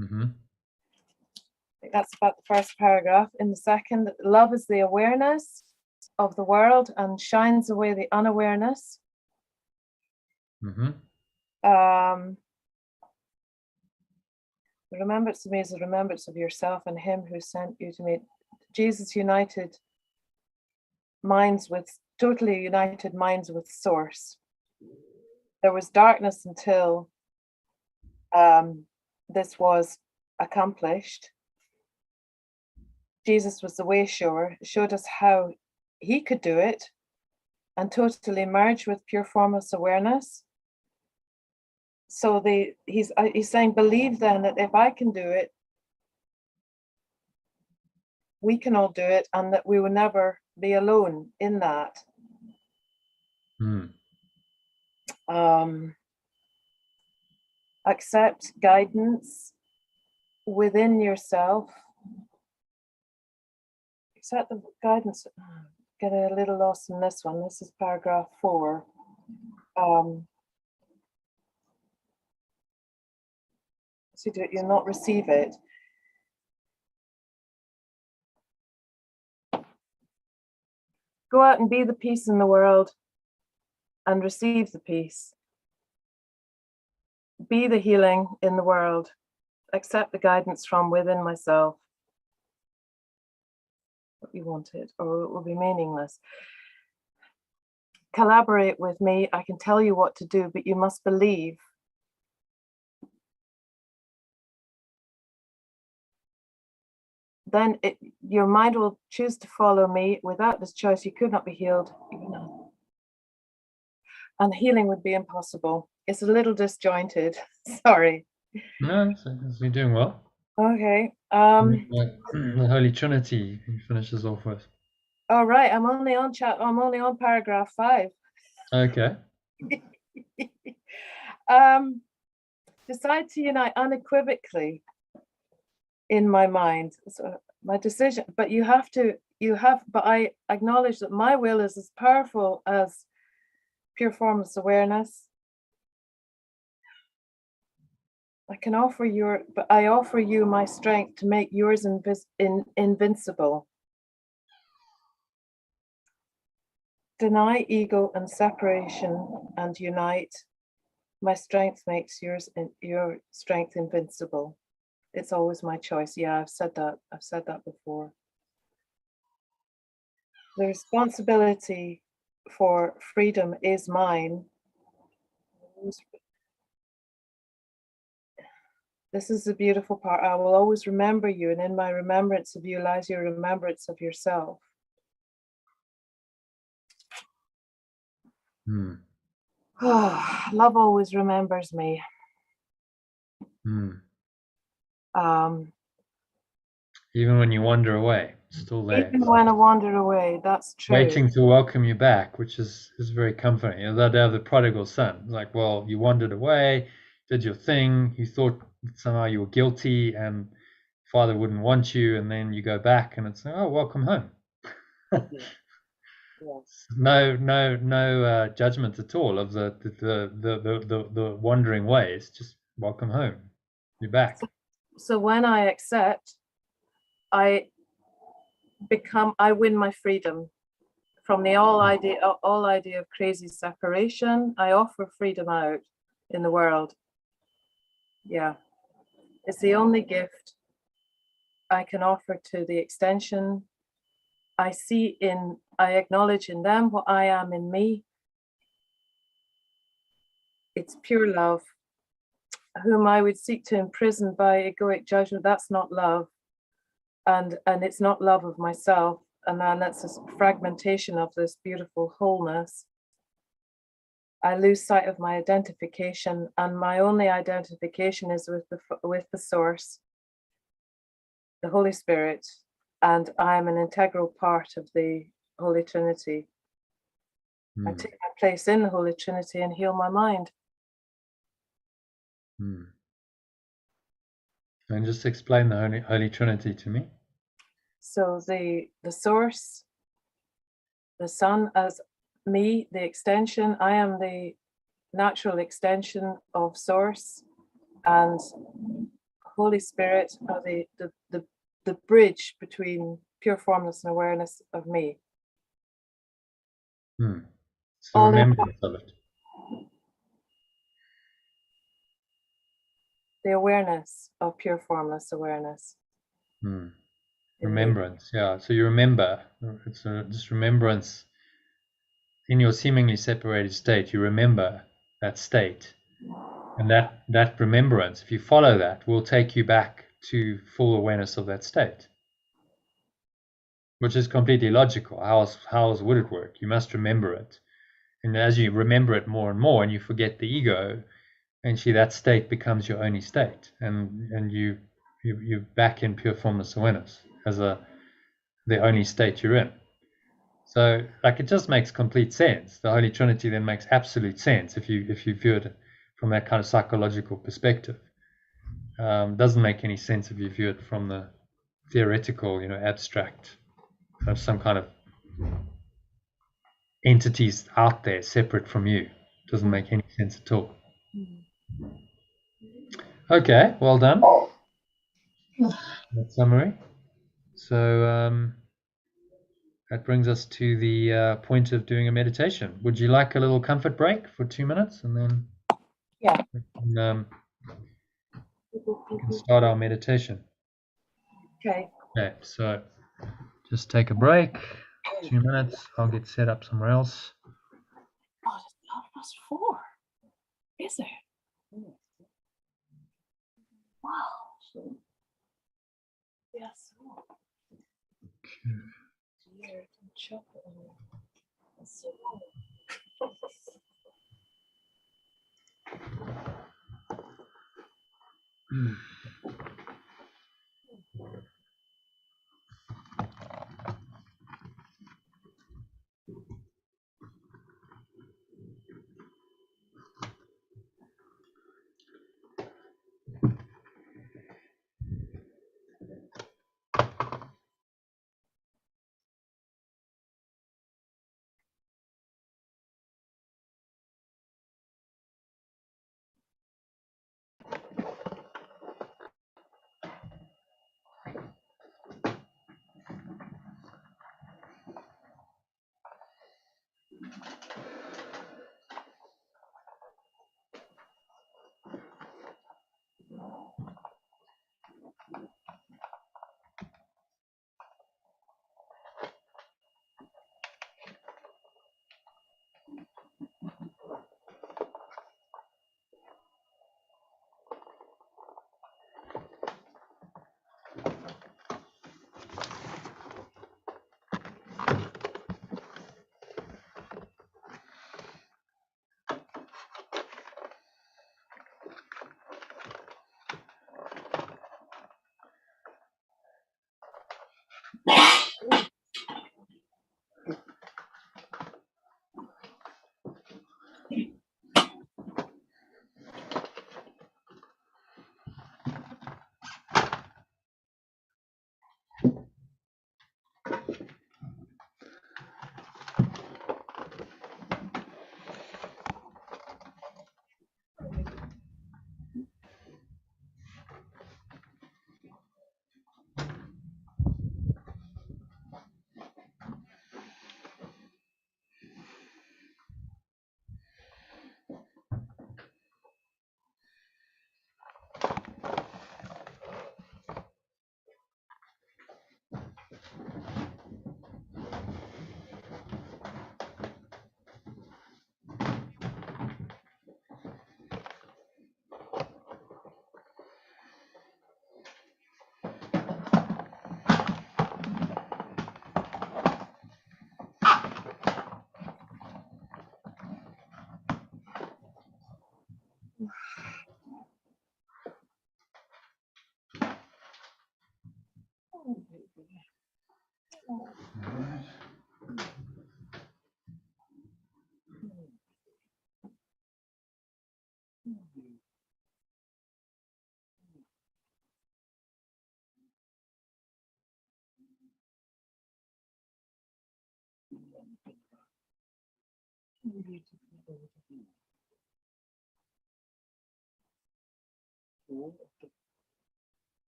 Mm-hmm. I think that's about the first paragraph. In the second, love is the awareness of the world and shines away the unawareness. Mm-hmm. The remembrance of me is the remembrance of yourself and him who sent you to me. Jesus united totally united minds with source. There was darkness until this was accomplished. Jesus was the way shower, showed us how he could do it and totally merge with pure formless awareness. So he's saying, believe then that if I can do it, we can all do it, and that we will never be alone in that. Accept guidance within yourself. Accept the guidance. Get a little lost in this one. This is paragraph 4. So you'll not receive it. Go out and be the peace in the world and receive the peace. Be the healing in the world. Accept the guidance from within myself. What you wanted, or it will be meaningless. Collaborate with me. I can tell you what to do, but you must believe. Then your mind will choose to follow me. Without this choice, you could not be healed. And healing would be impossible. It's a little disjointed. Sorry. No, you're doing well. Okay. The Holy Trinity finishes off with. All right. I'm only on paragraph 5. Okay. Decide to unite unequivocally in my mind. So my decision, but but I acknowledge that my will is as powerful as pure formless awareness. I offer you my strength to make yours invincible. Deny ego and separation and unite. My strength makes your strength invincible. It's always my choice. Yeah, I've said that before. The responsibility for freedom is mine. This is the beautiful part. I will always remember you, and in my remembrance of you lies your remembrance of yourself. Love always remembers me. Even when you wander away, it's still there. Even when I wander away, that's true. Waiting to welcome you back, which is very comforting. You know, that day of the prodigal son, like, well, you wandered away, did your thing, you thought somehow you were guilty and father wouldn't want you, and then you go back and it's like, oh, welcome home. No judgment at all of the wandering ways. Just welcome home. You're back. So when I accept, I win my freedom from the all idea of crazy separation. I offer freedom out in the world. Yeah, it's the only gift I can offer to the extension. I acknowledge in them what I am in me. It's pure love. Whom I would seek to imprison by egoic judgment, that's not love. And it's not love of myself. And then that's a fragmentation of this beautiful wholeness. I lose sight of my identification, and my only identification is with the source, the Holy Spirit, and I am an integral part of the Holy Trinity. I take my place in the Holy Trinity and heal my mind. And just explain the Holy Trinity to me. So the source, the Son as me, the extension. I am the natural extension of source, and Holy Spirit are the bridge between pure formless and awareness of me. So remembrance of it. The awareness of pure formless awareness. Remembrance, yeah. So you remember. It's just remembrance in your seemingly separated state. You remember that state, and that remembrance, if you follow that, will take you back to full awareness of that state, which is completely logical. How else would it work? You must remember it, and as you remember it more and more, and you forget the ego, eventually that state becomes your only state, and you're back in pure formless awareness as the only state you're in. So, like, it just makes complete sense. The Holy Trinity then makes absolute sense if you view it from that kind of psychological perspective. Doesn't make any sense if you view it from the theoretical, abstract, of some kind of entities out there separate from you. Doesn't make any sense at all. Okay, well done. That summary. So that brings us to the point of doing a meditation. Would you like a little comfort break for 2 minutes, and then Yeah. we can start our meditation? Okay. Okay, so just take a break. 2 minutes. I'll get set up somewhere else. God, it's 4:04. Is it? Wow. Yes. Weird and chocolate. That's so cool.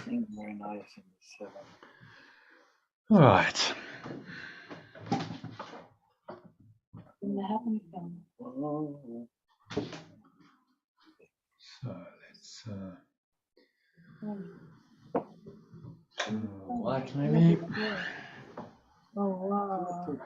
Sing very nice in the 7. All right. In the heavenly family. Oh, So let's white maybe. Oh wow.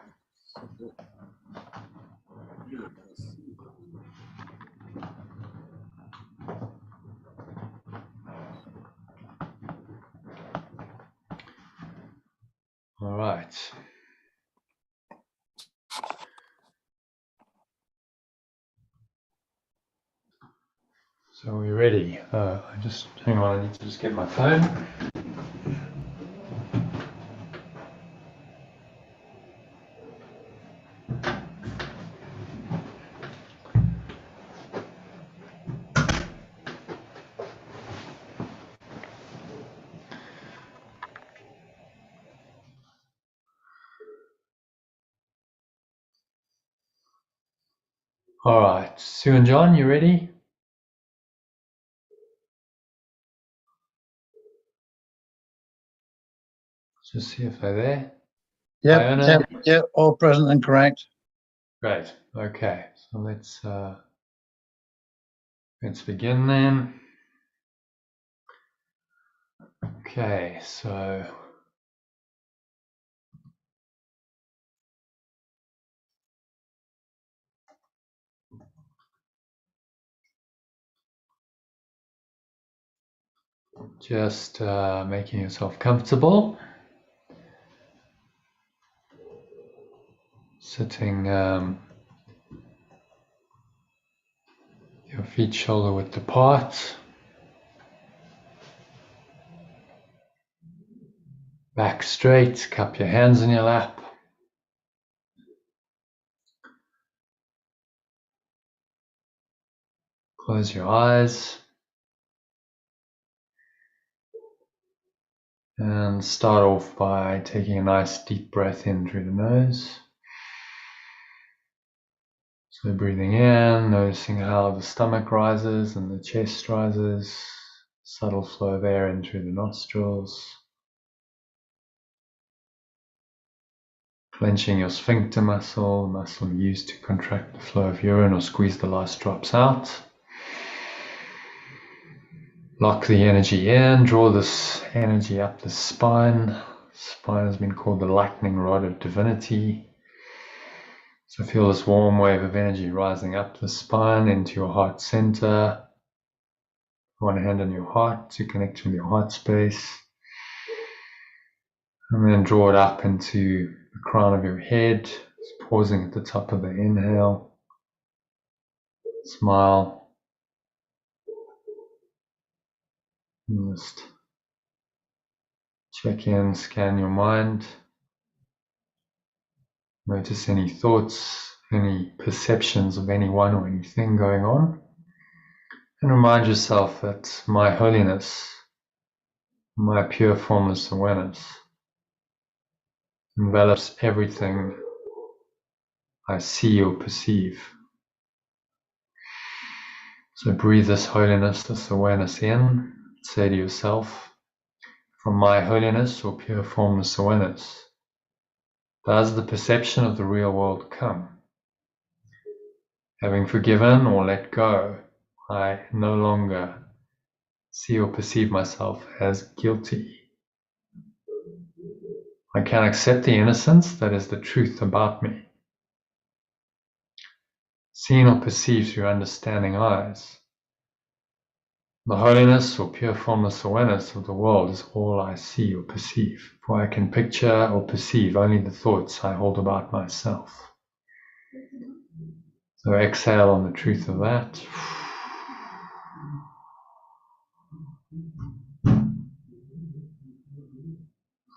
All right. So we're ready. Hang on, I need to just get my phone. All right, Sue and John, you ready? Just see if they're there. Yep, all present and correct. Great. Okay, so let's begin then. Okay, so just making yourself comfortable. Sitting your feet shoulder width apart. Back straight, cup your hands in your lap. Close your eyes. And start off by taking a nice deep breath in through the nose. So breathing in, noticing how the stomach rises and the chest rises. Subtle flow of air in through the nostrils. Clenching your sphincter muscle, the muscle used to contract the flow of urine or squeeze the last drops out. Lock the energy in, draw this energy up the spine. Spine has been called the lightning rod of divinity. So feel this warm wave of energy rising up the spine into your heart center. One hand on your heart to connect with your heart space. And then draw it up into the crown of your head. Just pausing at the top of the inhale. Smile. And just check in, scan your mind. Notice any thoughts, any perceptions of anyone or anything going on. And remind yourself that my holiness, my pure formless awareness, envelops everything I see or perceive. So breathe this holiness, this awareness in. Say to yourself, from my holiness or pure formless awareness, does the perception of the real world come? Having forgiven or let go, I no longer see or perceive myself as guilty. I can accept the innocence that is the truth about me. Seen or perceived through understanding eyes, the holiness or pure formless awareness of the world is all I see or perceive, for I can picture or perceive only the thoughts I hold about myself. So exhale on the truth of that.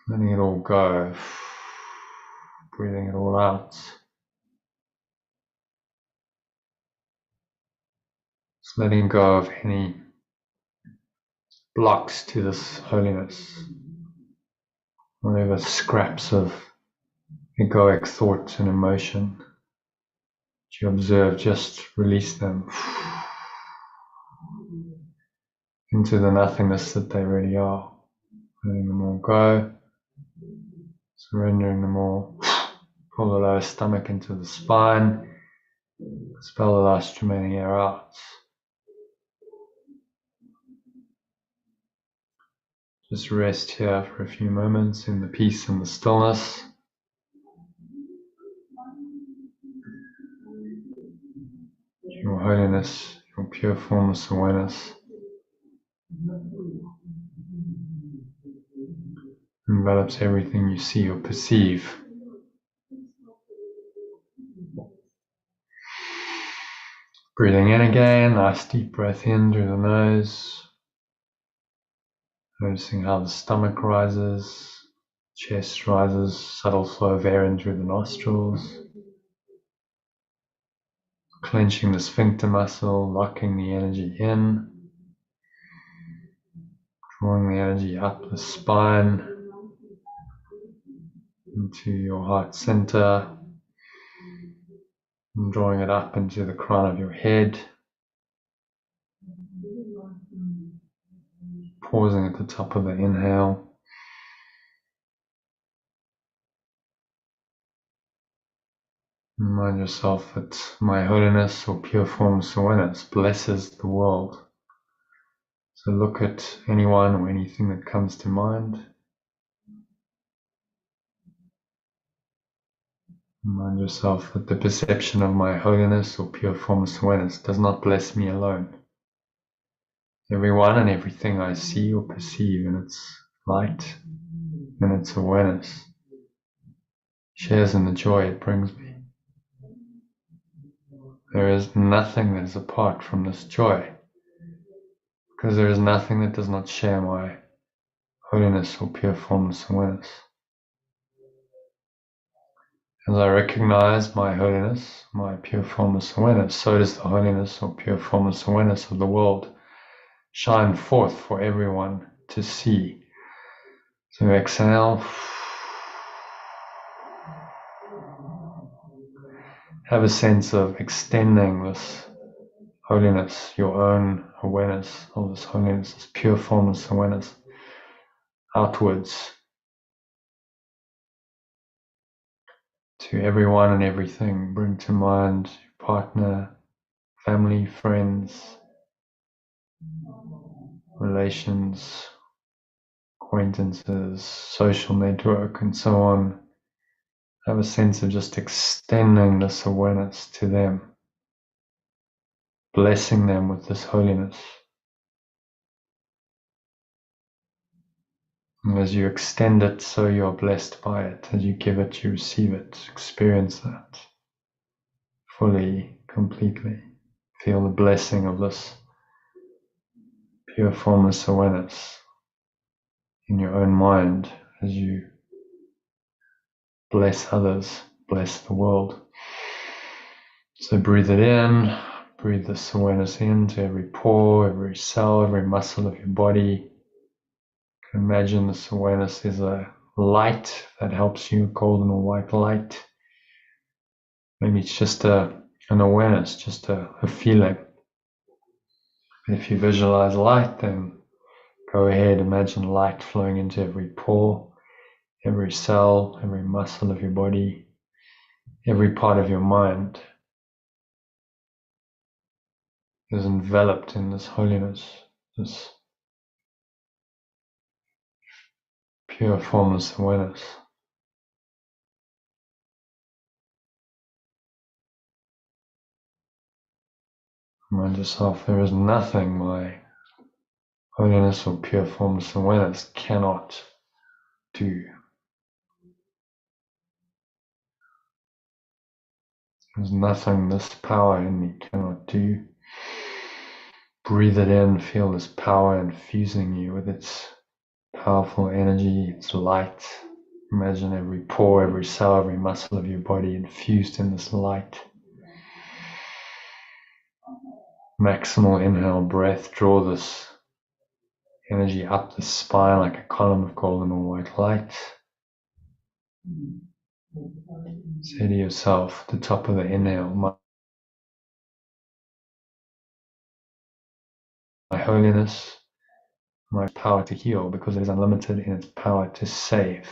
Letting it all go. Breathing it all out. Just letting go of any blocks to this holiness. Whatever scraps of egoic thought and emotion that you observe, just release them. into the nothingness that they really are. Letting them all go, surrendering them all. Pull the lower stomach into the spine, expel the last remaining air out. Just rest here for a few moments in the peace and the stillness. Your holiness, your pure formless awareness envelops everything you see or perceive. Breathing in again, nice deep breath in through the nose. Noticing how the stomach rises, chest rises, subtle flow of air in through the nostrils. Clenching the sphincter muscle, locking the energy in. Drawing the energy up the spine into your heart center. And drawing it up into the crown of your head. Pausing at the top of the inhale. Remind yourself that my holiness or pure formless awareness blesses the world. So look at anyone or anything that comes to mind. Remind yourself that the perception of my holiness or pure formless awareness does not bless me alone. Everyone and everything I see or perceive in its light, in its awareness, shares in the joy it brings me. There is nothing that is apart from this joy, because there is nothing that does not share my holiness or pure formless awareness. As I recognize my holiness, my pure formless awareness, so does the holiness or pure formless awareness of the world shine forth for everyone to see. So exhale. Have a sense of extending this holiness, your own awareness of this holiness, this pure formless awareness, outwards to everyone and everything. Bring to mind your partner, family, friends, relations, acquaintances, social network, and so on. Have a sense of just extending this awareness to them, blessing them with this holiness. And as you extend it, so you are blessed by it. As you give it, you receive it. Experience that fully, completely. Feel the blessing of this pure formless awareness in your own mind as you bless others, bless the world. So breathe it in, breathe this awareness into every pore, every cell, every muscle of your body. You can imagine this awareness is a light that helps you, golden or white light. Maybe it's just an awareness, just a feeling. If you visualize light, then go ahead, imagine light flowing into every pore, every cell, every muscle of your body, every part of your mind is enveloped in this holiness, this pure formless awareness. Remind yourself there is nothing my holiness or pure formless awareness cannot do. There's nothing this power in me cannot do. Breathe it in, feel this power infusing you with its powerful energy, its light. Imagine every pore, every cell, every muscle of your body infused in this light. Maximal inhale breath, draw this energy up the spine like a column of golden or white light. Say to yourself at the top of the inhale, my holiness, my power to heal, because it is unlimited in its power to save.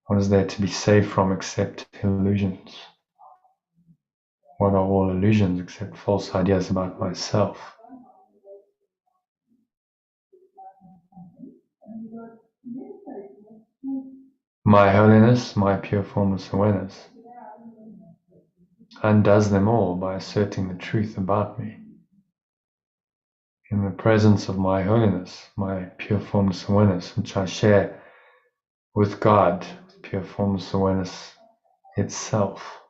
What is there to be saved from except illusions? What are all illusions except false ideas about myself? My holiness, my pure formless awareness, undoes them all by asserting the truth about me. In the presence of my holiness, my pure formless awareness, which I share with God, pure formless awareness itself,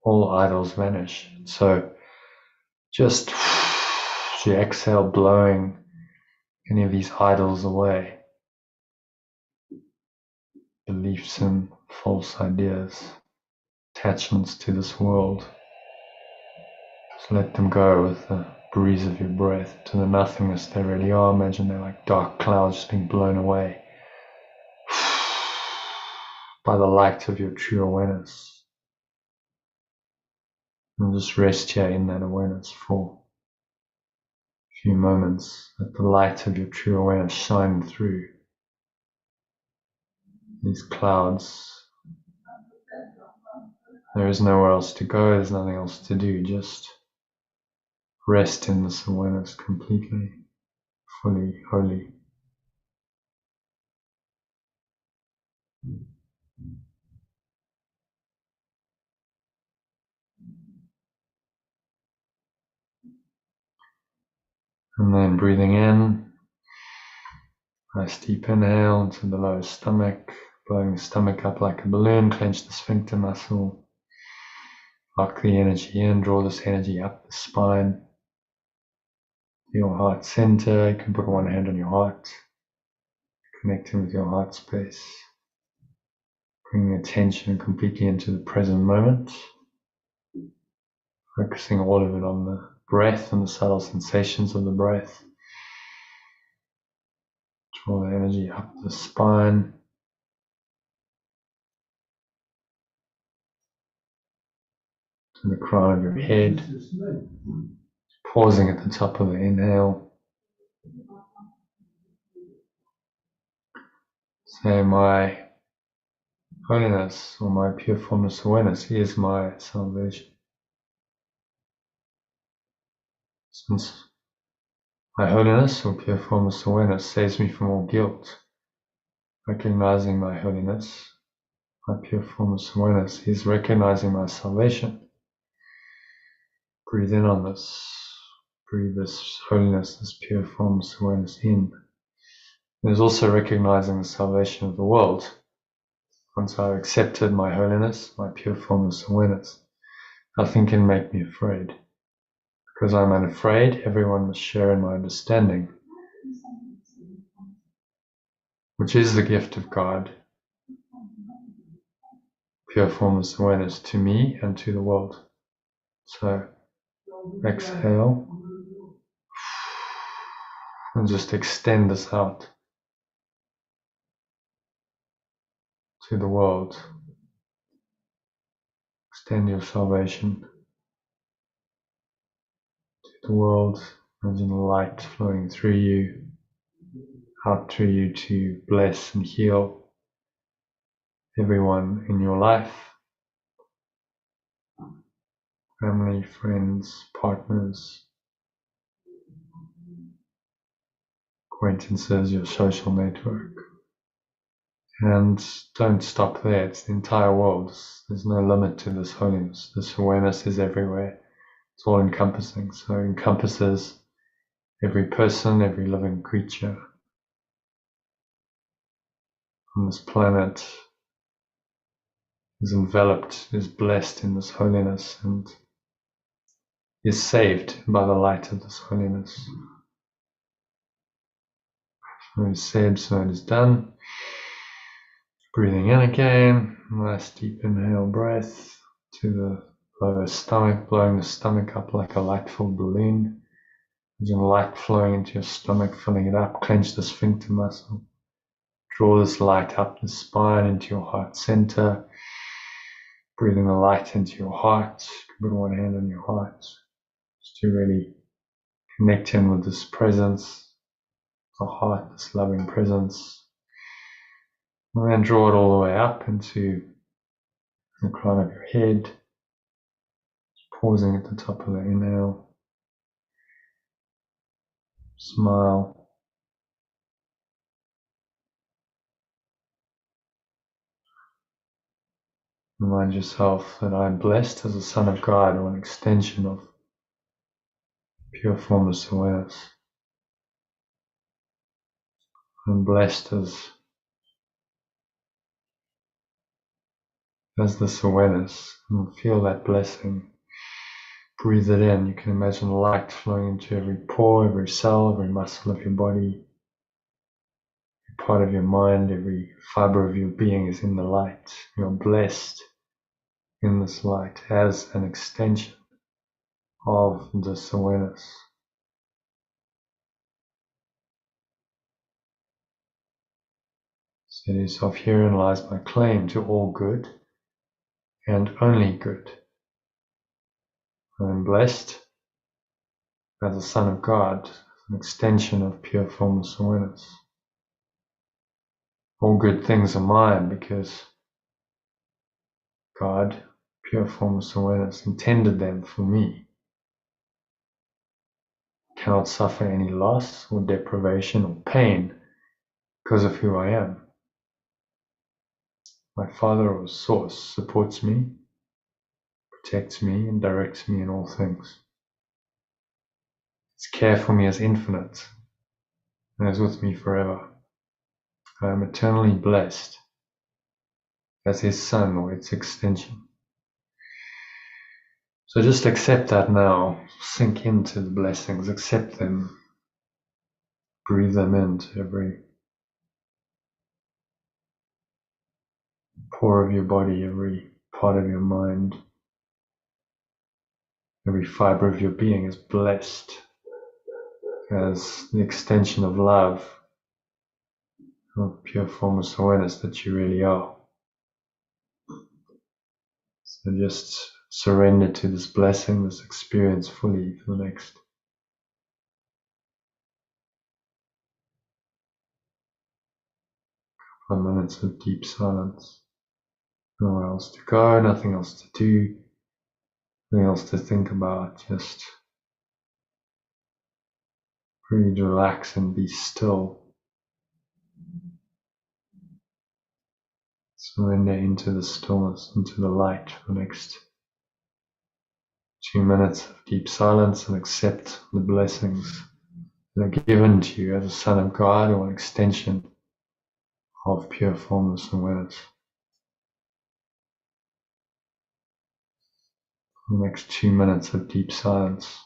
all idols vanish. So just as you exhale, blowing any of these idols away, beliefs and false ideas, attachments to this world. Just let them go with the breeze of your breath to the nothingness they really are. Imagine they're like dark clouds just being blown away by the light of your true awareness. And just rest here in that awareness for a few moments. Let the light of your true awareness shine through these clouds. There is nowhere else to go, there's nothing else to do, just rest in this awareness completely, fully, wholly. And then breathing in, nice deep inhale into the lower stomach, blowing the stomach up like a balloon, clench the sphincter muscle, lock the energy in, draw this energy up the spine, your heart center. You can put one hand on your heart, connecting with your heart space, bringing attention completely into the present moment, focusing all of it on the breath and the subtle sensations of the breath. Draw the energy up the spine, to the crown of your head, pausing at the top of the inhale. Say, my holiness or my pure formless awareness is my salvation. Since my holiness or pure formless awareness saves me from all guilt, recognizing my holiness, my pure formless awareness is recognizing my salvation. Breathe in on this. Breathe this holiness, this pure formless awareness in. There's also recognizing the salvation of the world. Once I've accepted my holiness, my pure formless awareness, nothing can make me afraid. Because I'm unafraid, everyone must share in my understanding, which is the gift of God, pure formless awareness to me and to the world. So exhale and just extend this out to the world. Extend your salvation to the world. Imagine the light flowing through you, out through you to bless and heal everyone in your life, family, friends, partners, acquaintances, your social network. And don't stop there. It's the entire world. There's no limit to this holiness. This awareness is everywhere. It's all encompassing. So it encompasses every person, every living creature on this planet is enveloped, is blessed in this holiness, and is saved by the light of this holiness. So it's said, so it is done. Breathing in again, nice deep inhale breath to the lower stomach, blowing the stomach up like a light-filled balloon. Imagine light flowing into your stomach, filling it up. Clench the sphincter muscle. Draw this light up the spine into your heart center. Breathing the light into your heart. Put one hand on your heart just to really connect in with this presence, the heart, this loving presence. And then draw it all the way up into the crown of your head, pausing at the top of the inhale. Smile. Remind yourself that I am blessed as a son of God, or an extension of pure formless awareness. I'm blessed as this awareness, and feel that blessing. Breathe it in. You can imagine light flowing into every pore, every cell, every muscle of your body, every part of your mind, every fiber of your being is in the light. You're blessed in this light as an extension of this awareness. Say to yourself, herein lies my claim to all good and only good. I am blessed as a son of God, an extension of pure formless awareness. All good things are mine because God, pure formless awareness, intended them for me. I cannot suffer any loss or deprivation or pain because of who I am. My Father or Source supports me, protects me, and directs me in all things. His care for me is infinite and is with me forever. I am eternally blessed as His Son or its extension. So just accept that now, sink into the blessings, accept them, breathe them into every pore of your body, every part of your mind, every fiber of your being is blessed as the extension of love, of pure formless awareness that you really are. So just surrender to this blessing, this experience fully for the next 5 minutes of deep silence. Nowhere else to go, nothing else to do, nothing else to think about, just really relax and be still. Surrender into the stillness, into the light for the next 2 minutes of deep silence, and accept the blessings that are given to you as a son of God or an extension of pure formless awareness. For the next 2 minutes of deep silence.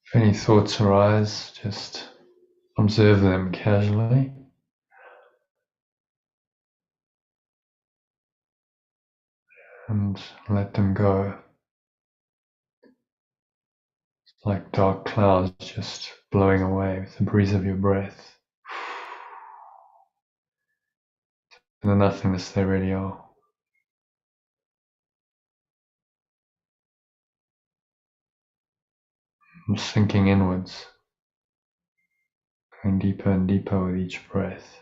If any thoughts arise, just observe them casually. And let them go. As like dark clouds just blowing away with the breeze of your breath. And the nothingness they really are. And sinking inwards, going deeper and deeper with each breath.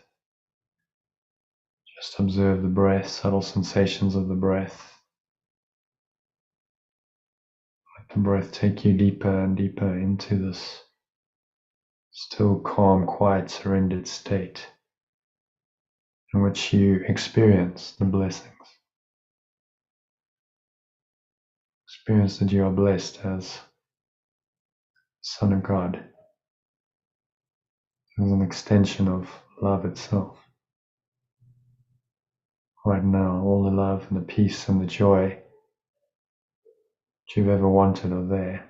Just observe the breath, subtle sensations of the breath. Let the breath take you deeper and deeper into this still, calm, quiet, surrendered state in which you experience the blessings. Experience that you are blessed as Son of God, as an extension of love itself. Right now, all the love and the peace and the joy that you've ever wanted are there.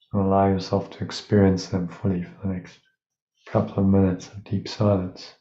So allow yourself to experience them fully for the next couple of minutes of deep silence.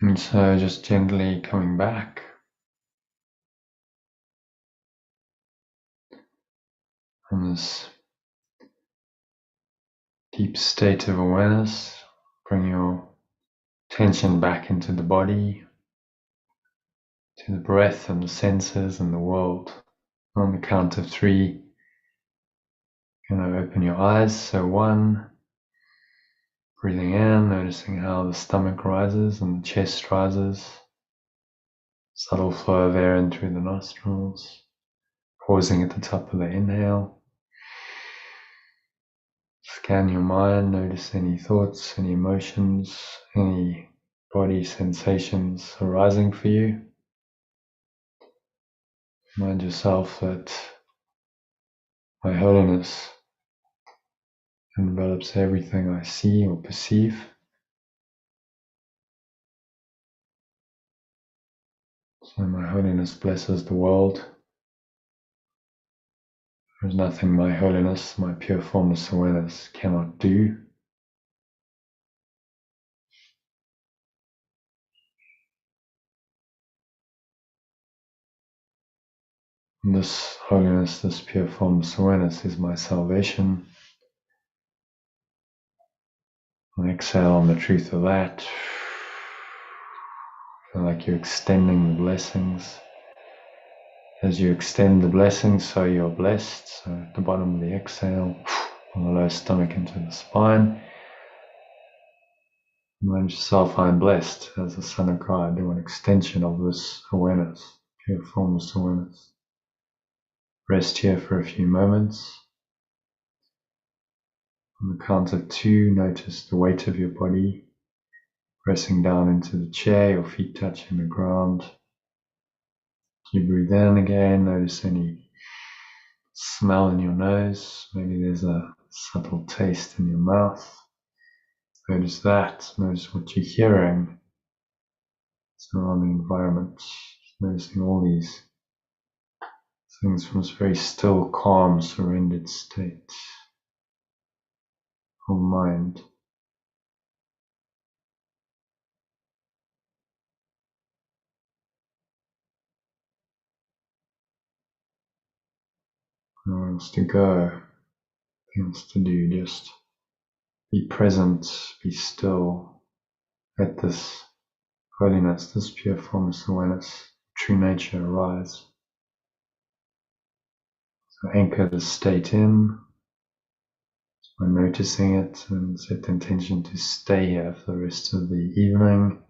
And so just gently coming back from this deep state of awareness, bring your attention back into the body, to the breath and the senses and the world. On the count of 3, you're going to open your eyes. So 1, breathing in, noticing how the stomach rises and the chest rises. Subtle flow of air in through the nostrils. Pausing at the top of the inhale. Scan your mind, notice any thoughts, any emotions, any body sensations arising for you. Remind yourself that my holiness envelops everything I see or perceive. So my holiness blesses the world. There is nothing my holiness, my pure formless awareness cannot do. And this holiness, this pure formless awareness is my salvation. And exhale on the truth of that. Feel like you're extending the blessings. As you extend the blessings, so you're blessed. So at the bottom of the exhale, from the low stomach into the spine. Remind yourself, I'm blessed as a son of God. Do an extension of this awareness, pure formless awareness. Rest here for a few moments. On the count of 2, notice the weight of your body pressing down into the chair, your feet touching the ground. As you breathe in again, notice any smell in your nose. Maybe there's a subtle taste in your mouth. Notice that. Notice what you're hearing. Surrounding environment. Noticing all these things from this very still, calm, surrendered state of mind. No else to go, things to do, just be present, be still, let this holiness, this pure formless awareness, true nature arise. So anchor the state in by noticing it and set the intention to stay here for the rest of the evening.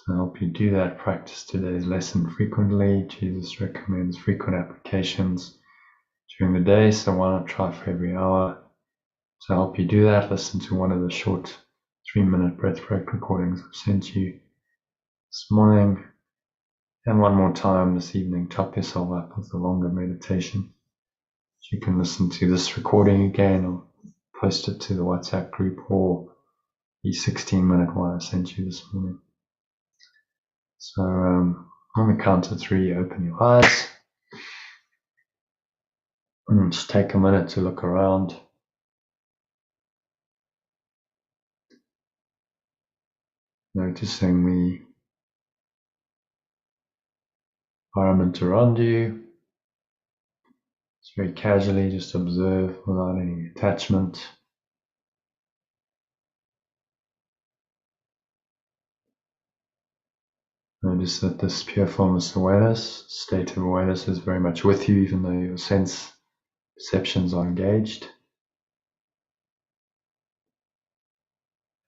To help you do that, practice today's lesson frequently. Jesus recommends frequent applications during the day, so why not try for every hour? To help you do that, listen to one of the short 3-minute breathwork recordings I've sent you this morning, and one more time this evening. Top yourself up with a longer meditation. You can listen to this recording again or post it to the WhatsApp group or the 16-minute one I sent you this morning. So on the count of 3, open your eyes and just take a minute to look around. Noticing the environment around you. Just very casually, just observe without any attachment. Notice that this pure formless awareness, state of awareness, is very much with you, even though your sense perceptions are engaged.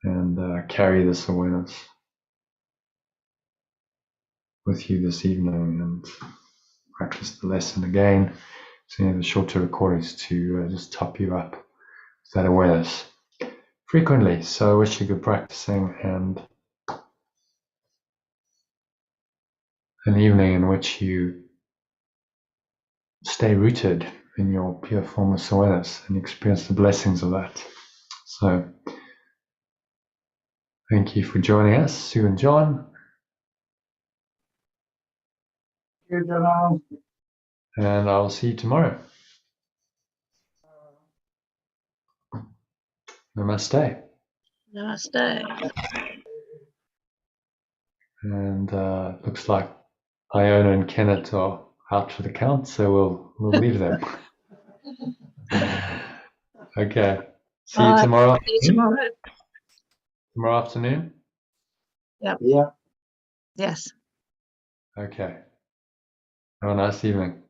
And carry this awareness with you this evening and practice the lesson again. So the shorter recordings to just top you up with that awareness frequently. So I wish you good practicing and an evening in which you stay rooted in your pure formless awareness and experience the blessings of that. So thank you for joining us, Sue and John. Thank you, Jono. And I'll see you tomorrow. Namaste. Namaste. And looks like Iona and Kenneth are out for the count, so we'll leave them. Okay. See you tomorrow. See you tomorrow. Tomorrow afternoon? Yeah. Yes. Okay. Have a nice evening.